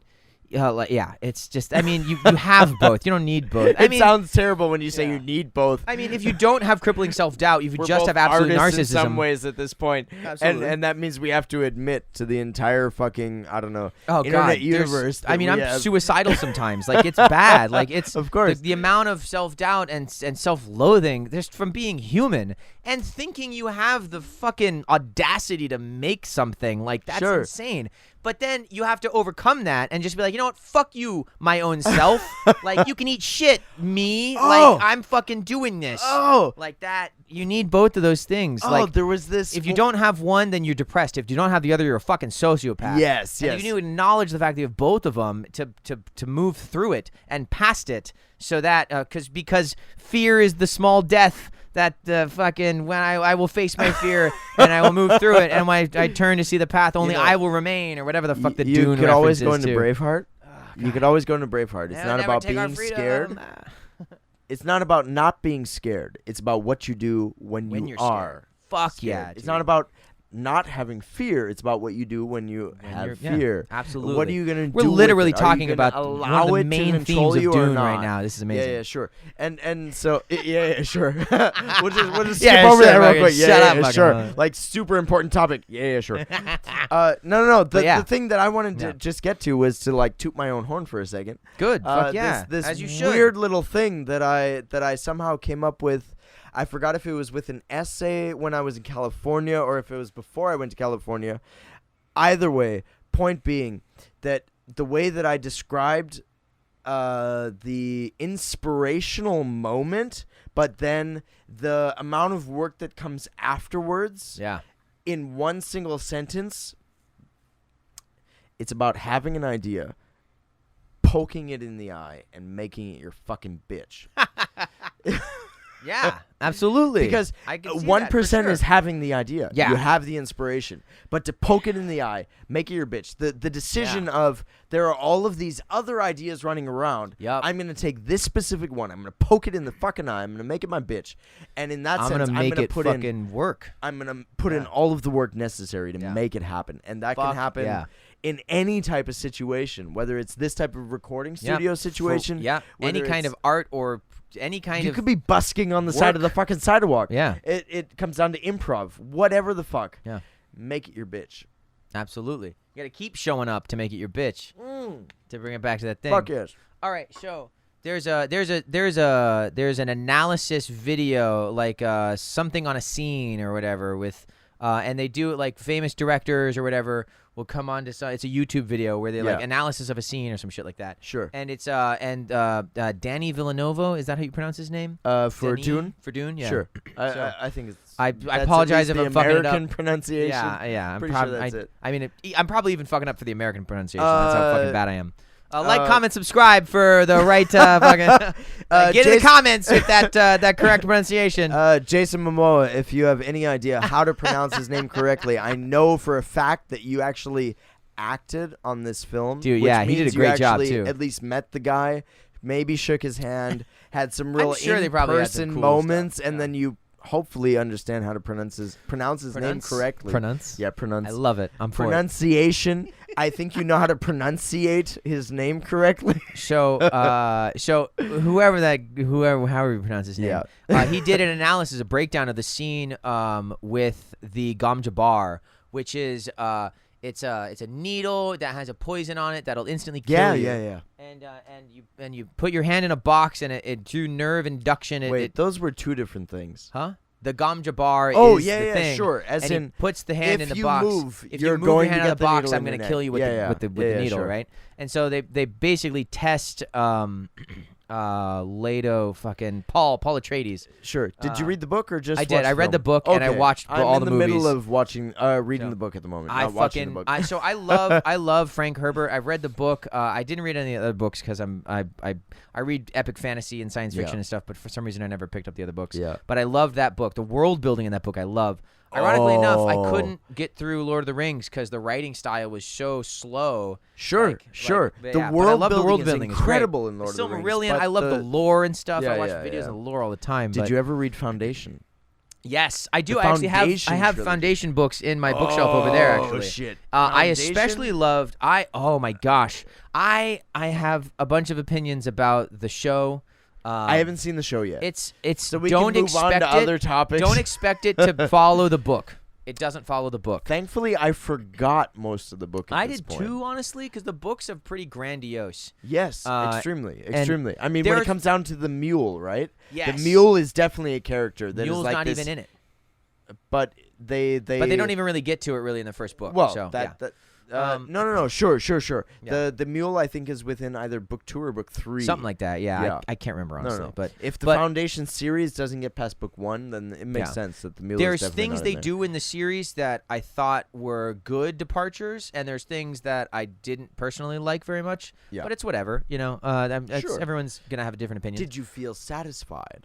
It's just. I mean, you have both. You don't need both. I It mean, sounds terrible when you say yeah. you need both. I mean, if you don't have crippling self-doubt, if you We're just both have absolute artists narcissism. in some ways at this point. Absolutely. And that means we have to admit to the entire fucking, I don't know, Oh internet God! universe. I that mean, we I'm have- suicidal sometimes. Like, it's bad. Like, it's Of course. the amount of self-doubt and self-loathing just from being human and thinking you have the fucking audacity to make something. Like, that's Sure. insane. But then you have to overcome that and just be like, you know what? Fuck you, my own self. Like, you can eat shit, me. Oh. Like, I'm fucking doing this. Oh. Like that. You need both of those things. Oh, Like, there was this. if you don't have one, then you're depressed. If you don't have the other, you're a fucking sociopath. Yes, And yes. you need to acknowledge the fact that you have both of them to move through it and past it, so that because fear is the small death that fucking when I will face my fear and I will move through it, and when I turn to see the path, only You know, I will remain, or whatever the fuck the you Dune could always go reference into is, too. Braveheart. You could always go into Braveheart. It's not Never about take our being freedom. scared. It's not about not being scared. It's about what you do when When you you're are. scared. Fuck scared. yeah, It's dude. not about not having fear. It's about what you do when you have you're- yeah, fear. absolutely. What are you gonna do? We're with literally it? Are you talking gonna about one allow of the it to main control themes of you or Dune not? right now. This is amazing. Yeah, sure. And so yeah, sure. we'll just Yeah, skip over sure, that real fucking quick. shut Yeah, up, yeah, fucking sure. hell. Like super important topic. Yeah, sure. No. yeah. The thing that I wanted to Yeah. just get to was to like toot my own horn for a second. Good. Fuck yeah. This As you should. weird little thing that I somehow came up with. I forgot if it was with an essay when I was in California or if it was before I went to California. Either way, point being that the way that I described the inspirational moment, but then the amount of work that comes afterwards Yeah. in one single sentence, it's about having an idea, poking it in the eye, and making it your fucking bitch. Yeah. absolutely. Because I can see 1% that, for sure. is having the idea. Yeah. You have the inspiration. But to poke it in the eye, make it your bitch. The decision of there are all of these other ideas running around. Yep. I'm going to take this specific one. I'm going to poke it in the fucking eye. I'm going to make it my bitch. And in that I'm sense, gonna I'm make going it to put fucking in work. I'm going to put in all of the work necessary to make it happen. And that can happen in any type of situation, whether it's this type of recording studio situation. Any kind of art or any kind you of. could be busking on the side of the fucking sidewalk. Yeah. It comes down to improv. Whatever the fuck. Yeah. Make it your bitch. Absolutely. You got to keep showing up to make it your bitch. To bring it back to that thing. Fuck yes. All right, so there's an analysis video, like something on a scene or whatever, with and they do it like famous directors or whatever will come on to it's a YouTube video where they like analysis of a scene or some shit like that. Sure. And it's Danny Villanova, is that how you pronounce his name? For Denny? Dune? For Dune, yeah. Sure. So, I think it's I that's apologize at if least I'm fucking it American up. pronunciation. Yeah, I'm pretty probably sure that's it. I mean, I'm probably even fucking up for the American pronunciation. That's how fucking bad I am. Like, comment, subscribe for the right fucking get in the comments with that correct pronunciation. Jason Momoa, if you have any idea how to pronounce his name correctly, I know for a fact that you actually acted on this film. Dude, which yeah, he did a means you great job, actually too. At least met the guy, maybe shook his hand, had some real sure they probably had some in-person cool moments, stuff, and then you hopefully understand how to pronounce his name correctly. Pronounce? Yeah, pronounce. I love it. I'm for it. Pronunciation. I think you know how to pronunciate his name correctly. So however you pronounce his name, he did an analysis, a breakdown of the scene with the Gom Jabbar, which is it's a needle that has a poison on it that'll instantly kill you. Yeah. And you put your hand in a box and it through nerve induction. Wait, those were two different things. Huh? The Gom Jabbar is the thing. Sure. As and in, he puts the hand in the box. If you you're move going your hand to out of get the the box, needle I'm in going your to neck. kill you with the needle, sure. right? And so they basically test Lado fucking Paul Atreides. Sure. Did you read the book or just? I did. I read the book and I watched all the movies. I'm in the middle of watching, reading the book at the moment. Not watching the book. I love Frank Herbert. I've read the book. I didn't read any other books because I read epic fantasy and science fiction and stuff, but for some reason I never picked up the other books. Yeah. But I love that book. The world building in that book I love. Ironically enough, I couldn't get through Lord of the Rings because the writing style was so slow. Sure. The world building is incredible in Lord of the Rings. Silmarillion, I love the lore and stuff. Yeah, I watch yeah, videos yeah. of the lore all the time. Did you ever read Foundation? Yes, I do. The I actually have. Foundation I have trilogy. Foundation books in my bookshelf over there. Actually, Shit. I especially loved. Oh my gosh, I have a bunch of opinions about the show. I haven't seen the show yet. It's so we don't can move on expect to it, other topics. Don't expect it to follow the book. It doesn't follow the book. Thankfully, I forgot most of the book. At I this did point. too, honestly, because the books are pretty grandiose. Yes, extremely. I mean, when there's- it comes down to the mule, right? Yes. The mule is definitely a character that Mule's is like not this, even in it. But they don't even really get to it really in the first book. Well, so, that yeah. no. Sure. Yeah. The mule I think is within either book 2 or book 3. Something like that. Yeah, Yeah. I can't remember honestly. No. But if the but Foundation series doesn't get past book 1, then it makes sense that the mule. there's is definitely things not they in there. do in the series that I thought were good departures, and there's things that I didn't personally like very much. Yeah. But it's whatever, you know. Sure. Everyone's gonna have a different opinion. Did you feel satisfied?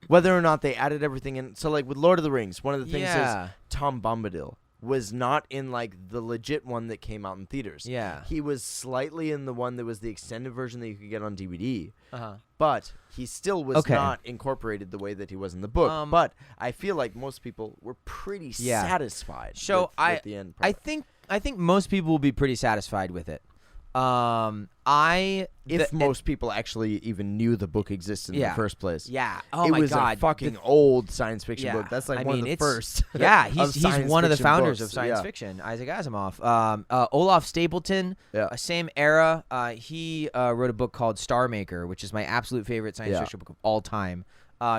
Whether or not they added everything in. So, like with Lord of the Rings, one of the things Yeah. is Tom Bombadil was not in like the legit one that came out in theaters. Yeah. He was slightly in the one that was the extended version that you could get on DVD. Uh-huh. But he still was Okay. not incorporated the way that he was in the book. But I feel like most people were pretty satisfied So with the end product. I think most people will be pretty satisfied with it. If most people actually even knew the book existed in the first place. Yeah. Oh it my was God. a fucking old science fiction Yeah. book. That's like I one mean, of the it's- first. Yeah, of he's science one of the fiction founders books. of science Yeah. fiction. Isaac Asimov. Olaf Stapleton. Yeah. Same era. He wrote a book called Star Maker, which is my absolute favorite science fiction book of all time.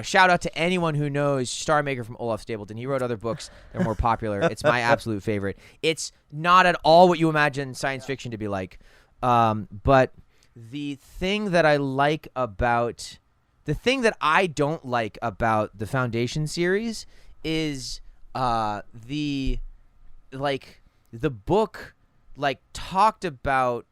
Shout out to anyone who knows Star Maker from Olaf Stapleton. He wrote other books that are more popular. It's my absolute favorite. It's not at all what you imagine science fiction to be like. But the thing that I don't like about the Foundation series is the book talked about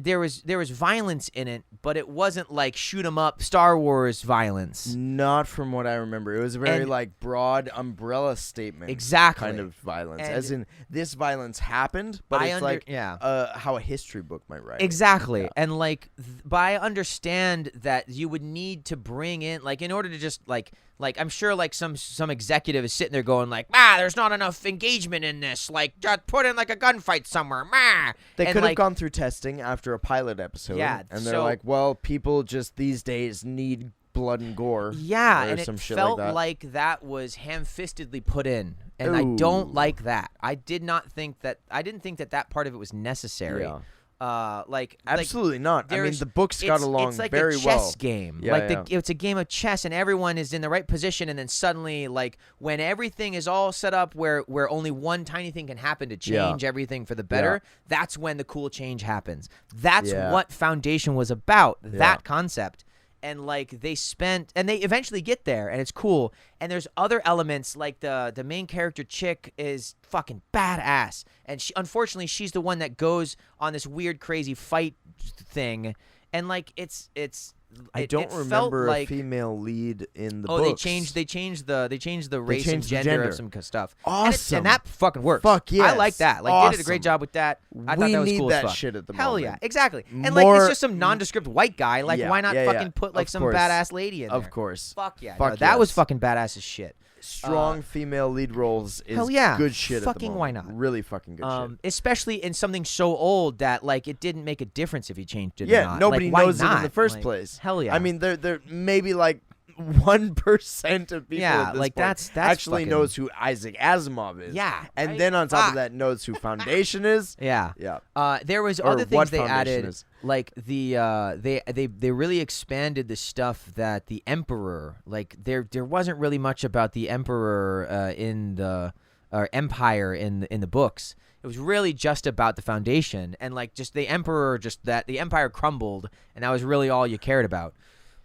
there was violence in it, but it wasn't like shoot 'em up Star Wars violence. Not from what I remember. It was a very And- like broad umbrella statement. Exactly. Kind of violence, And as in this violence happened, but it's like how a history book might write. Exactly. Yeah. And like but I understand that you would need to bring in like in order to just like I'm sure like some executive is sitting there going like, there's not enough engagement in this. Like just put in like a gunfight somewhere. They And, could have like, gone through testing after a pilot episode. Yeah, and they're so- like, well, people just these days need blood and gore. Yeah, or and some it shit felt like that. that was ham-fistedly put in, and I don't Ooh. like that. I didn't think that part of it was necessary. Yeah. Like, Absolutely not. I mean, there's- the books got along it's like very a chess well. game. Yeah, like yeah. It's a game of chess, and everyone is in the right position, and then suddenly, like when everything is all set up, where only one tiny thing can happen to change everything for the better, that's when the cool change happens. That's Yeah. what Foundation was about. Yeah. That concept. And like they eventually get there, and it's cool. And there's other elements like the main character chick is fucking badass, and unfortunately she's the one that goes on this weird crazy fight thing, and like I don't it felt remember a like, female lead in the oh, books. they changed the race and changed the gender gender. of some stuff. Awesome. And that fucking works. Fuck I yes. like that. Like they did a great Awesome. job with that. I thought We that was need cool that as fuck. shit at the Hell moment. yeah, exactly. And like More- it's just some nondescript white guy. Like Yeah, why not yeah, fucking yeah. put like Of some course. badass lady in there? Of course. Fuck yeah. Fuck No, that was yes. fucking badass as shit. Strong female lead roles is hell yeah. good shit. Fucking at the why moment. not? Really fucking good shit. Especially in something so old that like it didn't make a difference if he changed it or Yeah, not. nobody Like, why knows it in not? the first Like, place. Hell yeah. I mean, there maybe like 1% of people Yeah, at this like, point that's actually fucking- knows who Isaac Asimov is. Yeah, and right? then on top Fuck. of that, knows who Foundation is. Yeah. Yeah. There was Or other what things they Foundation added, is. like they really expanded the stuff that the Emperor, like there wasn't really much about the Emperor in the Empire in the books. It was really just about the Foundation and like just the Emperor, just that the Empire crumbled, and that was really all you cared about.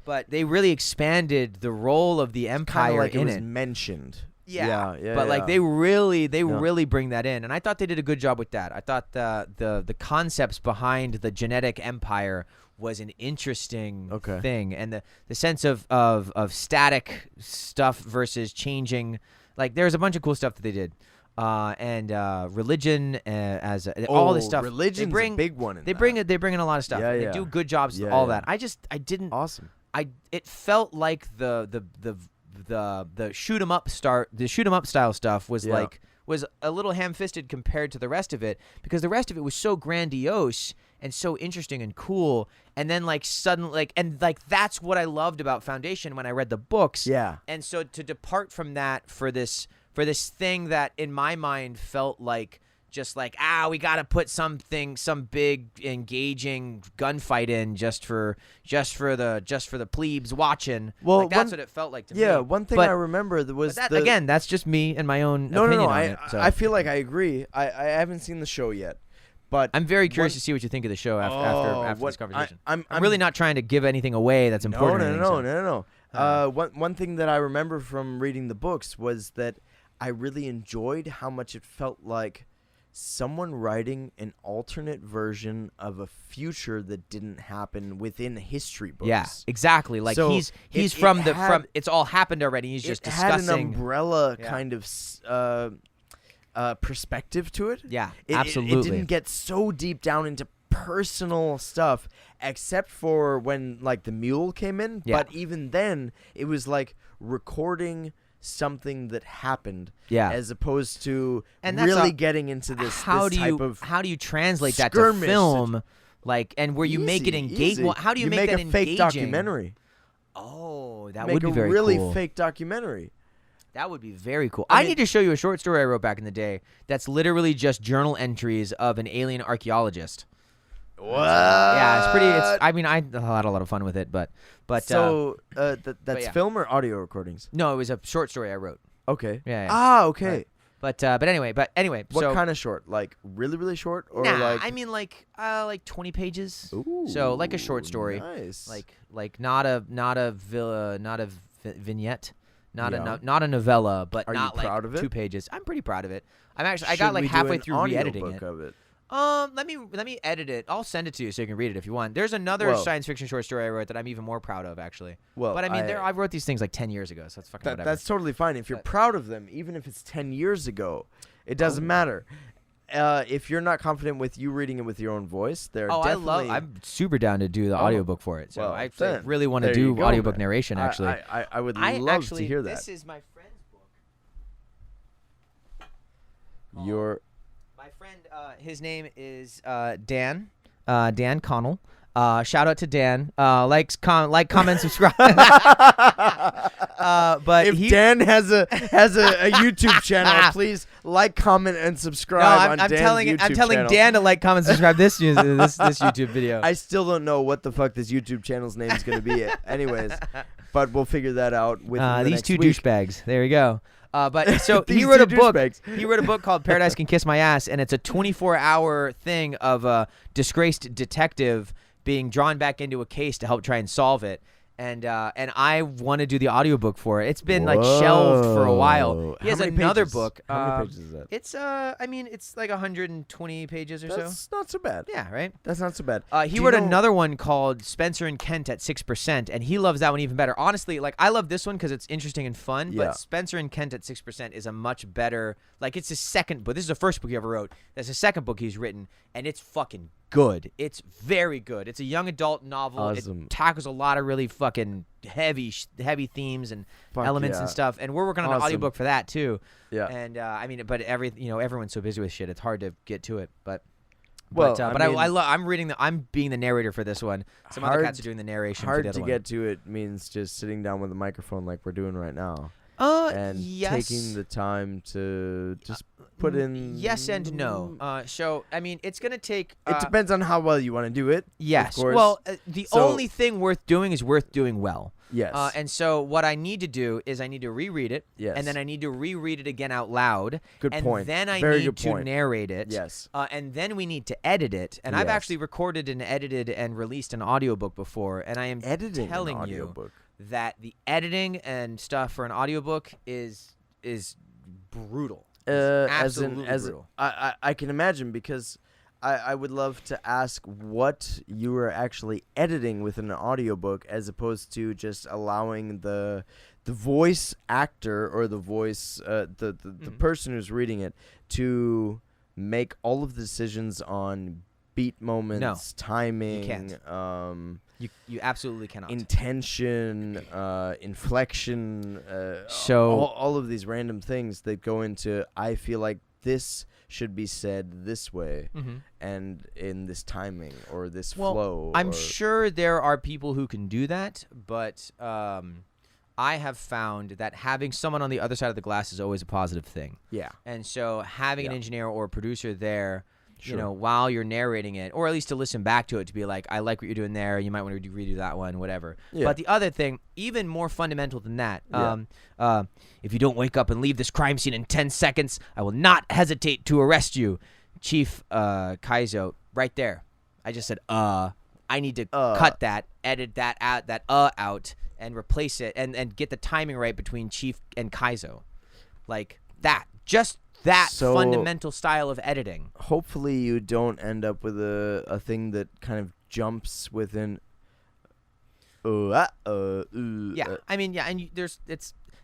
But they really expanded the role of the Kind Empire of like it in was it. mentioned. Yeah, yeah. but like yeah. they really bring that in, and I thought they did a good job with that. I thought the concepts behind the genetic empire was an interesting thing, and the sense of static stuff versus changing. Like there's a bunch of cool stuff that they did, and religion as all this stuff. Religion's they bring, a big one. They bring in a lot of stuff. Yeah, and yeah. They do good jobs with Yeah, all yeah. that. I didn't. Awesome. It felt like the shoot 'em up style stuff was Yeah. was a little ham-fisted compared to the rest of it, because the rest of it was so grandiose and so interesting and cool, and then like suddenly that's what I loved about Foundation when I read the books. Yeah. And so to depart from that for this thing that in my mind felt like just like we gotta put some big engaging gunfight in just for the plebes watching. Well, like, that's what it felt like to me. Yeah, one thing But- I remember was But that, again, that's just me and my own No. opinion on it. So. I feel like I agree. I haven't seen the show yet, but I'm very curious to see what you think of the show after what- this conversation. I'm really not trying to give anything away that's important. or anything, so- No. One thing that I remember from reading the books was that I really enjoyed how much it felt like someone writing an alternate version of a future that didn't happen within history books. Yeah, exactly. Like So he's it from had- it's all happened already. He's just it had discussing. an umbrella Yeah. kind of perspective to it. Yeah, It absolutely. didn't get so deep down into personal stuff, except for when like the mule came in. Yeah. But even then, it was like recording something that happened. Yeah. As opposed to And that's really a- getting into this how this do type you of how do you translate that to skirmish film? Like, and where you make it Easy, engage. easy. Well, how do you make that a fake engaging? documentary? Oh, that Make would be a very really cool. fake documentary. That would be very cool. I I mean- need to show you a short story I wrote back in the day. That's literally just journal entries of an alien archaeologist. What? Yeah, it's pretty. I mean, I had a lot of fun with it, but So that's yeah. film or audio recordings? no, it was a short story I wrote. Okay. Yeah. Okay. Right. But anyway. What so, kind of short? Like really, really short, or nah, like? I mean like 20 pages. Ooh, So like a short story. Nice. Like not a vignette, not Yeah. a novella, but Are you not like proud of it? 2 pages. I'm pretty proud of it. I Should got like we do halfway an through re-editing audiobook it. of it? Let me edit it. I'll send it to you so you can read it if you want. There's another Well- science fiction short story I wrote that I'm even more proud of, actually. Well, But I mean, I wrote these things like 10 years ago, so that's fucking whatever. That's totally fine. If you're proud of them, even if it's 10 years ago, it doesn't matter. If you're not confident with you reading it with your own voice, I'm super down to do the audiobook for it. So well, I then, really want to there you do go, audiobook man. narration, actually. I would love to hear that. This is my friend's book. My friend, his name is Dan. Dan Connell. Shout out to Dan. Comment, subscribe. But if Dan has a YouTube channel, please like, comment, and subscribe. I'm telling Dan to like, comment, subscribe this YouTube video. I still don't know what the fuck this YouTube channel's name is going to be. Anyways, but we'll figure that out with these two week. douchebags. There we go. But so These he wrote a two book. douchebags. He wrote a book called "Paradise Can Kiss My Ass," and it's a 24-hour thing of a disgraced detective being drawn back into a case to help try and solve it. And I want to do the audiobook for it. It's been like shelved for a while. He has How many another pages? book. How many pages is that? It's it's like 120 pages or so. That's not so bad. Yeah, right. That's not so bad. He wrote another one called Spencer and Kent at 6%, and he loves that one even better. Honestly, like I love this one because it's interesting and fun, Yeah. but Spencer and Kent at 6% is a much better, like it's his second book. This is the first book he ever wrote. That's the second book he's written, and it's fucking good. It's very good. It's a young adult novel. Awesome. It tackles a lot of really fucking heavy themes and elements and stuff, and we're working on an audiobook for that too. Yeah. And I mean, but everyone's so busy with shit, it's hard to get to it, but. Well, I'm being the narrator for this one. Some other cats are doing the narration for the Hard other to one. get to it means just sitting down with a microphone like we're doing right now. And yes. taking the time to just put in. Yes and no. So I mean, it's gonna take. It depends on how well you want to do it. Yes. Of course. Well, the only thing worth doing is worth doing well. Yes. And so what I need to do is I need to reread it. Yes. And then I need to reread it again out loud. Good and point. And then I Very need good to point. narrate it. Yes. And then we need to edit it. And I've Yes. actually recorded and edited and released an audiobook before. And I am Editing telling an you audiobook. that the editing and stuff for an audiobook is brutal. Absolutely Absolutely brutal. I can imagine because I would love to ask what you were actually editing with an audiobook as opposed to just allowing the voice actor or the voice the person who's reading it to make all of the decisions on beat moments, timing, you can't. You absolutely cannot. intention, inflection, So- all of these random things that go into I feel like this should be said this way and in this timing or this flow. I'm sure there are people who can do that, but I have found that having someone on the other side of the glass is always a positive thing. Yeah. And so having an engineer or a producer there, Sure. while you're narrating it, or at least to listen back to it, to be like, I like what you're doing there. You might want to redo that one, whatever. Yeah. But the other thing, even more fundamental than that, Yeah. if you don't wake up and leave this crime scene in 10 seconds, I will not hesitate to arrest you. Chief Kaizo, right there. I just said, I need to cut that, edit that out, and replace it, and get the timing right between Chief and Kaizo. Like that. Just that fundamental style of editing. Hopefully you don't end up with a thing that kind of jumps within. Yeah, I mean, yeah, and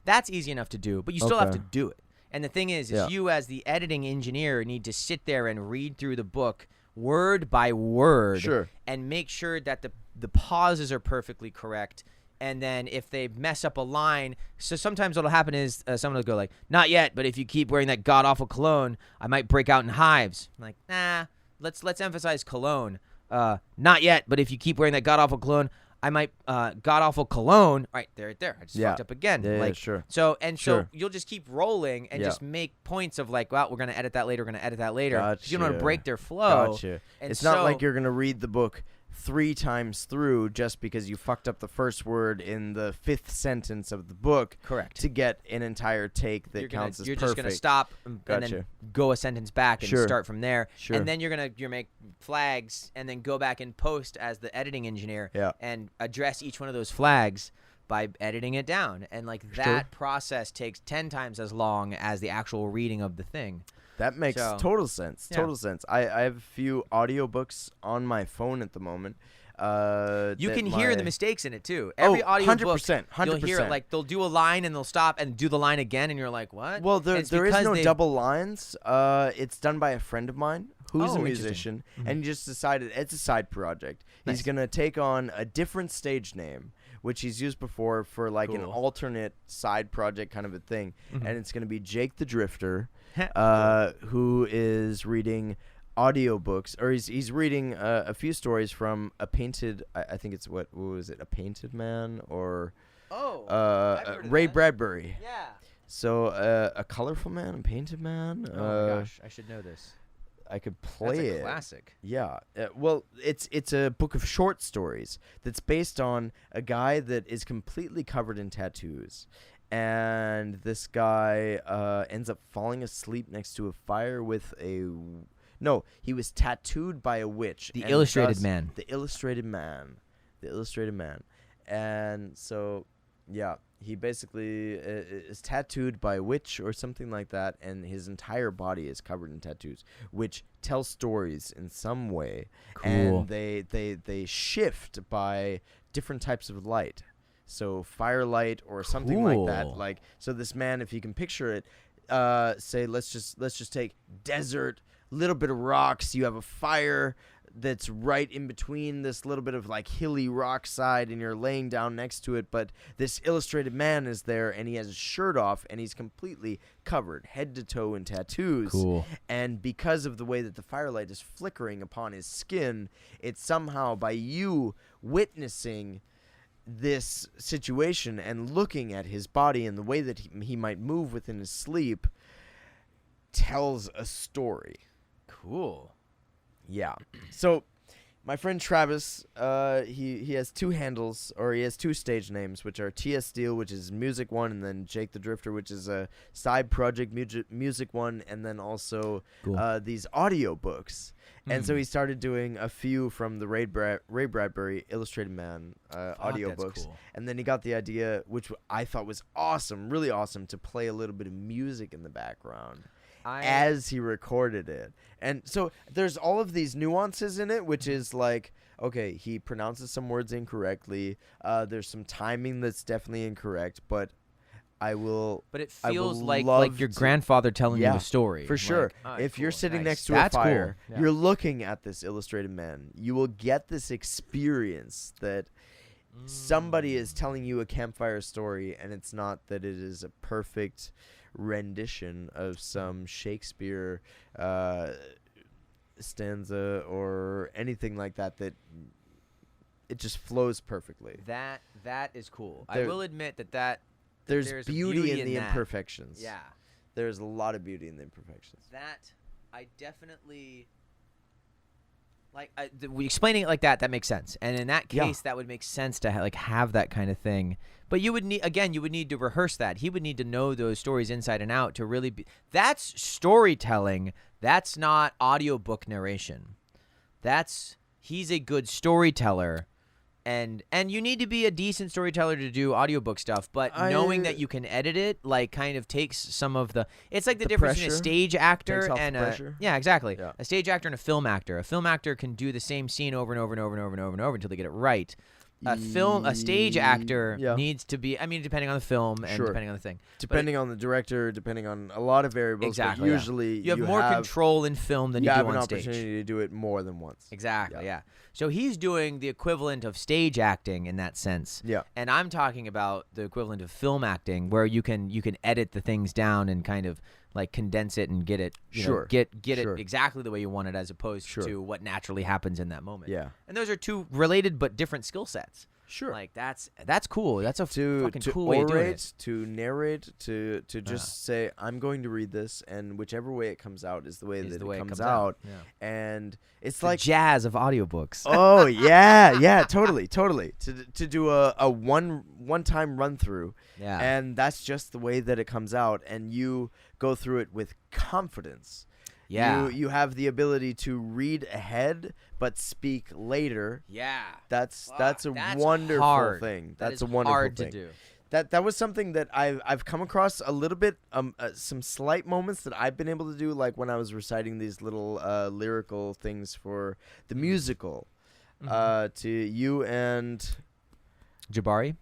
that's easy enough to do, but you still have to do it. And the thing is you as the editing engineer need to sit there and read through the book word by word, and make sure that the pauses are perfectly correct. And then if they mess up a line, so sometimes what'll happen is someone will go like, "Not yet, but if you keep wearing that god awful cologne, I might break out in hives." I'm like, nah, let's emphasize cologne. Not yet, but if you keep wearing that god awful cologne, I might god awful cologne. All right, there. I just fucked up again. Yeah, sure. So you'll just keep rolling and just make points of like, well, we're gonna edit that later. Gotcha. You don't want to break their flow. Gotcha. And it's not like you're gonna read the book 3 times through just because you fucked up the first word in the 5th sentence of the book. Correct. To get an entire take that counts as you're perfect. just gonna stop and then go a sentence back and start from there. Sure. And then you're make flags and then go back and post as the editing engineer and address each one of those flags by editing it down. And that process takes 10 times as long as the actual reading of the thing. That makes So, total sense. yeah. Total sense. I have a few audiobooks on my phone at the moment. You that can hear the my- mistakes in it too. Every audio 100%, book, you'll hear it. 100%. Like they'll do a line and they'll stop and do the line again, and you're like, what? Well, And there it's is because no they've- double lines. It's done by a friend of mine who's Oh, a interesting. musician, and he just decided it's a side project. He's Nice. gonna take on a different stage name, which he's used before for like an Cool. alternate side project kind of a thing, Mhm. and it's gonna be Jake the Drifter, Cool. who is reading audiobooks, or he's reading a few stories from a painted. I think it's what was it? A Painted Man or Oh, I've heard of Ray that. Bradbury. Yeah. So a colorful man, a painted man. Oh my gosh, I should know this. I could That's play a it. classic. Yeah. Well, it's a book of short stories that's based on a guy that is completely covered in tattoos. And this guy ends up falling asleep next to a fire with a... No, he was tattooed by a witch. The and Illustrated thus- Man. The Illustrated Man. The Illustrated Man. And so, yeah, he basically is tattooed by a witch or something like that, and his entire body is covered in tattoos, which tell stories in some way. Cool. And they shift by different types of light. So firelight or something like that. Cool. Like, so this man, if you can picture it, say let's just take desert, little bit of rocks. You have a fire that's right in between this little bit of like hilly rock side, and you're laying down next to it. But this illustrated man is there, and he has his shirt off, and he's completely covered head to toe in tattoos. Cool. And because of the way that the firelight is flickering upon his skin, it's somehow by you witnessing this situation and looking at his body and the way that he might move within his sleep tells a story. Cool. Yeah. So my friend Travis, he has two handles, or he has two stage names, which are TS Steel, which is music one, and then Jake the Drifter, which is a side project music one, and then also Cool. these audio books. And so he started doing a few from the Ray Bradbury Illustrated Man audio that's books. cool. And then he got the idea, which I thought was awesome, really awesome, to play a little bit of music in the background as he recorded it. And so there's all of these nuances in it, which is like, okay, he pronounces some words incorrectly. There's some timing that's definitely incorrect, but I will... But it I feels would like love your to- grandfather telling you Yeah, the story. For sure. Like, alright, If you're cool, sitting nice. next to That's a fire, cool. Yeah. you're looking at this illustrated man. You will get this experience that somebody is telling you a campfire story, and it's not that it is a perfect rendition of some Shakespeare stanza or anything like that, that it just flows perfectly. That is cool. I There- will admit that There's a beauty in the that. imperfections. Yeah. There's a lot of beauty in the imperfections. That I definitely like. Explaining it like that makes sense. And in that Yeah. case, that would make sense to have that kind of thing. But you would need to rehearse that. He would need to know those stories inside and out to really be. That's storytelling. That's not audiobook narration. He's a good storyteller. And you need to be a decent storyteller to do audiobook stuff, but knowing that you can edit it, like, kind of takes some of the... It's like the difference between a pressure. stage actor Takes off and the pressure. Yeah, exactly. Yeah. A stage actor and a film actor. A film actor can do the same scene over and over and over and over and over and over until they get it right. A stage actor Yeah. needs to be... I mean, depending on the film and Sure. depending on the thing. Depending on the director, depending on a lot of variables. Exactly, But yeah. usually You have more control in film than you do have on an stage. opportunity to do it more than once. Exactly, Yeah. yeah. So he's doing the equivalent of stage acting in that sense. Yeah. And I'm talking about the equivalent of film acting, where you can edit the things down and kind of like condense it and get it Sure. get Sure. it exactly the way you want it, as opposed Sure. to what naturally happens in that moment. Yeah. And those are two related but different skill sets. Sure. Like that's cool. That's a to fucking to cool way of doing orate, it. to narrate, to just say, I'm going to read this, and whichever way it comes out is the way Is that the it way it comes comes out. out. Yeah. And it's The like jazz of audiobooks. oh yeah, totally. To do a one time run through, Yeah. and that's just the way that it comes out, and you go through it with confidence. Yeah. You have the ability to read ahead but speak later. Yeah. That's a That's wonderful hard. thing. That That's is a wonderful hard thing. to do. That was something that I've come across a little bit, some slight moments that I've been able to do, like when I was reciting these little lyrical things for the musical, to you and Jabari.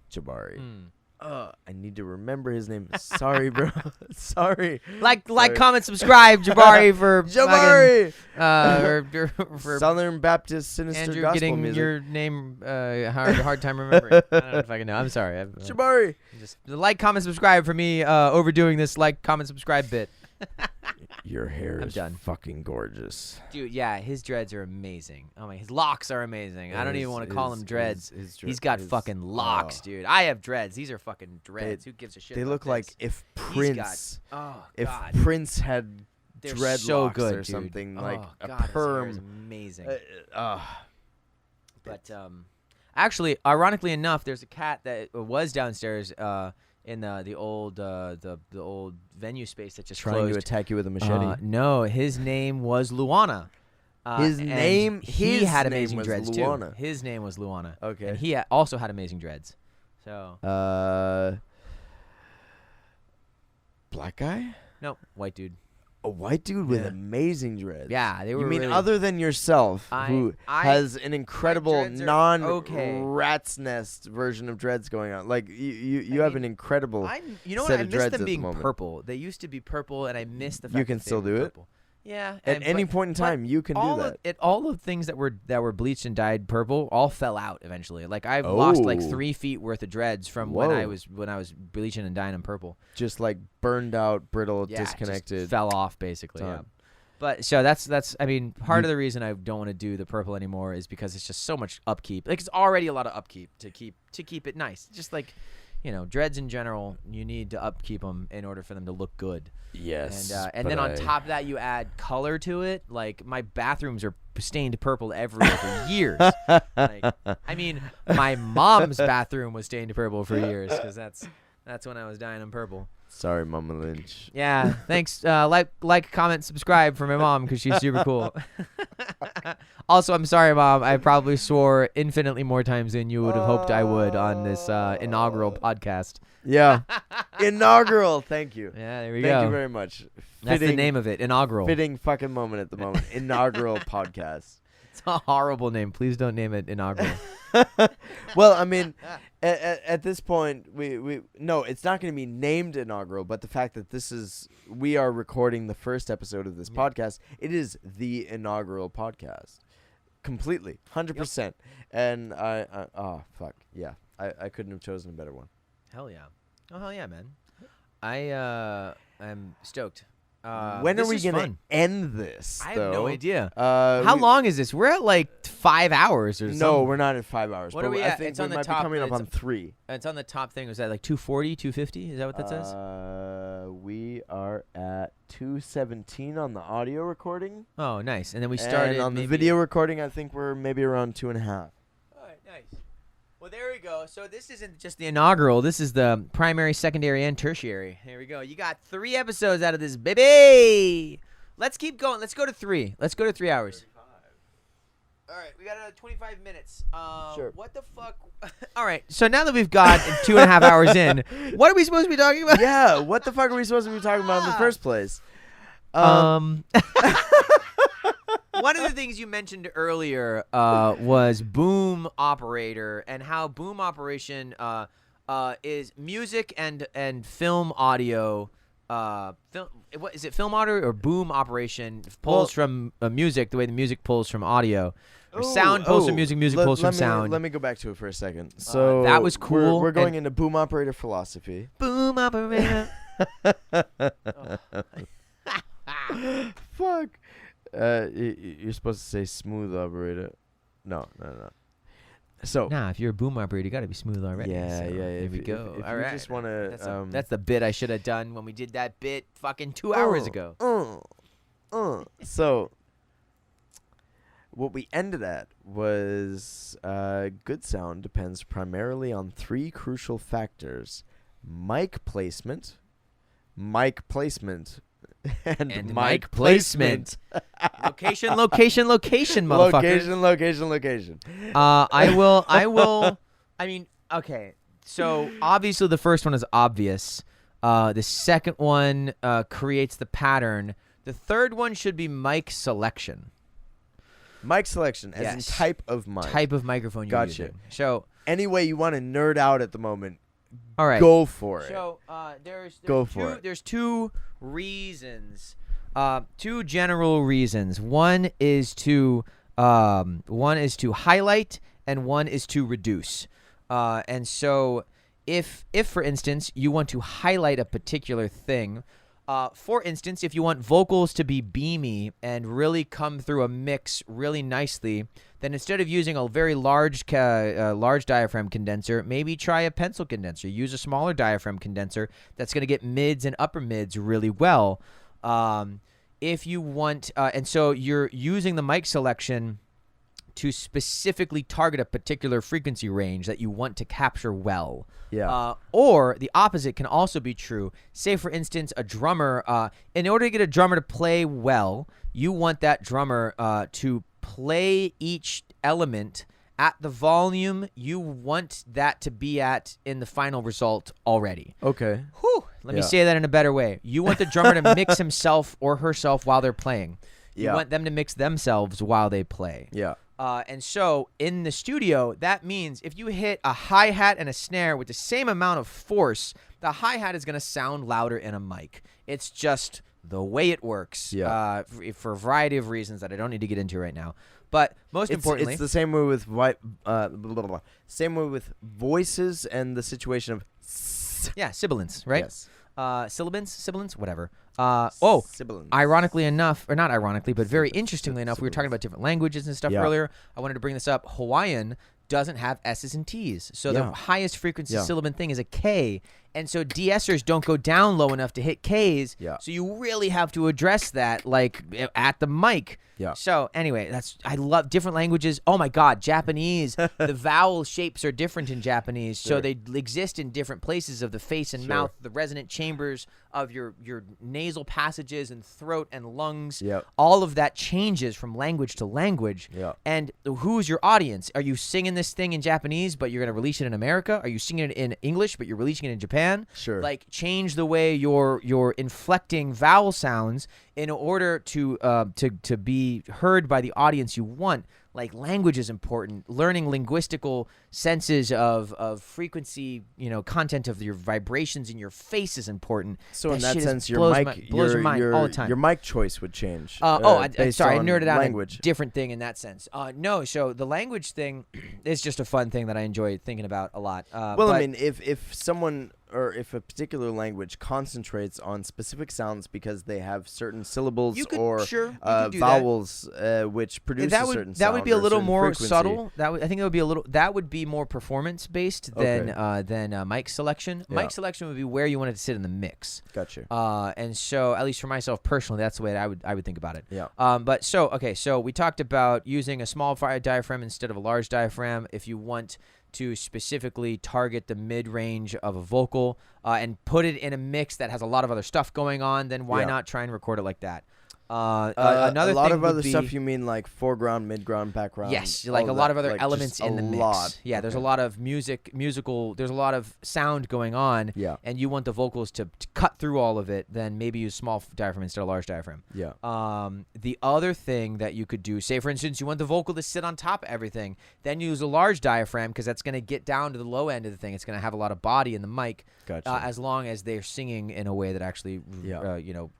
I need to remember his name. Sorry, bro. Sorry. Like, comment, subscribe, Jabari for Jabari. for Southern Baptist Sinister Andrew Gospel getting music. your name hard time remembering. I don't know if I can know. I'm sorry. Jabari. Just like, comment, subscribe for me overdoing this like, comment, subscribe bit. Your hair I'm is done. fucking gorgeous. Dude, yeah, his dreads are amazing. Oh my, his locks are amazing. I don't even want to call him dreads. He's got fucking locks, dude. I have dreads. These are fucking dreads. Who gives a shit? They about look this? like if Prince, God. Prince had They're dreadlocks so good, or dude. something, like a God, his hair is perm. amazing. But actually, ironically enough, there's a cat that was downstairs in the old old venue space that just Trying closed. to attack you with a machete. No, his name was Luana. His and name- he his had name amazing was dreads Luana. too. His name was Luana. Okay. And he also had amazing dreads. So Black guy? no, white dude. A white dude with Yeah. amazing dreads. Yeah, they were. You mean really, other than yourself, I- who I- has an incredible dreads are okay. non-rat's nest version of dreads going on? Like you have mean, an incredible. You know set what? I of miss dreads them at the being moment. purple. They used to be purple, and I miss the fact You can that they still were do it? purple. Yeah. At any point in time, you can do that. All the things that were bleached and dyed purple all fell out eventually. Like I've lost like Oh. 3 feet worth of dreads from when I Whoa. was bleaching and dyeing them purple. Just like burned out, brittle, Yeah, it just disconnected. fell off basically. Yeah. Done. But so that's I mean part of the reason I don't want to do the purple anymore is because it's just so much upkeep. Like it's already a lot of upkeep to keep it nice. Just like dreads in general, you need to upkeep them in order for them to look good. Yes. And then on top of that, you add color to it. Like my bathrooms are stained purple everywhere for years. Like, I mean, my mom's bathroom was stained purple for years because that's when I was dyeing them purple. Sorry, Mama Lynch. Yeah, thanks. Like, comment, subscribe for my mom because she's super cool. Also, I'm sorry, Mom. I probably swore infinitely more times than you would have hoped I would on this inaugural podcast. Yeah. Inaugural. Thank you. Yeah, there we go. Thank you very much. That's the name of it, inaugural. Fitting fucking moment at the moment. Inaugural podcast. It's a horrible name. Please don't name it inaugural. Well, I mean, at this point, we no, it's not going to be named inaugural, but the fact that we are recording the first episode of this podcast, it is the inaugural podcast, completely, 100%. And oh fuck yeah, I couldn't have chosen a better one. Hell yeah! Oh hell yeah, man! I'm stoked. When are we going to end this? I have no idea. How long is this? We're at like 5 hours or something. No, we're not at 5 hours. What but are we I at? think It's we on the might top, be coming up it's- on 3. It's on the top thing. Was that like 240, 250? Is that what that says? We are at 217 on the audio recording. Oh, nice. And then we started And on the maybe- video recording, I think we're maybe around 2.5. All right, nice. Well, there we go. So this isn't just the inaugural. This is the primary, secondary, and tertiary. Here we go. You got 3 episodes out of this, baby. Let's keep going. Let's go to 3. Let's go to 3 hours. All right, we got another 25 minutes. Sure. What the fuck? All right, so now that we've got 2.5 hours in, what are we supposed to be talking about? Yeah, what the fuck are we supposed to be talking about in the first place? One of the things you mentioned earlier was boom operator and how boom operation is music and film audio. What is it? Film audio or boom operation pulls from music the way the music pulls from audio. Or sound pulls from music, music pulls from sound. Let me go back to it for a second. So that was cool. We're going into boom operator philosophy. Boom operator. Fuck. You're supposed to say smooth operator. No. So Nah, if you're a boom operator, you got to be smooth already. yeah. There If we you- go. If All you right. just want to, That's the bit I should have done when we did that bit fucking 2 hours ago. So what we ended at was good sound depends primarily on 3 crucial factors: mic placement, and mic placement. Location, motherfucker. Location. I will. I mean, okay. So obviously the first one is obvious. The second one creates the pattern. The third one should be mic selection. Mic selection, as in Yes. type of mic. Type of microphone you're Gotcha. using. So, Any way you want to nerd out at the moment, all right. go for it. So there's Go for it. There's two reasons, two general reasons. One is to highlight, and one is to reduce. And so, if for instance you want to highlight a particular thing, for instance, if you want vocals to be beamy and really come through a mix really nicely, then instead of using a very large diaphragm condenser, maybe try a pencil condenser. Use a smaller diaphragm condenser that's going to get mids and upper mids really well. If you want, and so you're using the mic selection to specifically target a particular frequency range that you want to capture well. Yeah. Or the opposite can also be true. Say, for instance, a drummer, in order to get a drummer to play well, you want that drummer to play each element at the volume you want that to be at in the final result already. Okay. Whew, let me say that in a better way. You want the drummer to mix himself or herself while they're playing. You want them to mix themselves while they play. Yeah. And so in the studio, that means if you hit a hi-hat and a snare with the same amount of force, the hi-hat is going to sound louder in a mic. It's just the way it works for a variety of reasons that I don't need to get into right now. But most importantly, it's the same way with same way with voices and the situation of sibilants, right? Yes. Sibilants, whatever. Sibilants. Ironically enough, or not ironically, but very interestingly enough, we were talking about different languages and stuff earlier. I wanted to bring this up. Hawaiian doesn't have S's and T's. So the highest frequency sibilant thing is a K. And so de-essers don't go down low enough to hit Ks. Yeah. So you really have to address that, like, at the mic. Yeah. So anyway, I love different languages. Oh my God, Japanese. The vowel shapes are different in Japanese, so they exist in different places of the face and mouth, the resonant chambers of your nasal passages and throat and lungs. Yep. All of that changes from language to language. Yeah. And who's your audience? Are you singing this thing in Japanese, but you're going to release it in America? Are you singing it in English, but you're releasing it in Japan? Sure. Like, change the way you're inflecting vowel sounds in order to be heard by the audience you want. Like, language is important. Learning linguistical senses of frequency, content of your vibrations in your face is important. So in that shit sense, blows your my mic, mind all the time. your mic choice would change. I'm sorry, I on nerded out language. a different thing in that sense. No, so the language thing is just a fun thing that I enjoy thinking about a lot. Well, I mean, if someone or if a particular language concentrates on specific sounds because they have certain syllables or vowels, which produce a certain sound, that would be a little more frequency. subtle. I think that would be more performance based than mic selection. Yeah. Mic selection would be where you want it to sit in the mix. Gotcha. And so, at least for myself personally, that's the way that I would think about it. Yeah. But so we talked about using a small diaphragm instead of a large diaphragm if you want to specifically target the mid-range of a vocal and put it in a mix that has a lot of other stuff going on, then why not try and record it like that? Another a lot thing of other would be, stuff. You mean like foreground, midground, background? Yes, like a lot of other elements in the mix. Lot. Yeah, there's a lot of musical. There's a lot of sound going on. Yeah. And you want the vocals to cut through all of it. Then maybe use small diaphragm instead of large diaphragm. Yeah. The other thing that you could do, say for instance, you want the vocal to sit on top of everything. Then use a large diaphragm because that's going to get down to the low end of the thing. It's going to have a lot of body in the mic. Gotcha. As long as they're singing in a way that actually,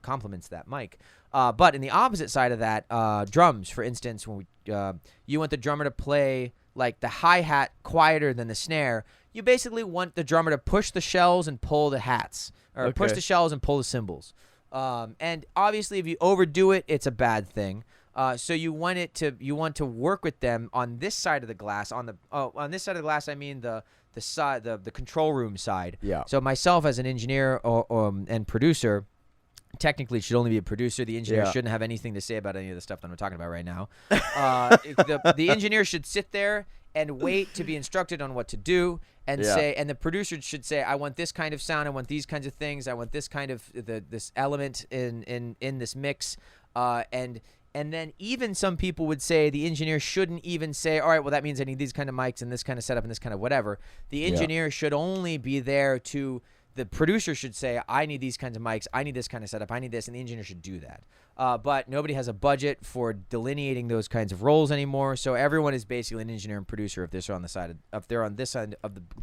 complements that mic. But in the opposite side of that, drums, for instance, when you want the drummer to play like the hi-hat quieter than the snare, you basically want the drummer to push the shells and pull the hats, or push the shells and pull the cymbals. And obviously, if you overdo it, it's a bad thing. So you want to work with them on this side of the glass. On this side of the glass, I mean the control room side. Yeah. So myself as an engineer and producer. Technically, it should only be a producer. The engineer shouldn't have anything to say about any of the stuff that I'm talking about right now. The engineer should sit there and wait to be instructed on what to do, and say. And the producer should say, "I want this kind of sound. I want these kinds of things. I want this kind of this element in this mix." And And then even some people would say the engineer shouldn't even say, all right, well, that means I need these kind of mics and this kind of setup and this kind of whatever. The engineer should only be there to, the producer should say, I need these kinds of mics, I need this kind of setup, I need this, and the engineer should do that. But nobody has a budget for delineating those kinds of roles anymore, so everyone is basically an engineer and producer if they're on this side of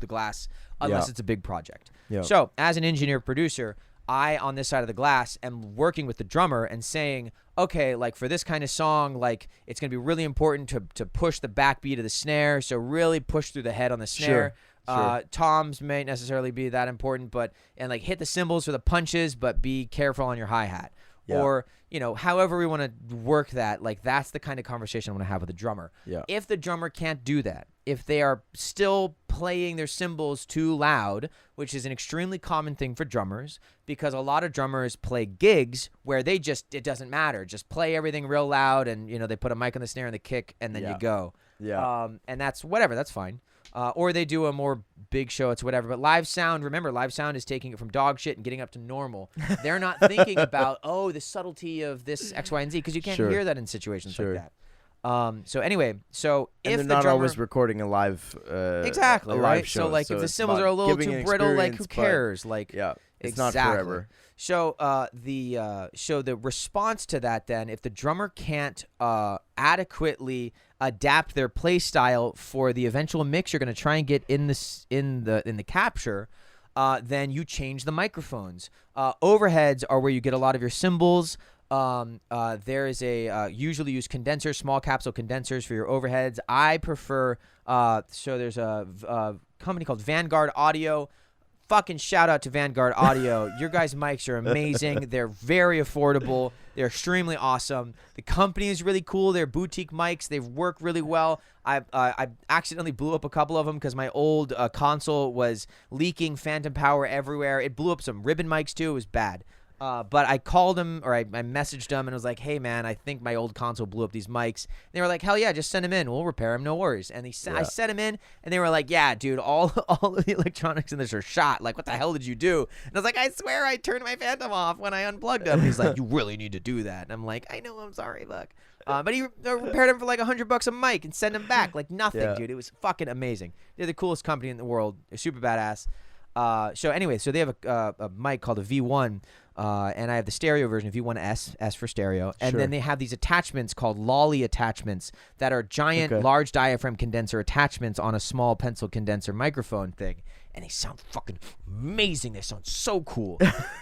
the glass, unless it's a big project. So as an engineer producer, I, on this side of the glass, am working with the drummer and saying, okay, like for this kind of song, like it's going to be really important to push the backbeat of the snare, so really push through the head on the snare. Toms may necessarily be that important, and like hit the cymbals for the punches, but be careful on your hi-hat. Or, however we want to work that, like that's the kind of conversation I want to have with the drummer. If the drummer can't do that, if they are still playing their cymbals too loud, which is an extremely common thing for drummers, because a lot of drummers play gigs where it doesn't matter. Just play everything real loud and, they put a mic on the snare and the kick and then you go. And that's whatever. That's fine. Or they do a more big show, it's whatever. But live sound, remember, live sound is taking it from dog shit and getting up to normal. They're not thinking about, the subtlety of this X, Y, and Z, because you can't hear that in situations like that. So anyway, if they're the not drummer, always recording a live exactly, a live right? show, So like if the it's cymbals about are a little giving too an brittle, like who experience, cares? Like it's exactly. not forever. So the response to that then, if the drummer can't adequately adapt their play style for the eventual mix you're going to try and get in the capture, then you change the microphones. Overheads are where you get a lot of your cymbals. There is usually use condensers, small capsule condensers for your overheads. I prefer so there's a company called Vanguard Audio. Fucking shout out to Vanguard Audio. Your guys' mics are amazing. They're very affordable. They're extremely awesome. The company is really cool. They're boutique mics. They work really well. I accidentally blew up a couple of them because my old console was leaking phantom power everywhere. It blew up some ribbon mics too. It was bad. But I called them, or I messaged them and was like, hey, man, I think my old console blew up these mics. And they were like, hell yeah, just send them in. We'll repair them. No worries. And I sent them in, and they were like, yeah, dude, all of the electronics in this are shot. Like, what the hell did you do? And I was like, I swear I turned my Phantom off when I unplugged them. And he's like, you really need to do that. And I'm like, I know, I'm sorry, look. But he repaired them for like $100 a mic and sent them back. Like nothing, dude. It was fucking amazing. They're the coolest company in the world. They're super badass. So anyway, so they have a mic called a V1, and I have the stereo version, V1S, S for stereo. And then they have these attachments called lolly attachments that are giant, large diaphragm condenser attachments on a small pencil condenser microphone thing. And they sound fucking amazing. They sound so cool.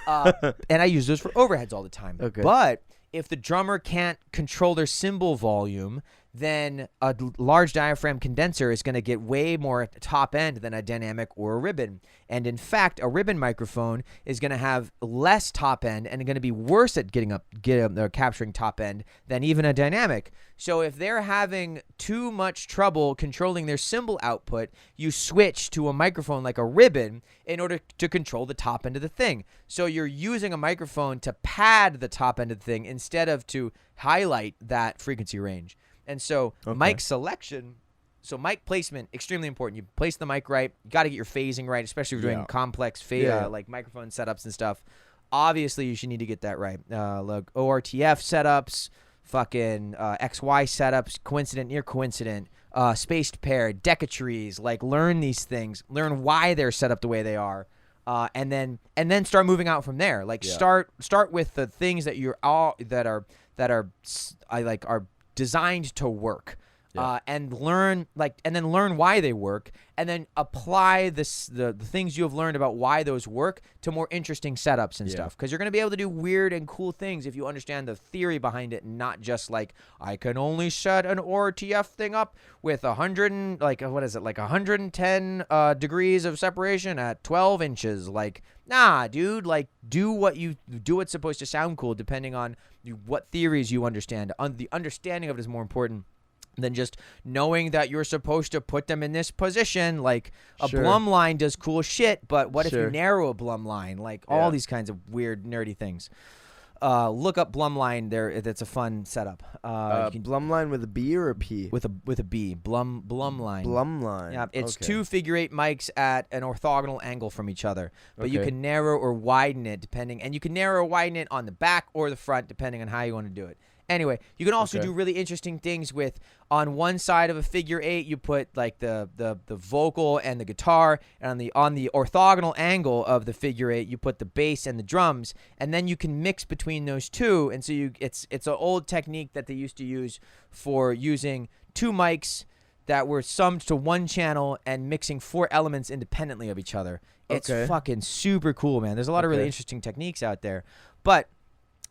And I use those for overheads all the time. But if the drummer can't control their cymbal volume, then a large diaphragm condenser is going to get way more at the top end than a dynamic or a ribbon. And in fact, a ribbon microphone is going to have less top end and going to be worse at capturing top end than even a dynamic. So if they're having too much trouble controlling their cymbal output, you switch to a microphone like a ribbon in order to control the top end of the thing. So you're using a microphone to pad the top end of the thing instead of to highlight that frequency range. And so mic selection, so mic placement, extremely important. You place the mic right. You got to get your phasing right, especially if you're doing complex like microphone setups and stuff. Obviously, you should need to get that right. Like ORTF setups, fucking XY setups, coincident, near coincident, spaced pair, decatrees. Like learn these things. Learn why they're set up the way they are. And then start moving out from there. Like start with the things that are designed to work, and learn why they work, and then apply the things you have learned about why those work to more interesting setups and stuff. Because you're going to be able to do weird and cool things if you understand the theory behind it, and not just like I can only set an ORTF thing up with 110 degrees of separation at 12 inches. Like, nah, dude. Like, do what's supposed to sound cool, depending on what theories you understand. The understanding of it is more important than just knowing that you're supposed to put them in this position. Like a Blum line does cool shit, but what if you narrow a Blum line? Like all these kinds of weird, nerdy things. Look up Blum line there. That's a fun setup. Blum line with a B or a P? With a B. Blum line. Blum line. Yeah, it's two figure-8 mics at an orthogonal angle from each other. But you can narrow or widen it depending, and you can narrow or widen it on the back or the front depending on how you want to do it. Anyway, you can also Okay. do really interesting things with, on one side of a figure 8, you put like the vocal and the guitar, and on the orthogonal angle of the figure 8, you put the bass and the drums, and then you can mix between those two. And so it's an old technique that they used to use for using 2 mics that were summed to one channel and mixing 4 elements independently of each other. It's Okay. fucking super cool, man. There's a lot of really Okay. interesting techniques out there. But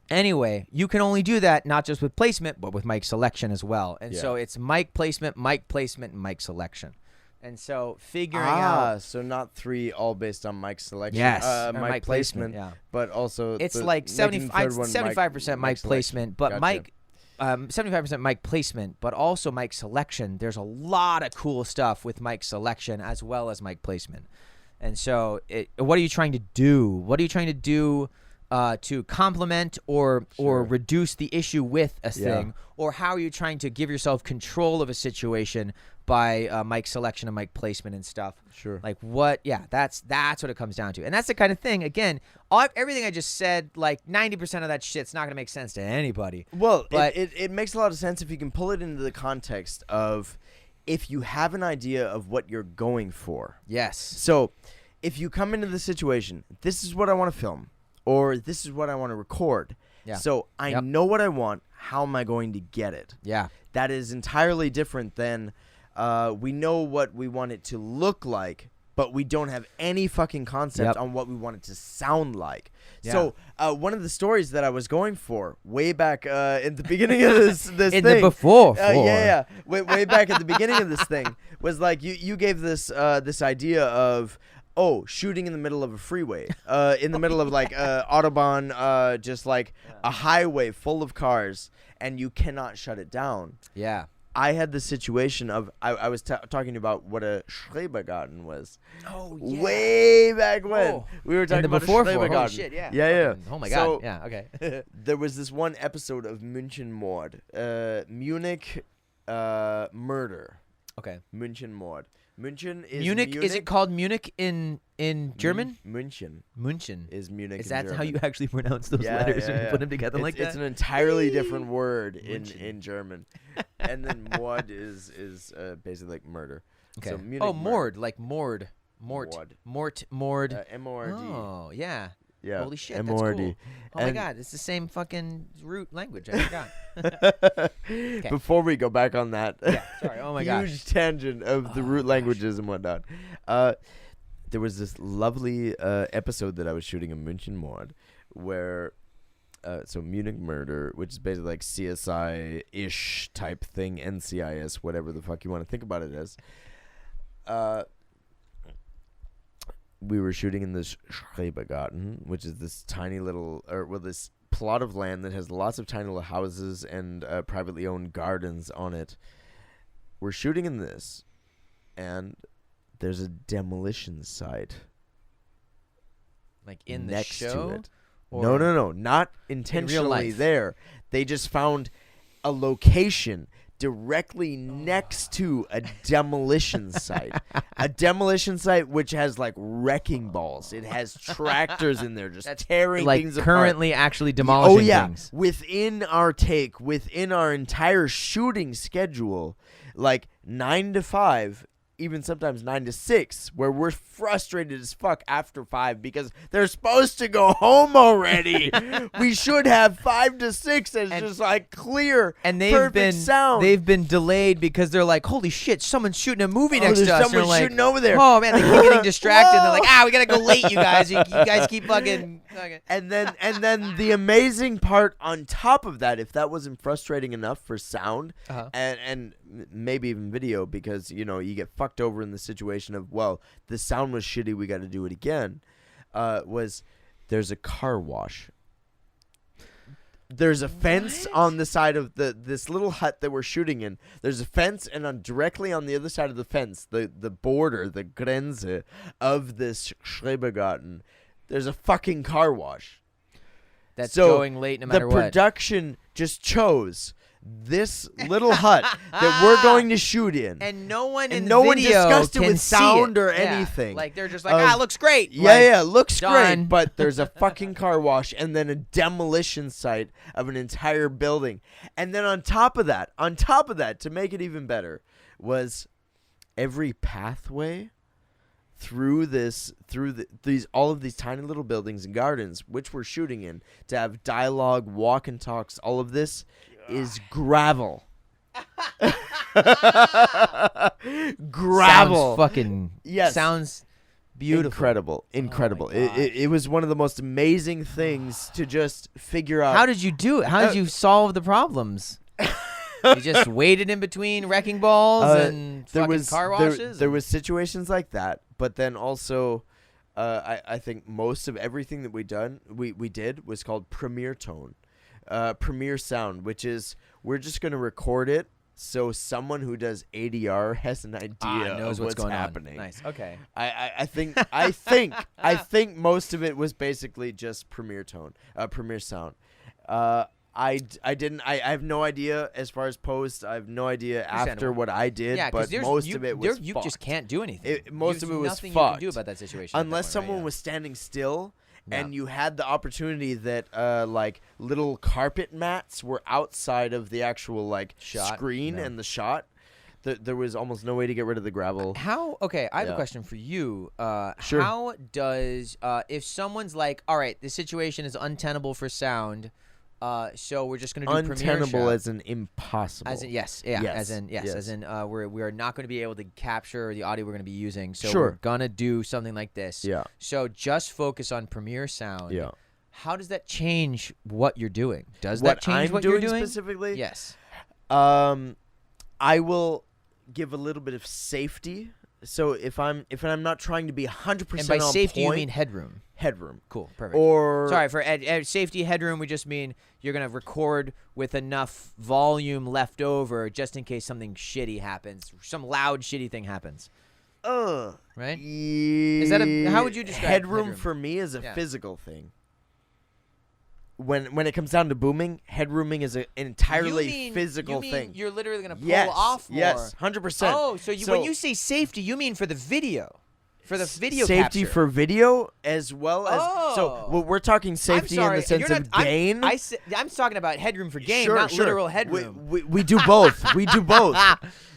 anyway, you can only do that not just with placement, but with mic selection as well. And so it's mic placement, and mic selection. And so figuring out. So not 3 all based on mic selection. Yes, or mic placement. yeah. But also It's the like making the third one 75% mic selection. placement, but Gotcha. 75% mic placement, but also mic selection. There's a lot of cool stuff with mic selection as well as mic placement. And so, what are you trying to do? What are you trying to do to complement or reduce the issue with a thing? Or how are you trying to give yourself control of a situation by mic selection and mic placement and stuff? Sure. Like what? Yeah, that's what it comes down to. And that's the kind of thing, again, everything I just said, like 90% of that shit's not going to make sense to anybody. Well, but it makes a lot of sense if you can pull it into the context of if you have an idea of what you're going for. yes. So if you come into the situation, this is what I want to film, or this is what I want to record. Yeah. So I know what I want. How am I going to get it? Yeah. That is entirely different than we know what we want it to look like, but we don't have any fucking concept on what we want it to sound like. Yeah. So one of the stories that I was going for way back in the beginning of this In thing, the before. way back at the beginning of this thing was like you gave this this idea of shooting in the middle of a freeway, in the middle of like Autobahn, just like a highway full of cars, and you cannot shut it down. Yeah. I had the situation of I was talking about what a Schrebergarten was. Oh, yeah. Way back when Oh. we were In talking the about before a for. Holy Schrebergarten. shit, yeah. Yeah. Oh my So, god. Yeah, okay. there was this one episode of München Mord, Munich murder. Okay. München Mord. München is Munich, is it called Munich in German? München München. is Munich. Is in that German. how you actually pronounce those Yeah, letters yeah, when you yeah. put them together like that? It's an entirely different word München. in German, and then Mord is basically like murder. Okay. So Munich oh, murder. Mord, like Mord. Mort. Mord. M-O-R-D. Oh, yeah. Yeah. Holy shit, M-O-R-D. that's cool. Oh my And- god, it's the same fucking root language. I forgot. Before we go back on that, Yeah, sorry. Oh my gosh. huge tangent of the root languages and whatnot. There was this lovely episode that I was shooting in München Mord, where so Munich Murder, which is basically like CSI-ish type thing, NCIS, whatever the fuck you want to think about it as. We were shooting in this Schrebergarten, which is this tiny little, this plot of land that has lots of tiny little houses and privately owned gardens on it. We're shooting in this, and there's a demolition site Like in the next show? to it. Or- No, not intentionally life? there. They just found a location directly next to a demolition site. A demolition site which has like wrecking balls. It has tractors in there just tearing Like things apart. currently actually demolishing Oh yeah, things. within our entire shooting schedule, like 9 to 5, even sometimes 9 to 6, where we're frustrated as fuck after 5 because they're supposed to go home already. We should have 5 to 6 as And- just like clear, And they've perfect been sound. they've been delayed because they're like, holy shit, someone's shooting a movie next there's to us. And someone they're like, shooting over there. Oh man, they keep getting distracted. And they're like, Whoa. we gotta go late, you guys. You guys keep fucking. And then the amazing part on top of that, if that wasn't frustrating enough for sound and maybe even video, because you get fucked over in the situation of, well, the sound was shitty, we got to do it again, was there's a car wash. There's a fence on the side of this little hut that we're shooting in. There's a fence, and directly on the other side of the fence, the border, the Grenze of this Schrebergarten, there's a fucking car wash. That's So going late no matter the what. production just chose this little hut that we're going to shoot in. And no one in no the one video discussed it can with see sound or Yeah. anything. Like they're just like, looks great. Yeah, Like, looks done. great. But there's a fucking car wash and then a demolition site of an entire building. And then on top of that, to make it even better, was every pathway through all of these tiny little buildings and gardens, which we're shooting in, to have dialogue, walk and talks, all of this is gravel. Gravel. Sounds fucking. Yes. Sounds beautiful. Incredible. Oh my gosh. It was one of the most amazing things to just figure out. How did you do it? How did you solve the problems? You just waited in between wrecking balls and fucking car washes? There was situations like that, but then also, I think most of everything that we did was called premiere tone, premiere sound, which is we're just gonna record it so someone who does ADR has an idea knows of what's going happening. on. Nice. Okay. I think most of it was basically just premiere tone, premiere sound. I have no idea as far as post. I have no idea after what I did, Yeah, but most of it was you fucked. just can't do anything. Most of it was nothing fucked. you can do about that situation. at that Unless point, someone right? Yeah. was standing still Yeah. and you had the opportunity that like little carpet mats were outside of the actual like Shot? screen No. and the shot. There was almost no way to get rid of the gravel. How? Okay, I have a Yeah. question for you. Sure. How does if someone's like, all right, this situation is untenable for sound, so we're just gonna do premiere Untenable shot. as in impossible. As in Yes, as in we are not going to be able to capture the audio we're going to be using, so Sure. we're gonna do something like this. Yeah. So just focus on premiere sound. Yeah. How does that change what you're doing? Does What that change I'm what doing you're doing specifically? Yes. I will give a little bit of safety. So if I'm not trying to be 100% And by on safety, point, you mean headroom. headroom. Cool. Perfect. Or Sorry, for safety headroom, we just mean you're going to record with enough volume left over just in case something shitty happens, some loud shitty thing happens. Right? Is that how would you describe headroom for me is a Yeah. physical thing. When it comes down to booming, headrooming is an entirely physical thing. You're literally going to pull Yes, off more. yes, 100%. Oh, so when you say safety, you mean for the video. For the video safety capture. for video as well as Oh. so we're talking safety in the sense of gain. I'm talking about headroom for gain, Sure, not sure. literal headroom. We do both. We do both.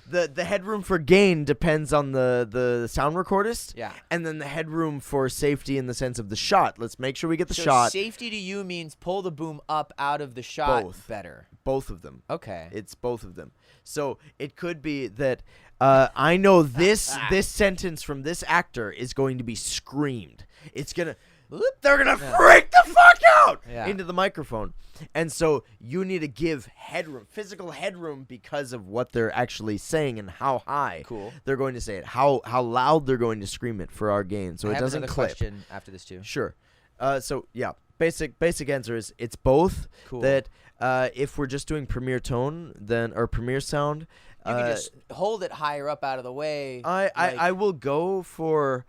The headroom for gain depends on the sound recordist. Yeah. And then the headroom for safety in the sense of the shot. Let's make sure we get the So shot. safety to you means pull the boom up out of the shot Both. better. Both of them. Okay. It's both of them. So it could be that I know this sentence from this actor is going to be screamed. It's gonna. They're gonna freak the fuck out into the microphone, and so you need to give headroom, physical headroom, because of what they're actually saying and how high they're going to say it, how loud they're going to scream it for our gain, so I it have doesn't another clip. question after this too. Sure. So yeah, basic answer is it's both. Cool. That if we're just doing premiere tone, then or premiere sound. You can just hold it higher up out of the way. I will go for.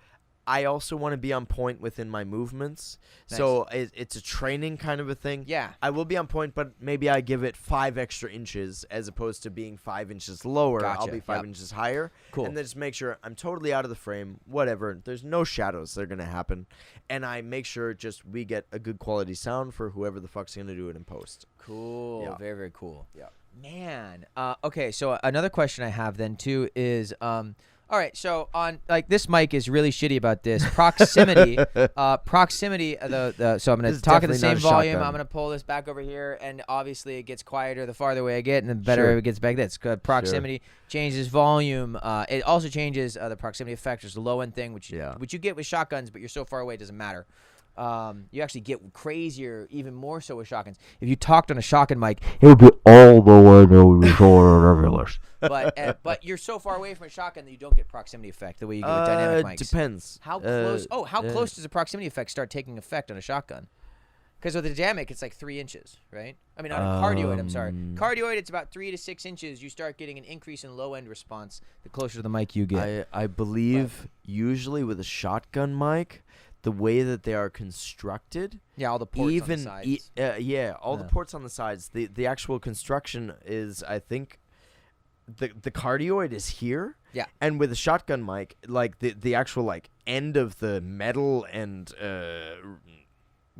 I also want to be on point within my movements, so it's a training kind of a thing. Yeah. I will be on point, but maybe I give it 5 extra inches as opposed to being 5 inches lower. Gotcha. I'll be 5 inches higher. Cool. And then just make sure I'm totally out of the frame. Whatever. There's no shadows that are gonna happen, and I make sure just we get a good quality sound for whoever the fuck's gonna do it in post. Cool. Yeah. Very, very cool. Yeah. Man. Okay, so another question I have then too is all right, so on like this mic is really shitty about this proximity. Proximity. So I'm gonna This is talk at the definitely same not a volume. shotgun. I'm gonna pull this back over here, and obviously it gets quieter the farther away I get, and the better Sure. it gets back. That's good. Proximity changes volume. It also changes the proximity effect. There's a low end thing, which you get with shotguns, but you're so far away it doesn't matter. You actually get crazier, even more so with shotguns. If you talked on a shotgun mic, it would be all the way to the shore. But you're so far away from a shotgun that you don't get proximity effect the way you get with dynamic mics. Depends. How close? How close does a proximity effect start taking effect on a shotgun? Because with the dynamic, it's like 3 inches, right? I mean, on a cardioid. I'm sorry, cardioid. It's about 3 to 6 inches. You start getting an increase in low end response the closer to the mic you get. I believe usually with a shotgun mic, the way that they are constructed. Yeah, all the ports Even on the sides. all the ports on the sides. The actual construction is, I think, the cardioid is here. Yeah. And with a shotgun mic, like the actual like end of the metal and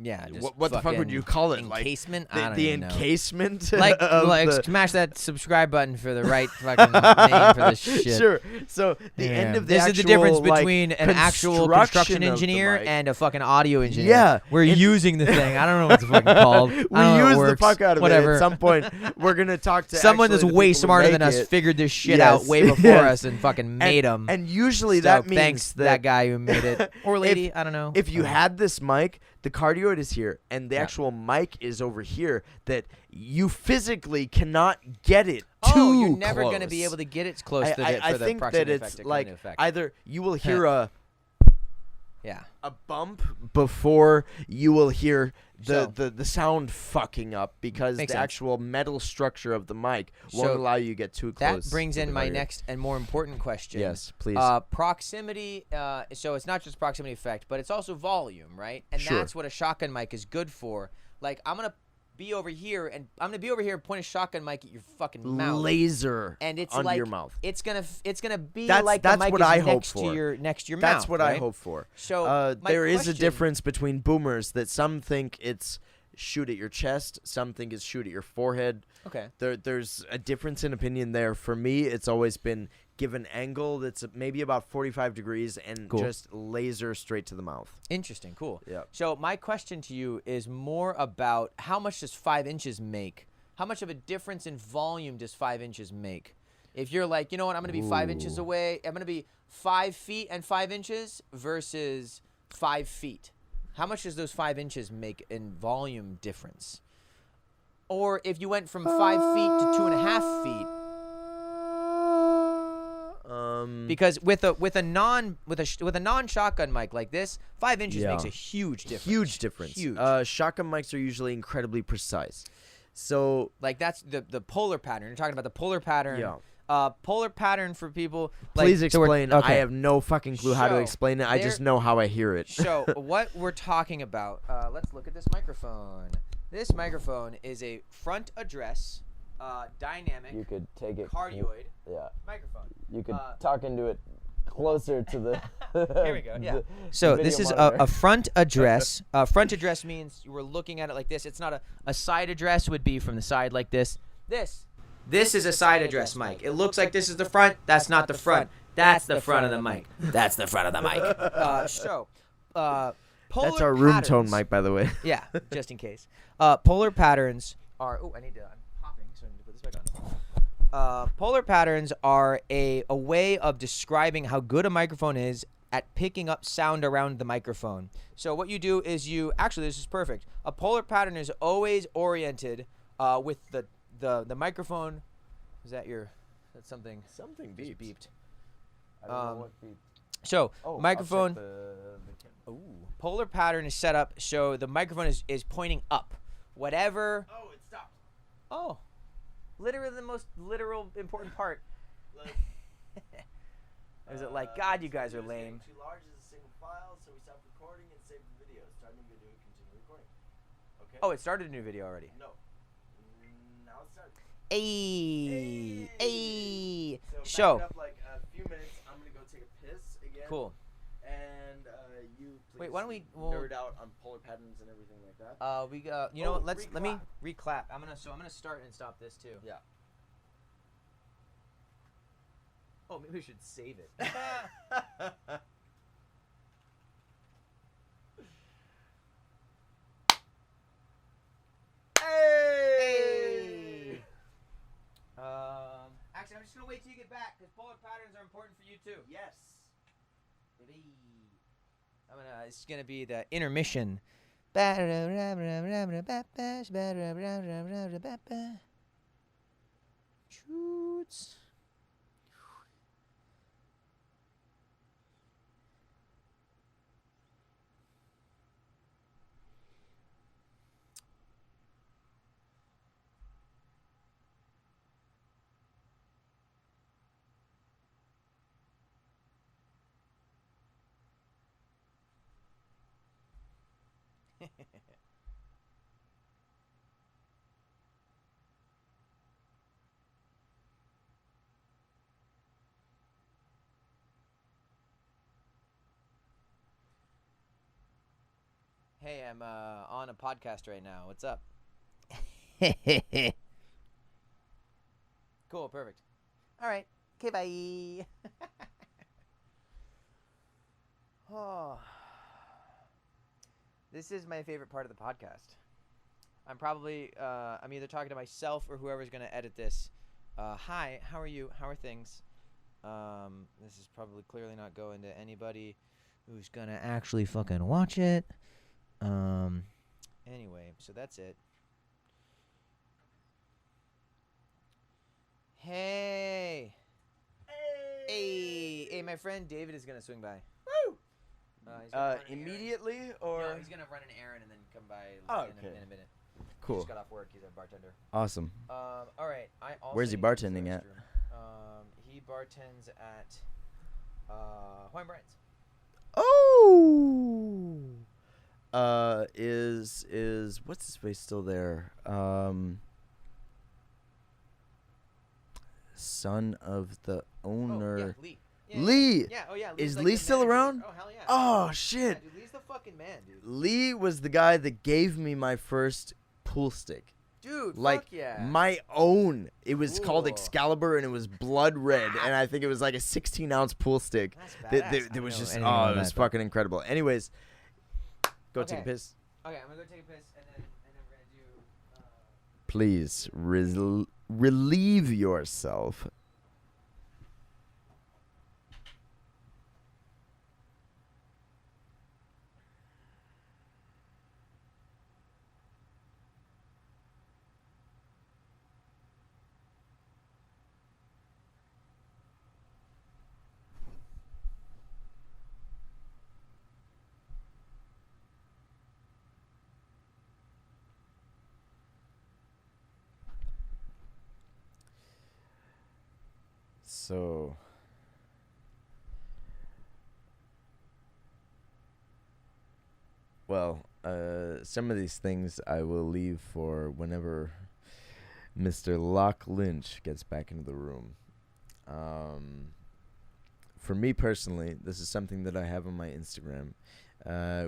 Yeah. Just what the fuck would you call it? Encasement? Like I don't the even know. encasement. Like smash that subscribe button for the right fucking name for this shit. Sure. So the end of the this actual, is the difference like, between an actual construction engineer and a fucking audio engineer. Yeah, we're using the thing. I don't know what it's fucking called. We I don't know use how it the works. fuck out of Whatever. it. At some point, we're gonna talk to someone that's actually the way people who smarter than make us it. figured this shit Yes. out way before Yes. us and fucking made them. And usually So that means thanks that guy who made it or lady. I don't know. If you had this mic, the cardioid is here, and the actual mic is over here. That you physically cannot get it too you're never close. gonna be able to get it close to I for the think proximity that effect it's to come like into effect. either you will hear a bump before you will hear the sound fucking up because the Makes sense. actual metal structure of the mic won't allow you to get too close. That brings to in the my cardio. next and more important question. Yes, please. Proximity. So it's not just proximity effect, but it's also volume, right? And Sure. that's what a shotgun mic is good for. Like I'm gonna be over here and point a shotgun mic at your fucking mouth. Laser And it's under like your mouth. it's gonna be That's- like that's the mic what is I hope next for. to your mouth. That's what I right? hope for. So my there is a question- difference between boomers that some think it's shoot at your chest, some think it's shoot at your forehead. Okay. There's a difference in opinion there. For me, it's always been give an angle that's maybe about 45 degrees and Cool. just laser straight to the mouth. Interesting. Cool. Yeah. So my question to you is more about how much does 5 inches make? How much of a difference in volume does 5 inches make? If you're like, you know what, I'm going to be 5 inches away. I'm going to be 5 feet and 5 inches versus 5 feet. How much does those 5 inches make in volume difference? Or if you went from 5 feet to 2.5 feet. Because with a non shotgun mic like this, 5 inches makes a huge difference. Huge difference. Huge. Shotgun mics are usually incredibly precise. So Like that's the polar pattern. You're talking about the polar pattern. Yeah. Polar pattern for people. Like, please so explain. okay. I have no fucking clue how to So, explain it. I just know how I hear it. So what we're talking about, let's look at this microphone. This microphone is a front address, dynamic, You could take it. cardioid Yeah. microphone. You could talk into it closer to the. Here we go. Yeah. So this is a front address. Front address means you were looking at it like this. It's not a side address would be from the side like this. This is a side address mic. It looks like this is the front. That's not the front. That's the front of the mic. That's the front of the mic. Polar That's our room patterns, tone mic, by the way. Yeah, just in case. Polar patterns are. Oh, I need to. I'm popping, so I need to put this back on. Polar patterns are a way of describing how good a microphone is at picking up sound around the microphone. So what you do is actually this is perfect. A polar pattern is always oriented with the microphone. Is that that's something? Something Just beeped. I don't know what beat. So Oh, microphone. I'll check the Ooh. Polar pattern is set up so the microphone is pointing up. Whatever. Oh, it stopped. Oh, literally the most literal important part. Is it like, God, you guys are lame? Too large is a single file, so we stopped recording and saved the video. Start new video, continue recording. Okay. Oh, it started a new video already. No. Now it starts. Hey. So, back it up like a few minutes. I'm gonna go take a piss again. Cool. And you please Wait, why don't we nerd out on polar patterns and everything like that? You know Oh, what? Let me reclap. reclap. I'm gonna start and stop this too. Yeah. Oh, maybe we should save it. Hey! Actually, I'm just gonna wait till you get back because polar patterns are important for you too. Yes. It's gonna be the intermission. Shoots. Hey, I'm on a podcast right now. What's up? Cool, perfect. All right. Okay, bye. Oh. This is my favorite part of the podcast. I'm probably, I'm either talking to myself or whoever's going to edit this. Hi, how are you? How are things? This is probably clearly not going to anybody who's going to actually fucking watch it. Anyway, so that's it. Hey. Hey, my friend David is going to swing by. Woo! He's gonna run an errand. Immediately or? No, he's going to run an errand and then come by in a minute. Cool. He just got off work. He's a bartender. Awesome. All right. I also Where's he need to use the bartending at? restroom. He bartends at Hawaiian Brian's. Oh. Is what's his face still there? Son of the owner. Oh, yeah, Lee. Yeah, Lee. Yeah. Oh yeah. Lee's Is like Lee the still manager. around? Oh hell yeah. Oh Yeah, shit. dude, Lee's the fucking man, dude. Lee was the guy that gave me my first pool stick. Dude, Like fuck yeah. my own. It was called Cool. Excalibur and it was blood red and I think it was like a 16-ounce pool stick. That's badass. That I was don't just know anything about it was that, but- fucking incredible. Anyways, go take a Okay. piss. Okay, I'm gonna go take a piss and then we're gonna do. Please relieve yourself. So, well, some of these things I will leave for whenever Mr. Lock Lynch gets back into the room. For me personally, this is something that I have on my Instagram,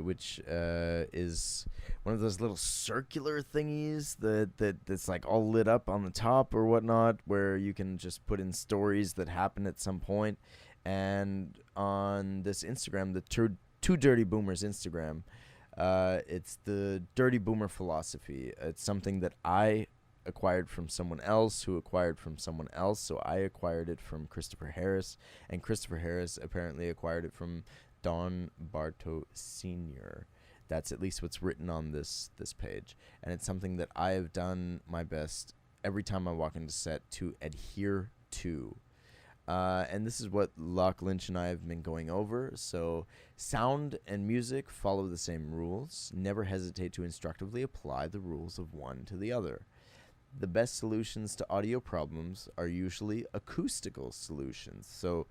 which is one of those little circular thingies that's like all lit up on the top or whatnot, where you can just put in stories that happen at some point. And on this Instagram, the Two Dirty Boomers Instagram, it's the Dirty Boomer philosophy. It's something that I acquired from someone else who acquired from someone else. So I acquired it from Christopher Harris, and Christopher Harris apparently acquired it from Don Barto Sr. That's at least what's written on this page. And it's something that I have done my best every time I walk into set to adhere to. And this is what Lock Lynch and I have been going over. So sound and music follow the same rules. Never hesitate to instructively apply the rules of one to the other. The best solutions to audio problems are usually acoustical solutions. So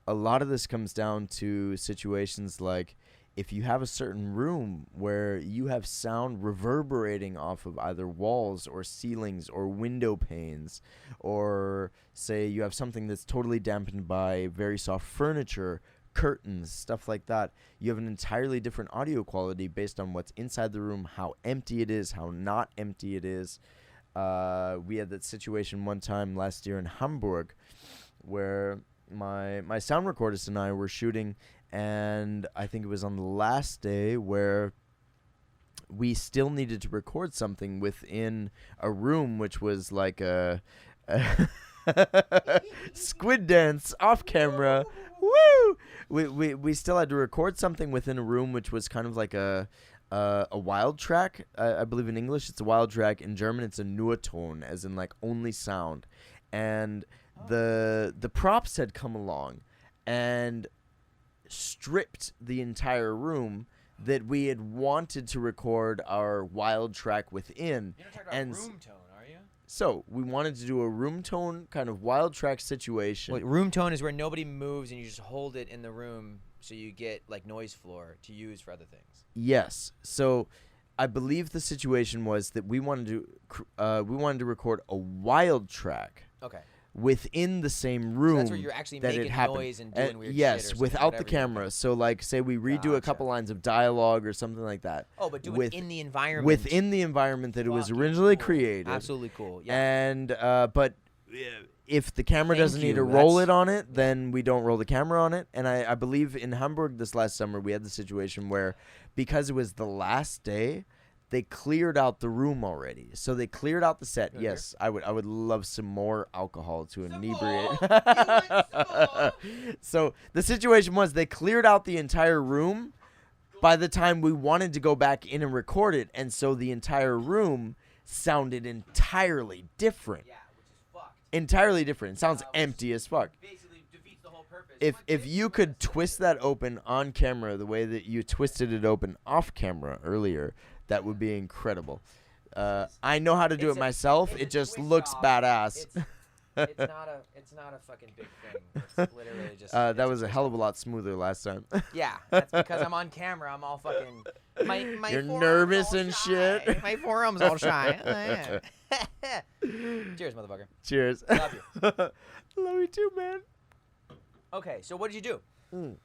a lot of this comes down to situations like if you have a certain room where you have sound reverberating off of either walls or ceilings or window panes, or say you have something that's totally dampened by very soft furniture, curtains, stuff like that, you have an entirely different audio quality based on what's inside the room, how empty it is, how not empty it is. We had that situation one time last year in Hamburg where my sound recordist and I were shooting, and I think it was on the last day where we still needed to record something within a room which was like a squid dance off camera. Woo! We still had to record something within a room which was kind of like a wild track. I believe in English it's a wild track. In German it's a Nurton, as in like only sound. And the props had come along and stripped the entire room that we had wanted to record our wild track within. You're not talking about And room tone, are you? so we wanted to do a room tone kind of wild track situation. Wait, room tone is where nobody moves and you just hold it in the room so you get like noise floor to use for other things. Yes. So I believe the situation was that we wanted to record a wild track. Okay. within the same room. that's where you're actually that it making happened. noise and doing weird shit or yes, something, without the whatever you're doing. camera. So like, say we redo a couple lines of dialogue or something like that. Oh, but do with- it in the environment. Within the environment that it was Fucking originally cool. created. Absolutely cool. Yeah. And but if the camera Thank doesn't need you. to roll That's- it on it, then we don't roll the camera on it. And I believe in Hamburg this last summer we had the situation where, because it was the last day, they cleared out the room already. So they cleared out the set. Okay. Yes, I would love some more alcohol to inebriate. So the situation was they cleared out the entire room by the time we wanted to go back in and record it, and so the entire room sounded entirely different. Yeah, which is fucked. Entirely different. It sounds empty as fuck. Basically defeats the whole purpose. If you could twist that open on camera the way that you twisted it open off camera earlier, that would be incredible. I know how to do it myself. It just looks badass. It's not a fucking big thing. It's literally just. That was a hell of a lot smoother last time. Yeah, that's because I'm on camera. I'm all fucking. My You're forearm's nervous all and shy. shit. My forearm's all shy. Cheers, motherfucker. Cheers. Love you. Love you too, man. Okay, so what did you do?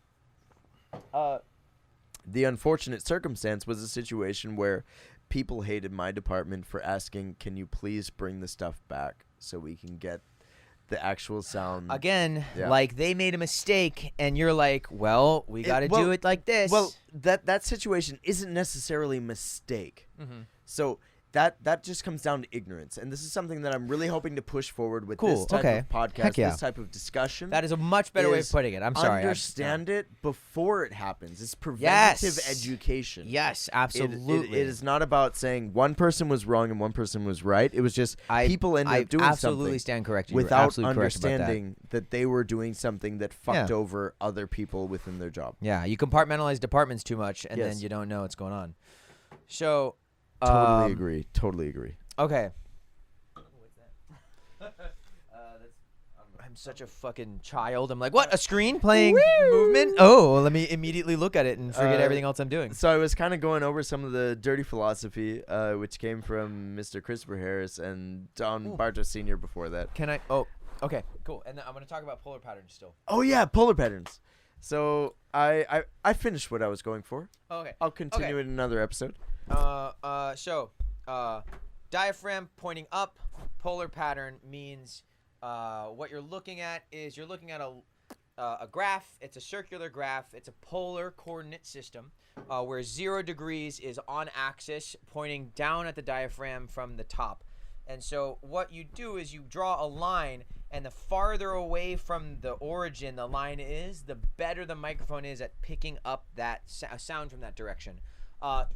The unfortunate circumstance was a situation where people hated my department for asking, "Can you please bring the stuff back so we can get the actual sound?" Again, Yeah. like they made a mistake, and you're like, "Well, we got to do it like this." Well, that situation isn't necessarily a mistake. Mhm. So that just comes down to ignorance, and this is something that I'm really hoping to push forward with Cool, this type okay. of podcast, Heck yeah. this type of discussion. that is a much better way of is putting it. I'm sorry. Understand it before it happens. It's preventative education. Yes, It- absolutely. it is not about saying one person was wrong and one person was right. It was just people end I up doing absolutely something stand corrected. You're without absolutely correct about that. understanding that they were doing something that fucked Yeah. over other people within their job. Yeah, you compartmentalize departments too much, and Yes. then you don't know what's going on. So, Totally agree. Totally agree. Okay. I'm such a fucking child. I'm like, what? A screen playing movement? Oh, let me immediately look at it and forget everything else I'm doing. So I was kind of going over some of the dirty philosophy, which came from Mr. Christopher Harris and Don Bartos Sr. before that. Can I? Oh, okay, cool. And then I'm going to talk about polar patterns still. Oh, yeah, polar patterns. So I finished what I was going for. Oh, okay. I'll continue in another episode. Diaphragm pointing up, polar pattern means what you're looking at is you're looking at a graph. It's a circular graph. It's a polar coordinate system where 0 degrees is on axis pointing down at the diaphragm from the top. And so what you do is you draw a line, and the farther away from the origin the line is, the better the microphone is at picking up that sound from that direction.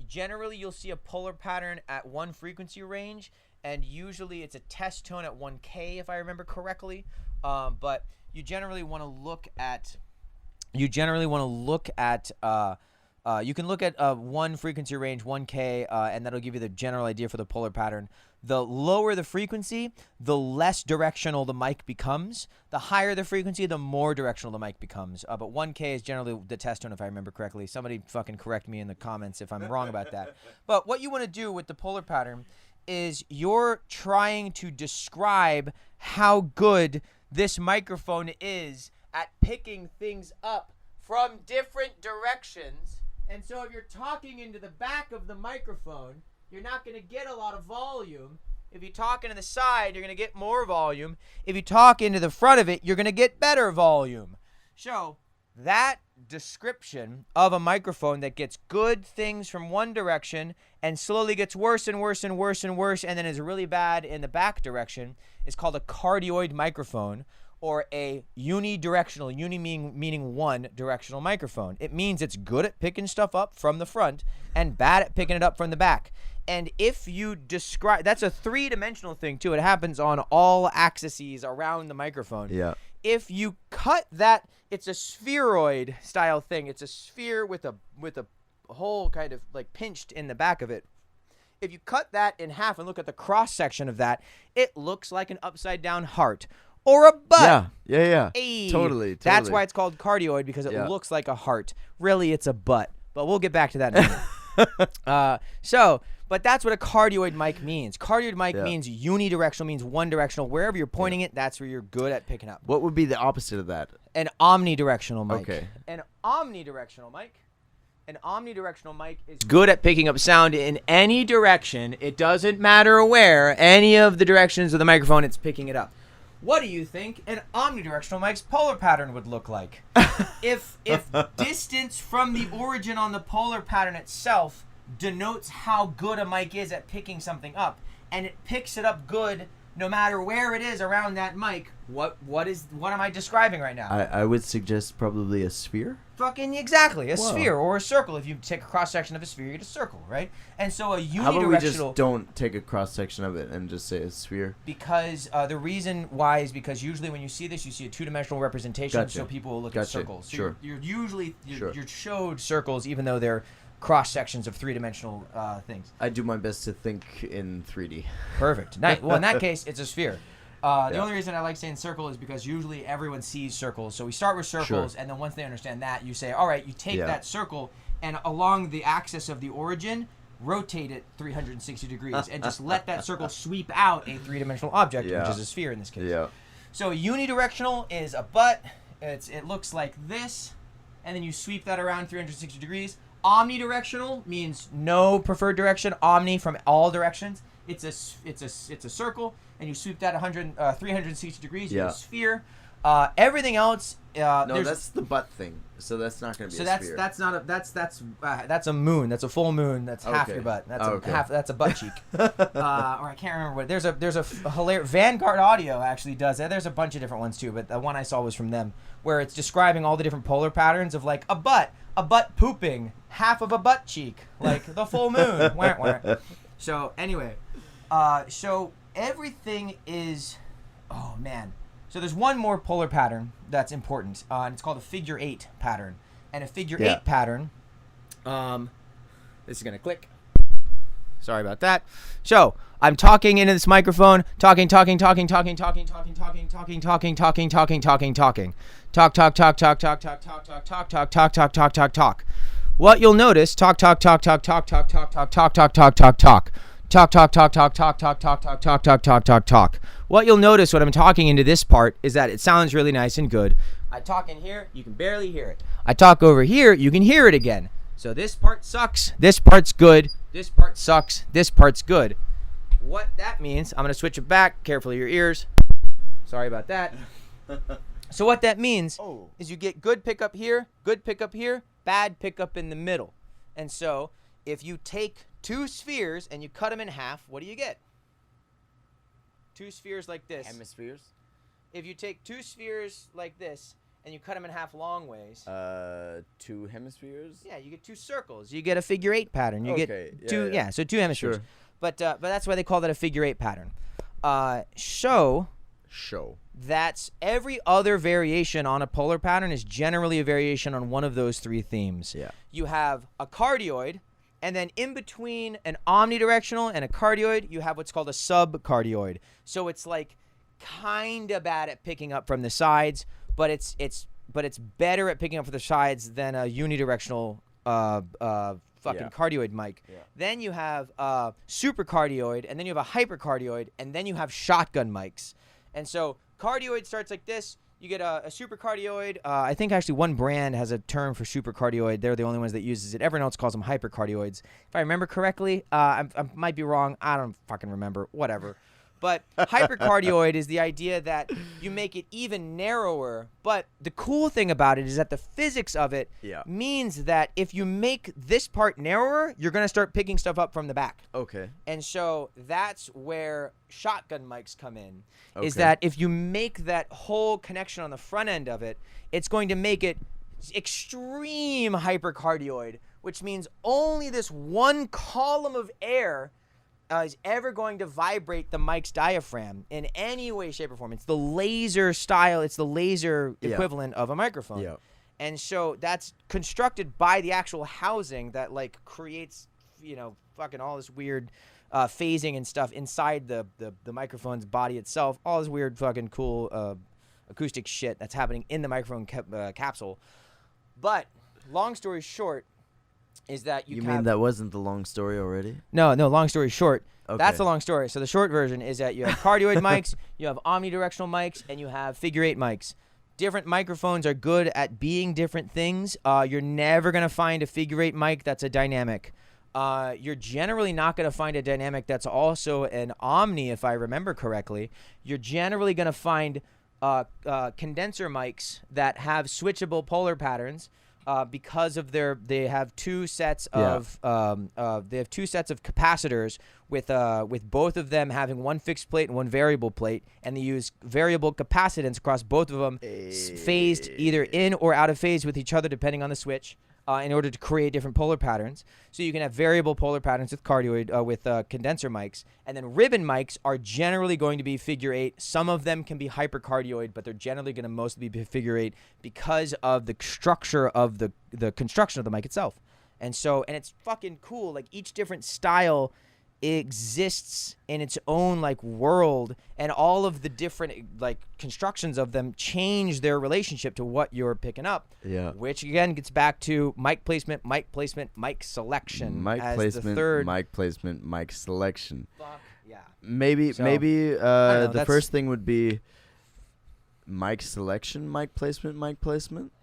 Generally, you'll see a polar pattern at one frequency range, and usually it's a test tone at 1K, if I remember correctly. But you generally want to look at. You can look at one frequency range, 1K, and that'll give you the general idea for the polar pattern. The lower the frequency, the less directional the mic becomes. The higher the frequency, the more directional the mic becomes. But 1K is generally the test tone, if I remember correctly. Somebody fucking correct me in the comments if I'm wrong about that. But what you want to do with the polar pattern is you're trying to describe how good this microphone is at picking things up from different directions. And so if you're talking into the back of the microphone, you're not going to get a lot of volume. If you talk into the side, you're going to get more volume. If you talk into the front of it, you're going to get better volume. So that description of a microphone that gets good things from one direction and slowly gets worse and worse and worse and worse and then is really bad in the back direction is called a cardioid microphone, or a unidirectional, meaning one directional microphone. It means it's good at picking stuff up from the front and bad at picking it up from the back. And if you describe, that's a 3-dimensional thing too. It happens on all axes around the microphone. Yeah. If you cut that, it's a spheroid style thing. It's a sphere with a hole kind of like pinched in the back of it. If you cut that in half and look at the cross section of that, it looks like an upside down heart. Or a butt. Yeah. Hey, Totally. That's why it's called cardioid, because it looks like a heart. Really, it's a butt. But we'll get back to that in a minute. But that's what a cardioid mic means. Cardioid mic Yeah. means unidirectional, means one directional. Wherever you're pointing it, that's where you're good at picking up. What would be the opposite of that? An omnidirectional mic. Okay. An omnidirectional mic is good at picking up sound in any direction. It doesn't matter where, any of the directions of the microphone, it's picking it up. What do you think an omnidirectional mic's polar pattern would look like? if distance from the origin on the polar pattern itself denotes how good a mic is at picking something up, and it picks it up good no matter where it is around that mic, what am I describing right now? I would suggest probably a sphere. Fucking exactly, a Whoa. sphere or a circle. If you take a cross section of a sphere, you get a circle, right? And so a How about we just unidirectional. don't take a cross section of it and just say a sphere? Because the reason why is because usually when you see this, you see a two-dimensional representation, Gotcha. so people will look at Gotcha. circles. So Sure. you're usually Sure. you're showed circles, even though they're cross sections of three-dimensional things. I do my best to think in 3D. Perfect. Well, in that case, it's a sphere. The Yeah. only reason I like saying circle is because usually everyone sees circles. So we start with circles, Sure. and then once they understand that, you say, all right, you take Yeah. that circle, and along the axis of the origin, rotate it 360 degrees, and just let that circle sweep out a three-dimensional object, which Yeah. is a sphere in this case. Yeah. So unidirectional is a butt. It looks like this, and then you sweep that around 360 degrees. Omnidirectional means no preferred direction. Omni from all directions. It's a circle, and you sweep that 360 degrees. You Yeah. get a sphere. Everything else. No, there's- that's the butt thing. So that's not going to be so a sphere. that's a moon. That's a full moon. That's half Okay. your butt. That's Okay. That's a butt cheek. Or I can't remember what. There's a hilarious Vanguard Audio actually does that. There's a bunch of different ones too, but the one I saw was from them, where it's describing all the different polar patterns of like a butt pooping, half of a butt cheek, like the full moon. Wah, wah. So anyway, so everything is, oh man. So there's one more polar pattern that's important, and it's called a figure 8 pattern. And a figure 8 pattern, this is gonna click. Sorry about that. So I'm talking into this microphone, talking. Talk. What you'll notice, talk. What you'll notice when I'm talking into this part is that it sounds really nice and good. I talk in here, you can barely hear it. I talk over here, you can hear it again. So this part sucks, this part's good, this part sucks, this part's good. What that means, I'm going to switch it back, carefully your ears. Sorry about that. So what that means is you get good pickup here, bad pickup in the middle. And so if you take two spheres and you cut them in half, what do you get? Two spheres like this. Hemispheres? If you take two spheres like this and you cut them in half long ways, 2 hemispheres? yeah, you get two circles. You get a figure 8 pattern. You Okay, get two, yeah. so two hemispheres. Sure. But that's why they call that a figure 8 pattern. Show that's every other variation on a polar pattern is generally a variation on one of those three themes. Yeah. You have a cardioid, and then in between an omnidirectional and a cardioid, you have what's called a subcardioid. So it's like kind of bad at picking up from the sides, but it's better at picking up from the sides than a unidirectional cardioid mic. Yeah. Then you have supercardioid, and then you have a hypercardioid, and then you have shotgun mics. And so cardioid starts like this. You get a supercardioid. I think actually one brand has a term for supercardioid. They're the only ones that uses it. Everyone else calls them hypercardioids. If I remember correctly, I might be wrong. I don't fucking remember. Whatever. But hypercardioid is the idea that you make it even narrower. But the cool thing about it is that the physics of it means that if you make this part narrower, you're going to start picking stuff up from the back. Okay. And so that's where shotgun mics come in, is Okay. that if you make that whole connection on the front end of it, it's going to make it extreme hypercardioid, which means only this one column of air is ever going to vibrate the mic's diaphragm in any way, shape, or form. It's the laser style. It's the laser equivalent of a microphone. Yeah. And so that's constructed by the actual housing that like creates, fucking all this weird phasing and stuff inside the microphone's body itself. All this weird fucking cool acoustic shit that's happening in the microphone capsule. But long story short, is that You have, mean that wasn't the long story already? No, long story short. Okay. That's the long story. So the short version is that you have cardioid mics, you have omnidirectional mics, and you have figure 8 mics. Different microphones are good at being different things. You're never going to find a figure 8 mic that's a dynamic. You're generally not going to find a dynamic that's also an omni, if I remember correctly. You're generally going to find condenser mics that have switchable polar patterns because of they have two sets of capacitors with both of them having one fixed plate and one variable plate, and they use variable capacitance across both of them, phased either in or out of phase with each other depending on the switch. In order to create different polar patterns. So you can have variable polar patterns with condenser mics. And then ribbon mics are generally going to be figure 8. Some of them can be hypercardioid, but they're generally going to mostly be figure 8 because of the structure of the construction of the mic itself. And it's fucking cool. Like, each different style exists in its own like world, and all of the different like constructions of them change their relationship to what you're picking up. Yeah. Which again gets back to mic placement, mic selection. Mic as placement, the third. mic placement, mic selection. Fuck yeah. Maybe So, the first thing would be mic selection, mic placement.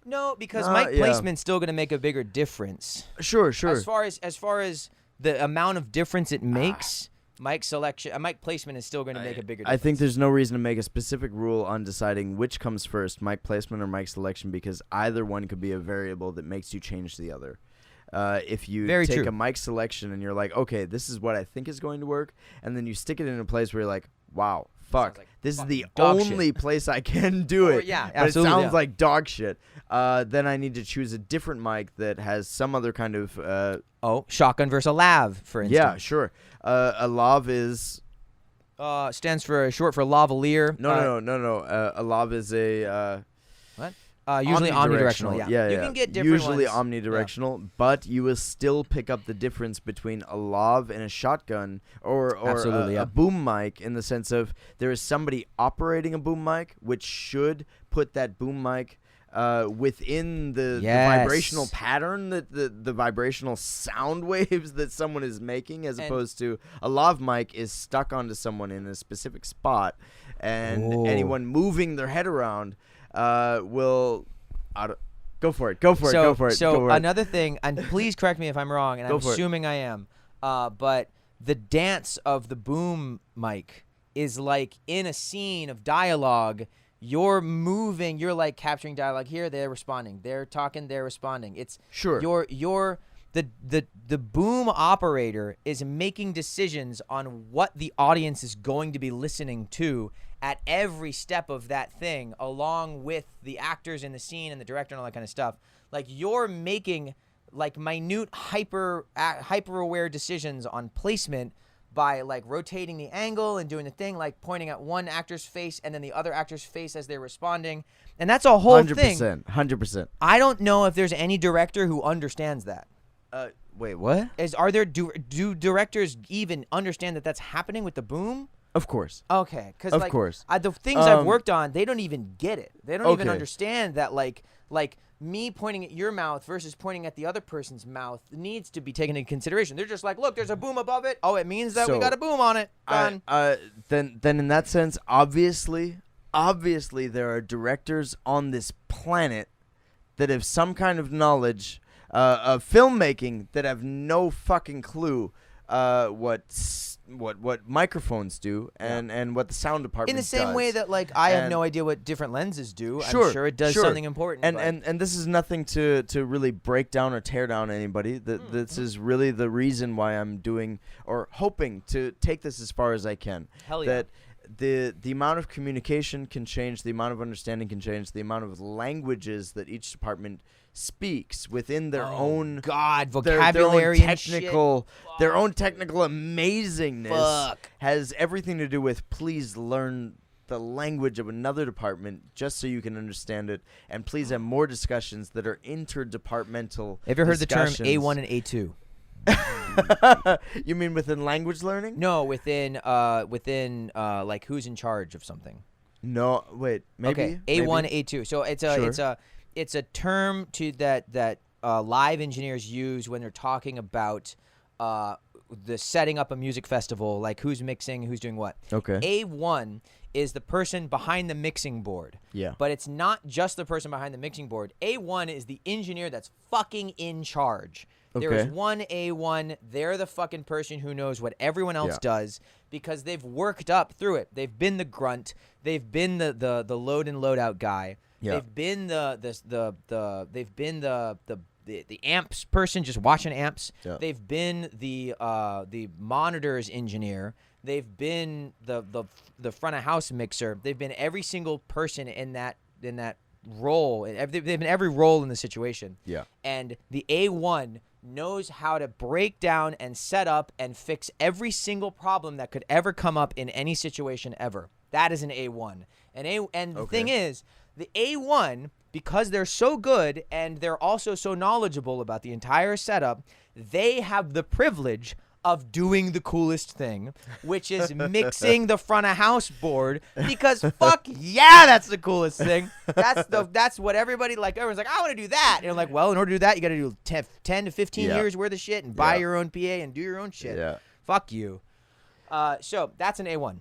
No, because mic placement's still going to make a bigger difference. Sure. As far as the amount of difference it makes, mic selection, mic placement is still going to make a bigger difference. I think there's no reason to make a specific rule on deciding which comes first, mic placement or mic selection, because either one could be a variable that makes you change the other. If you take a mic selection and you're like, okay, this is what I think is going to work, and then you stick it in a place where you're like, wow, fuck, like this is the dog only place I can do it. Yeah, but absolutely, it sounds like dog shit. Then I need to choose a different mic that has some other kind of... shotgun versus a lav, for instance. Yeah, sure. A lav is... stands for short for lavalier. No. A lav is a... What? Usually omnidirectional. Yeah. You can get different usually ones. omnidirectional, but you will still pick up the difference between a lav and a shotgun, or a boom mic, in the sense of there is somebody operating a boom mic, which should put that boom mic within the vibrational pattern, that the vibrational sound waves that someone is making, as opposed to a lav mic is stuck onto someone in a specific spot, and anyone moving their head around will go for it. So another thing, and please correct me if I'm wrong, and I'm assuming I am, but the dance of the boom mic is like in a scene of dialogue. You're moving, you're like capturing dialogue here, they're responding. They're talking, they're responding. It's the boom operator is making decisions on what the audience is going to be listening to at every step of that thing, along with the actors in the scene and the director and all that kind of stuff. Like, you're making like minute hyper aware decisions on placement by like rotating the angle and doing the thing, like pointing at one actor's face and then the other actor's face as they're responding. And that's a whole thing. 100%. I don't know if there's any director who understands that. Wait, what? Do directors even understand that that's happening with the boom? Of course. Okay, because of course. The things I've worked on, they don't even get it. They don't even understand that like me pointing at your mouth versus pointing at the other person's mouth needs to be taken into consideration. They're just like, look, there's a boom above it. Oh, it means that we got a boom on it. Done. Then in that sense, obviously there are directors on this planet that have some kind of knowledge of filmmaking that have no fucking clue what microphones do and what the sound department in the same does. way that like I have no idea what different lenses do. Sure, I'm sure it does something important. And this is nothing to really break down or tear down anybody. This is really the reason why I'm doing or hoping to take this as far as I can. Hell yeah. That the amount of communication can change, the amount of understanding can change, the amount of languages that each department speaks within their own vocabulary, their own technical amazingness has everything to do with please learn the language of another department just so you can understand it, and please have more discussions that are interdepartmental. Have you heard the term A1 and A2? You mean within language learning? No, within like who's in charge of something. No, wait, maybe. Okay, A1, A2. So it's a term to that live engineers use when they're talking about the setting up a music festival, like who's mixing, who's doing what. Okay. A1 is the person behind the mixing board. Yeah. But it's not just the person behind the mixing board. A1 is the engineer that's fucking in charge. There is Okay. one A1. They're the fucking person who knows what everyone else does because they've worked up through it. They've been the grunt. They've been the load and load out guy. Yeah. They've been the amps person just watching amps. Yeah. They've been the monitors engineer. They've been the front of house mixer. They've been every single person in that role. They've been every role in the situation. Yeah. And the A1 knows how to break down and set up and fix every single problem that could ever come up in any situation ever. That is an A1. And the thing is, the A1, because they're so good and they're also so knowledgeable about the entire setup, they have the privilege of doing the coolest thing, which is mixing the front of house board, because fuck yeah, that's the coolest thing. That's what everyone's like, I want to do that. And I'm like, well, in order to do that, you got to do 10 to 15 years worth of shit and buy your own PA and do your own shit. Yeah. Fuck you. So that's an A1.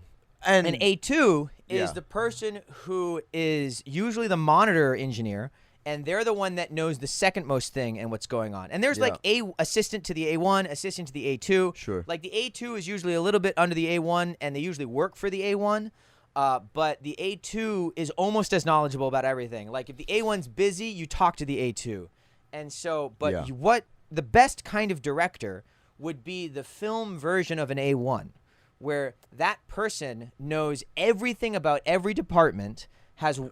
And An A2 is the person who is usually the monitor engineer, and they're the one that knows the second most thing and what's going on. And there's like assistant to the A1, assistant to the A2. Sure. Like the A2 is usually a little bit under the A1, and they usually work for the A1. But the A2 is almost as knowledgeable about everything. Like if the A1's busy, you talk to the A2. And so, but what the best kind of director would be the film version of an A1, where that person knows everything about every department,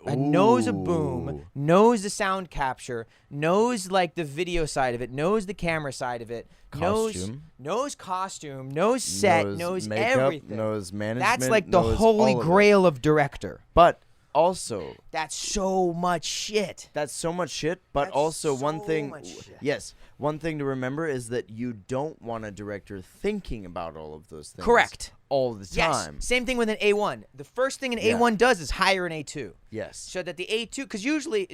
knows a boom, knows the sound capture, knows like the video side of it, knows the camera side of it, knows costume, knows set, knows makeup, everything. knows management. That's like the knows holy all of grail of director. But also, That's so much shit. that's so much shit. But That's also, so one thing, much shit. yes, one thing to remember is that you don't want a director thinking about all of those things. Correct. All the Yes. time. Same thing with an A1. The first thing an A1 does is hire an A2. Yes. So that the A2, because usually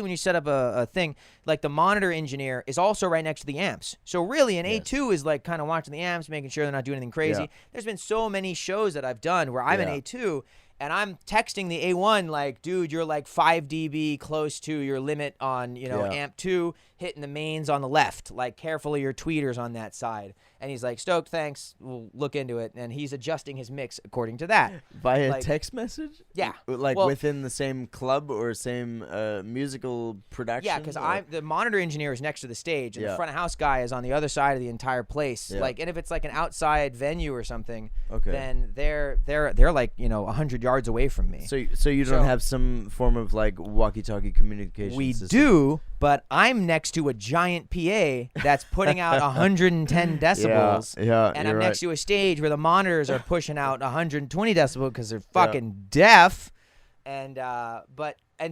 when you set up a thing, like the monitor engineer is also right next to the amps. So really an A2 is like kind of watching the amps, making sure they're not doing anything crazy. Yeah. There's been so many shows that I've done where I'm an A2 and I'm texting the A1 like, dude, you're like 5 dB close to your limit on, amp 2, hitting the mains on the left. Like, careful of your tweeters on that side. And he's like, stoked, thanks. We'll look into it. And he's adjusting his mix according to that. Via like- text message? Yeah. Like Well- within the same club or same musical production? Yeah, because the monitor engineer is next to the stage, and the Yeah. front of house guy is on the other side of the entire place. Yeah. Like, and if it's like an outside venue or something, Okay. then they're like 100 yards away from me. So you don't So- have some form of like walkie-talkie communication We system? do, but I'm next to a giant PA that's putting out 110 decibels. Yeah, And you're I'm right. next to a stage where the monitors are pushing out 120 decibels because they're fucking deaf. And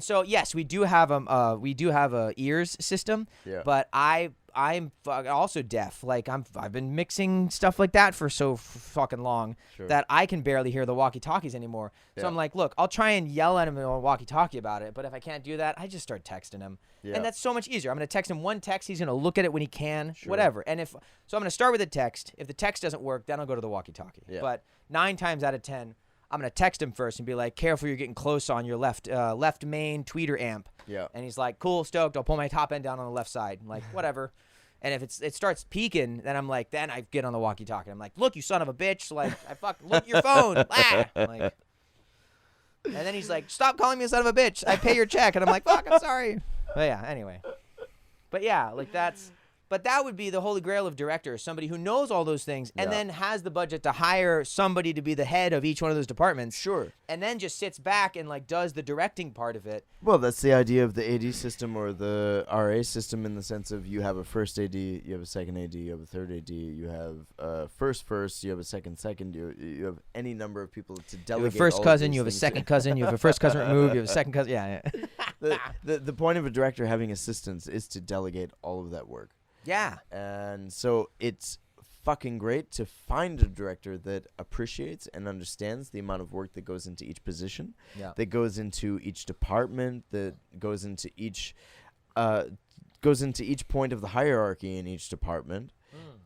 so yes, we do have a ears system. Yeah. But I'm also deaf. Like I've been mixing stuff like that for so fucking long that I can barely hear the walkie-talkies anymore. So Yeah. I'm like, look, I'll try and yell at him on walkie-talkie about it, but if I can't do that, I just start texting him. Yeah. And that's so much easier. I'm going to text him one text, he's going to look at it when he can, whatever. And so I'm going to start with a text. If the text doesn't work, then I'll go to the walkie-talkie. Yeah. But 9 times out of 10, I'm going to text him first and be like, careful, you're getting close on your left main tweeter amp. Yeah. And he's like, cool, stoked. I'll pull my top end down on the left side. I'm like, whatever. And if it starts peaking, then I'm like, then I get on the walkie-talkie. I'm like, look, you son of a bitch. Like, look at your phone. Ah! Like, and then he's like, stop calling me a son of a bitch. I pay your check. And I'm like, fuck, I'm sorry. But yeah, anyway. But yeah, like but that would be the holy grail of directors, somebody who knows all those things and then has the budget to hire somebody to be the head of each one of those departments. Sure. And then just sits back and like does the directing part of it. Well, that's the idea of the AD system or the RA system in the sense of you have a first AD, you have a second AD, you have a third AD, you have a first, you have a second, you have any number of people to delegate. You have a first all of cousin, these you have a things second to. cousin, you have a first cousin removed, you have a second cousin. Yeah. The point of a director having assistants is to delegate all of that work. Yeah. And so it's fucking great to find a director that appreciates and understands the amount of work that goes into each position, Yeah. that goes into each department, that goes into each goes into each point of the hierarchy in each department.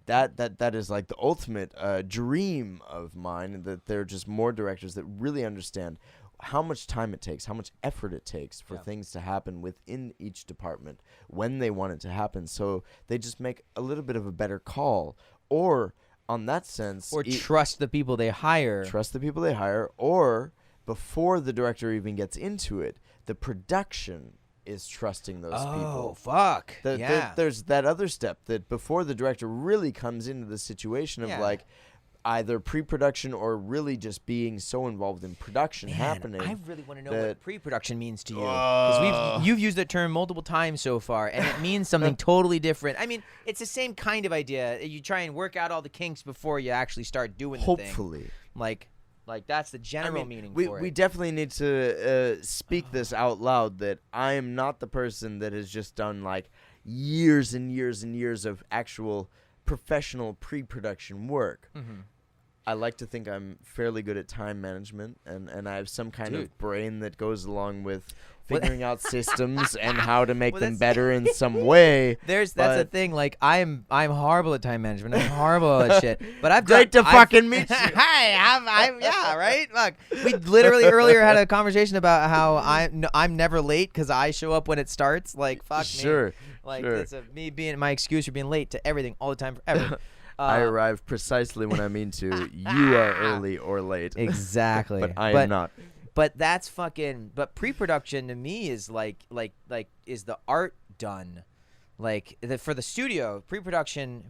That is like the ultimate dream of mine, that there are just more directors that really understand how much time it takes, how much effort it takes for things to happen within each department when they want it to happen. So they just make a little bit of a better call, or on that sense, or trust the people they hire. Trust the people they hire, or before the director even gets into it, the production is trusting those people. Oh, fuck. Yeah. There's that other step that before the director really comes into the situation of like either pre-production or really just being so involved in production happening. I really want to know what pre-production means to you, because you've used that term multiple times so far, and it means something totally different. I mean, it's the same kind of idea. You try and work out all the kinks before you actually start doing the thing. Hopefully. Like that's the general meaning for it. We definitely need to speak this out loud, that I am not the person that has just done like years and years and years of actual professional pre-production work. I like to think I'm fairly good at time management, and I have some kind of brain that goes along with figuring out systems and how to make them better in some way. That's the thing. Like I'm horrible at time management. I'm horrible at shit. But I've great to fucking meet you. Hi, yeah, right. Look, we literally earlier had a conversation about how I'm never late because I show up when it starts. Like fuck me. Like it's me being my excuse for being late to everything all the time forever. I arrive precisely when I mean to. You are early or late. Exactly. But I am not. But that's fucking. But pre-production to me is like is the art done, like for the studio. Pre-production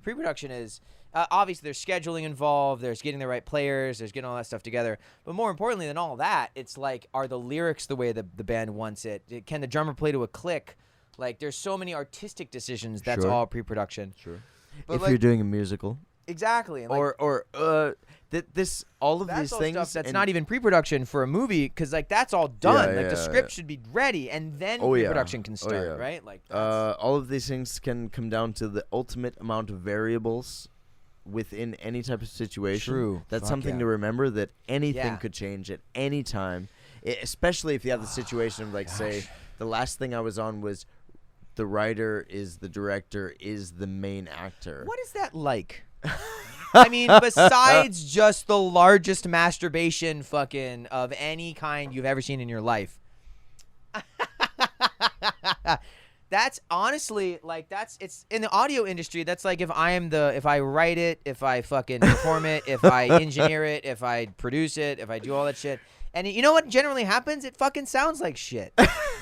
is obviously there's scheduling involved. There's getting the right players. There's getting all that stuff together. But more importantly than all that, it's like, are the lyrics the way the band wants it? Can the drummer play to a click? Like there's so many artistic decisions. That's all pre-production. Sure. But if you're doing a musical. Exactly. And all of these things. That's not even pre-production for a movie, because like that's all done. The script should be ready, and then pre-production can start, right? Like all of these things can come down to the ultimate amount of variables within any type of situation. True. That's something to remember, that anything could change at any time, especially if you have the situation of say the last thing I was on was the writer is the director is the main actor. What is that like? I mean, besides just the largest masturbation fucking of any kind you've ever seen in your life. That's honestly it's in the audio industry. That's like if I write it, if I fucking perform it, if I engineer it, if I produce it, if I do all that shit. And you know what generally happens? It fucking sounds like shit.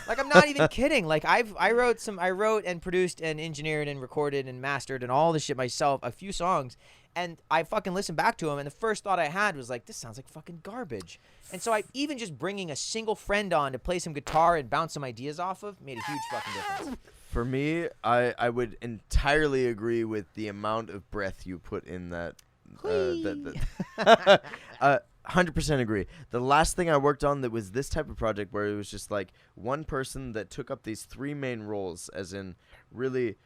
Like, I'm not even kidding. Like, I wrote and produced and engineered and recorded and mastered and all this shit myself, a few songs. And I fucking listened back to them, and the first thought I had was like, this sounds like fucking garbage. And so even just bringing a single friend on to play some guitar and bounce some ideas off of made a huge fucking difference. For me, I would entirely agree with the amount of breath you put in that. 100% agree. The last thing I worked on that was this type of project where it was just like one person that took up these three main roles, as in really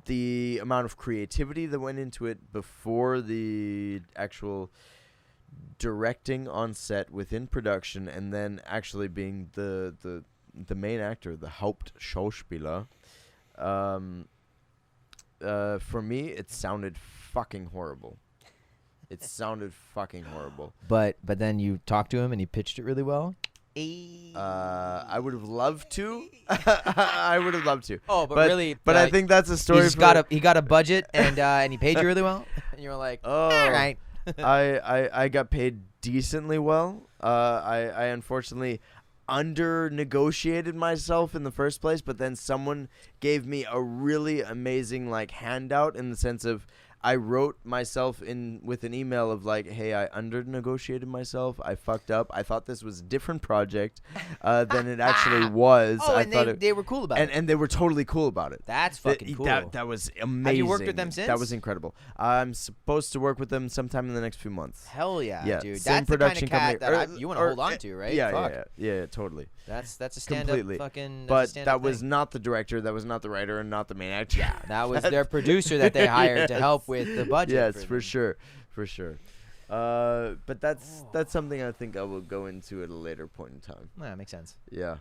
the amount of creativity that went into it before the actual directing on set within production, and then actually being the main actor, the Hauptschauspieler. For me, it sounded fucking horrible. It sounded fucking horrible. But then you talked to him and he pitched it really well? I would have loved to. I would have loved to. Oh, but really? But I think that's a story. He got a budget and he paid you really well? And you were like, all right. I got paid decently well. I unfortunately under-negotiated myself in the first place, but then someone gave me a really amazing handout, in the sense of I wrote myself in with an email of hey, I under-negotiated myself. I fucked up. I thought this was a different project than it actually was. Oh, and they were cool about it. And they were totally cool about it. That's fucking cool. That was amazing. Have you worked with them since? That was incredible. I'm supposed to work with them sometime in the next few months. Hell yeah, dude. Same that's the kind of cat company. that you want to hold on to, right? Yeah, totally. That's a stand-up fucking. But that was not the director. That was not the writer, and not the main actor. Yeah, that was their producer that they hired to help with the budget. Yes, for sure. But that's something I think I will go into at a later point in time. Yeah, makes sense. Yeah.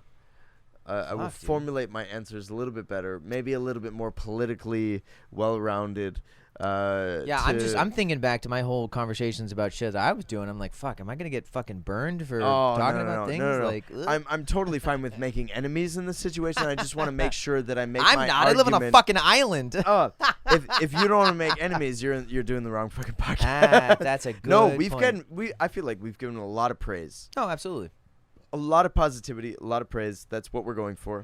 I will Fuck, dude. formulate my answers a little bit better, maybe a little bit more politically well-rounded. Yeah, I'm thinking back to my whole conversations about shit that I was doing. I'm like, fuck, am I gonna get fucking burned for talking about things? No. Like, ugh. I'm totally fine with making enemies in this situation. I just want to make sure that I make I'm my not. I live on a argument- fucking island. If you don't want to make enemies, you're doing the wrong fucking podcast. That's a good No, point. I feel like we've given a lot of praise, Oh, absolutely. a lot of positivity, a lot of praise. That's what we're going for.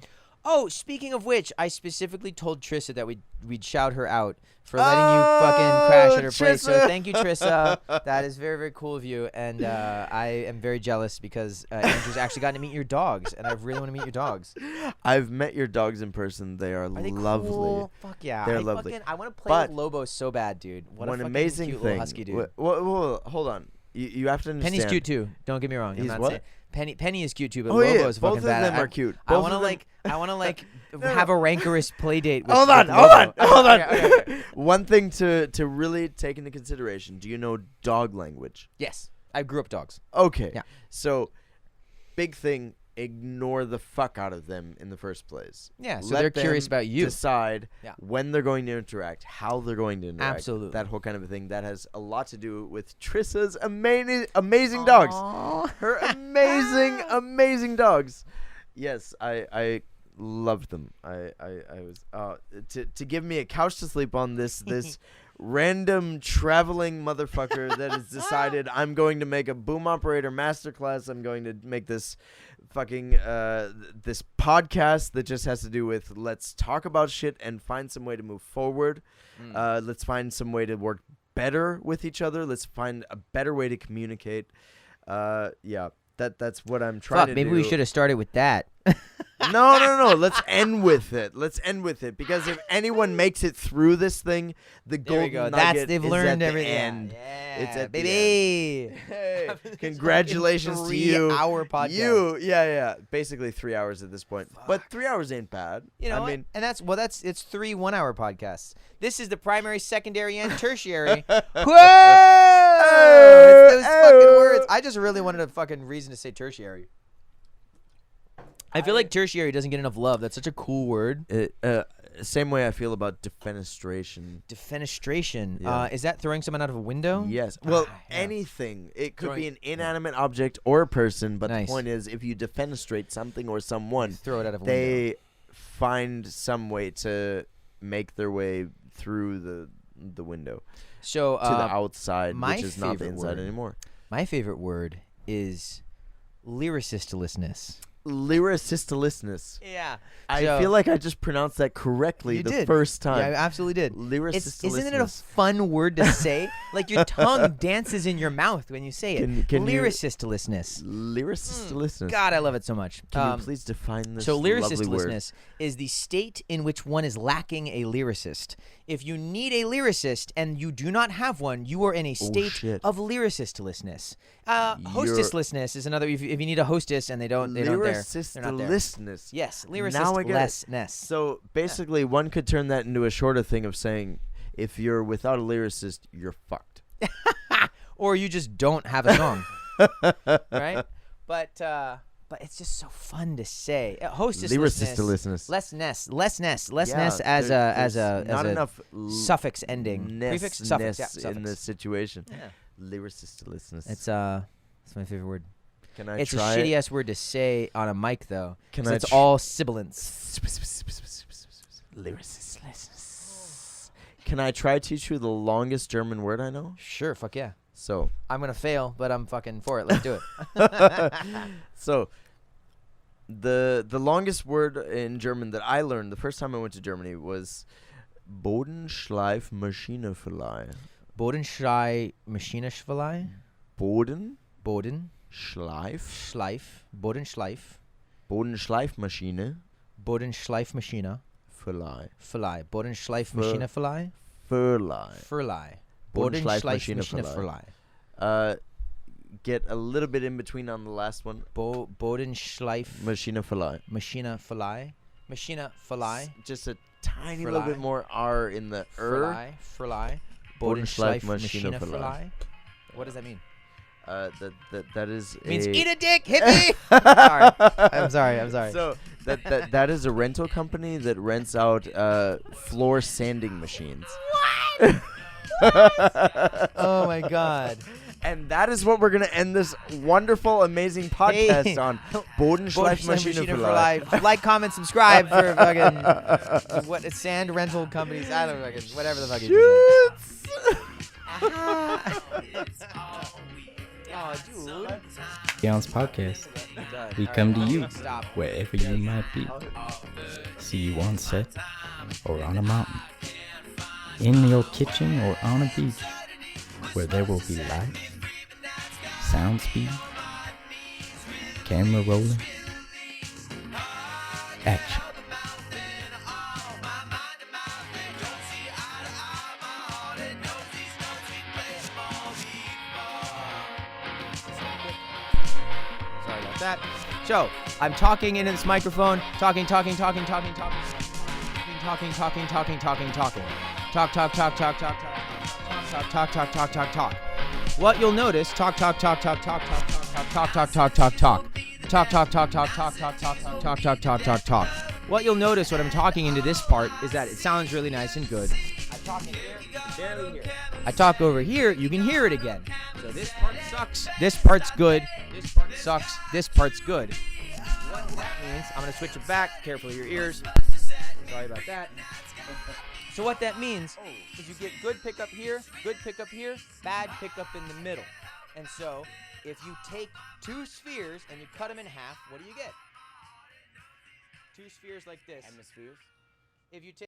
Oh, speaking of which, I specifically told Trissa that we'd shout her out for letting you fucking crash at her place. So Trissa. thank you, Trissa. That is very, very cool of you. And I am very jealous because Andrew's actually gotten to meet your dogs, and I really want to meet your dogs. I've met your dogs in person. They are Are they lovely. cool? Fuck yeah. They're lovely. I want to play But with Lobo so bad, dude. What a One fucking amazing cute thing. little husky, dude. Well, hold on. You have to understand. Penny's cute too. Don't get me wrong. I'm He's not what? saying Penny is cute too, but Oh, yeah, Lobo's both fucking of bad. them are cute. I Both want to of them- have a rancorous play date. With Hold on. Lobo. Okay. One thing to really take into consideration. Do you know dog language? Yes, I grew up dogs. Okay. Yeah. So, big thing. Ignore the fuck out of them in the first place. Yeah, so Let they're curious them about you. Decide Yeah. when they're going to interact, how they're going to interact. Absolutely. That whole kind of a thing. That has a lot to do with Trissa's amazing dogs. Her amazing dogs. Yes, I loved them. I was to give me a couch to sleep on. This random traveling motherfucker that has decided I'm going to make a boom operator masterclass. I'm going to make this fucking this podcast that just has to do with let's talk about shit and find some way to move forward. Let's find some way to work better with each other. Let's find a better way to communicate. Yeah, that's what I'm trying Fuck, to maybe do. we should have started with that. No. Let's end with it. Because if anyone makes it through this thing, the There we golden go. nugget They've is learned at the everything. end. Yeah, It's at the baby. Hey, This congratulations to fucking you. 3-hour podcast. You, yeah. Basically 3 hours at this point. But 3 hours ain't bad. You know I what? mean, And it's 3 1-hour podcasts. This is the primary, secondary, and tertiary. Whoa! It's those fucking words. I just really wanted a fucking reason to say tertiary. I feel like tertiary doesn't get enough love. That's such a cool word. same way I feel about defenestration. Defenestration. Yeah. Is that throwing someone out of a window? Yes. Well, yeah. anything. It could Throwing- be an inanimate object or a person, but Nice. the point is if you defenestrate something or someone, Throw it out of a window. they find some way to make their way through the window So to the outside, my which is not the favorite inside word. anymore. my favorite word is lyricistolessness. Lyricistolessness. Yeah. I feel like I just pronounced that correctly You the did. first time. Yeah, I absolutely did. Lyricistolessness. Isn't it a fun word to say? Like your tongue dances in your mouth when you say it. Can you- Lyricistolessness. Lyricistolessness. God, I love it so much. Can you please define this So lovely word? lyricistolessness is the state in which one is lacking a lyricist. If you need a lyricist and you do not have one, you are in a state shit. of lyricistolessness. Hostesslessness is another. If you need a hostess and they don't there, they're not there. Lyricistolessness. Yes, Now I get it. lyricistolessness. So basically, one could turn that into a shorter thing of saying, if you're without a lyricist, you're fucked. Or you just don't have a song, right? But it's just so fun to say. Lyricistolessness. Lessness as a not enough suffix ending. Prefix suffix. Yeah, in suffix. this situation. Yeah. Lyricistolessness. It's my favorite word. Can I It's a try shitty it? ass word to say on a mic though. Can 'cause I it's tr- all sibilants. Lyricistolessness. Can I try to teach you the longest German word I know? Sure, fuck yeah. So, I'm gonna fail, but I'm fucking for it. Let's do it. so the longest word in German that I learned the first time I went to Germany was Bodenschleifmaschinenverleih. Bodenschleifmaschinenverleih. Bodenschleif. Bodenschleifmaschine. Bodenschleifmaschine. Verleih. Bodenschleifmaschinenverleih. Verleih. Bodenschleifmaschinenverleih. Get a little bit in between on the last one. Bodenschleifmaschinenverleih. Maschinenverleih. Maschinenverleih. Just a tiny little bit Verleih. more R in the Verleih. Bodenschleifmaschinenverleih. What does that mean? That is Means a eat a dick, hit me. Sorry. I'm sorry. So That is a rental company that rents out floor sanding machines. Oh my God. And that is what we're gonna end this wonderful, amazing podcast on. Bodenschleifmaschine for life. Like, comment, subscribe for fucking what sand rental companies. I don't fucking whatever the fuck you do. Oh, dude. Ambiance Podcast. We come to you wherever you might be. See you on set or on a mountain, in your kitchen or on a beach, where there will be lights, sound speed, camera rolling, action. Sorry about that. So, I'm talking into this microphone, talking. Talk. What you'll notice, talk. What you'll notice when I'm talking into this part is that it sounds really nice and good. I talk in here, you can barely hear it. I talk over here, you can hear it again. So this part sucks, this part's good, this part sucks, this part's good. What that means, I'm going to switch it back, careful of your ears. Sorry about that. So what that means is you get good pickup here, bad pickup in the middle. And so if you take two spheres and you cut them in half, what do you get? Two spheres like this. Hemispheres. If you take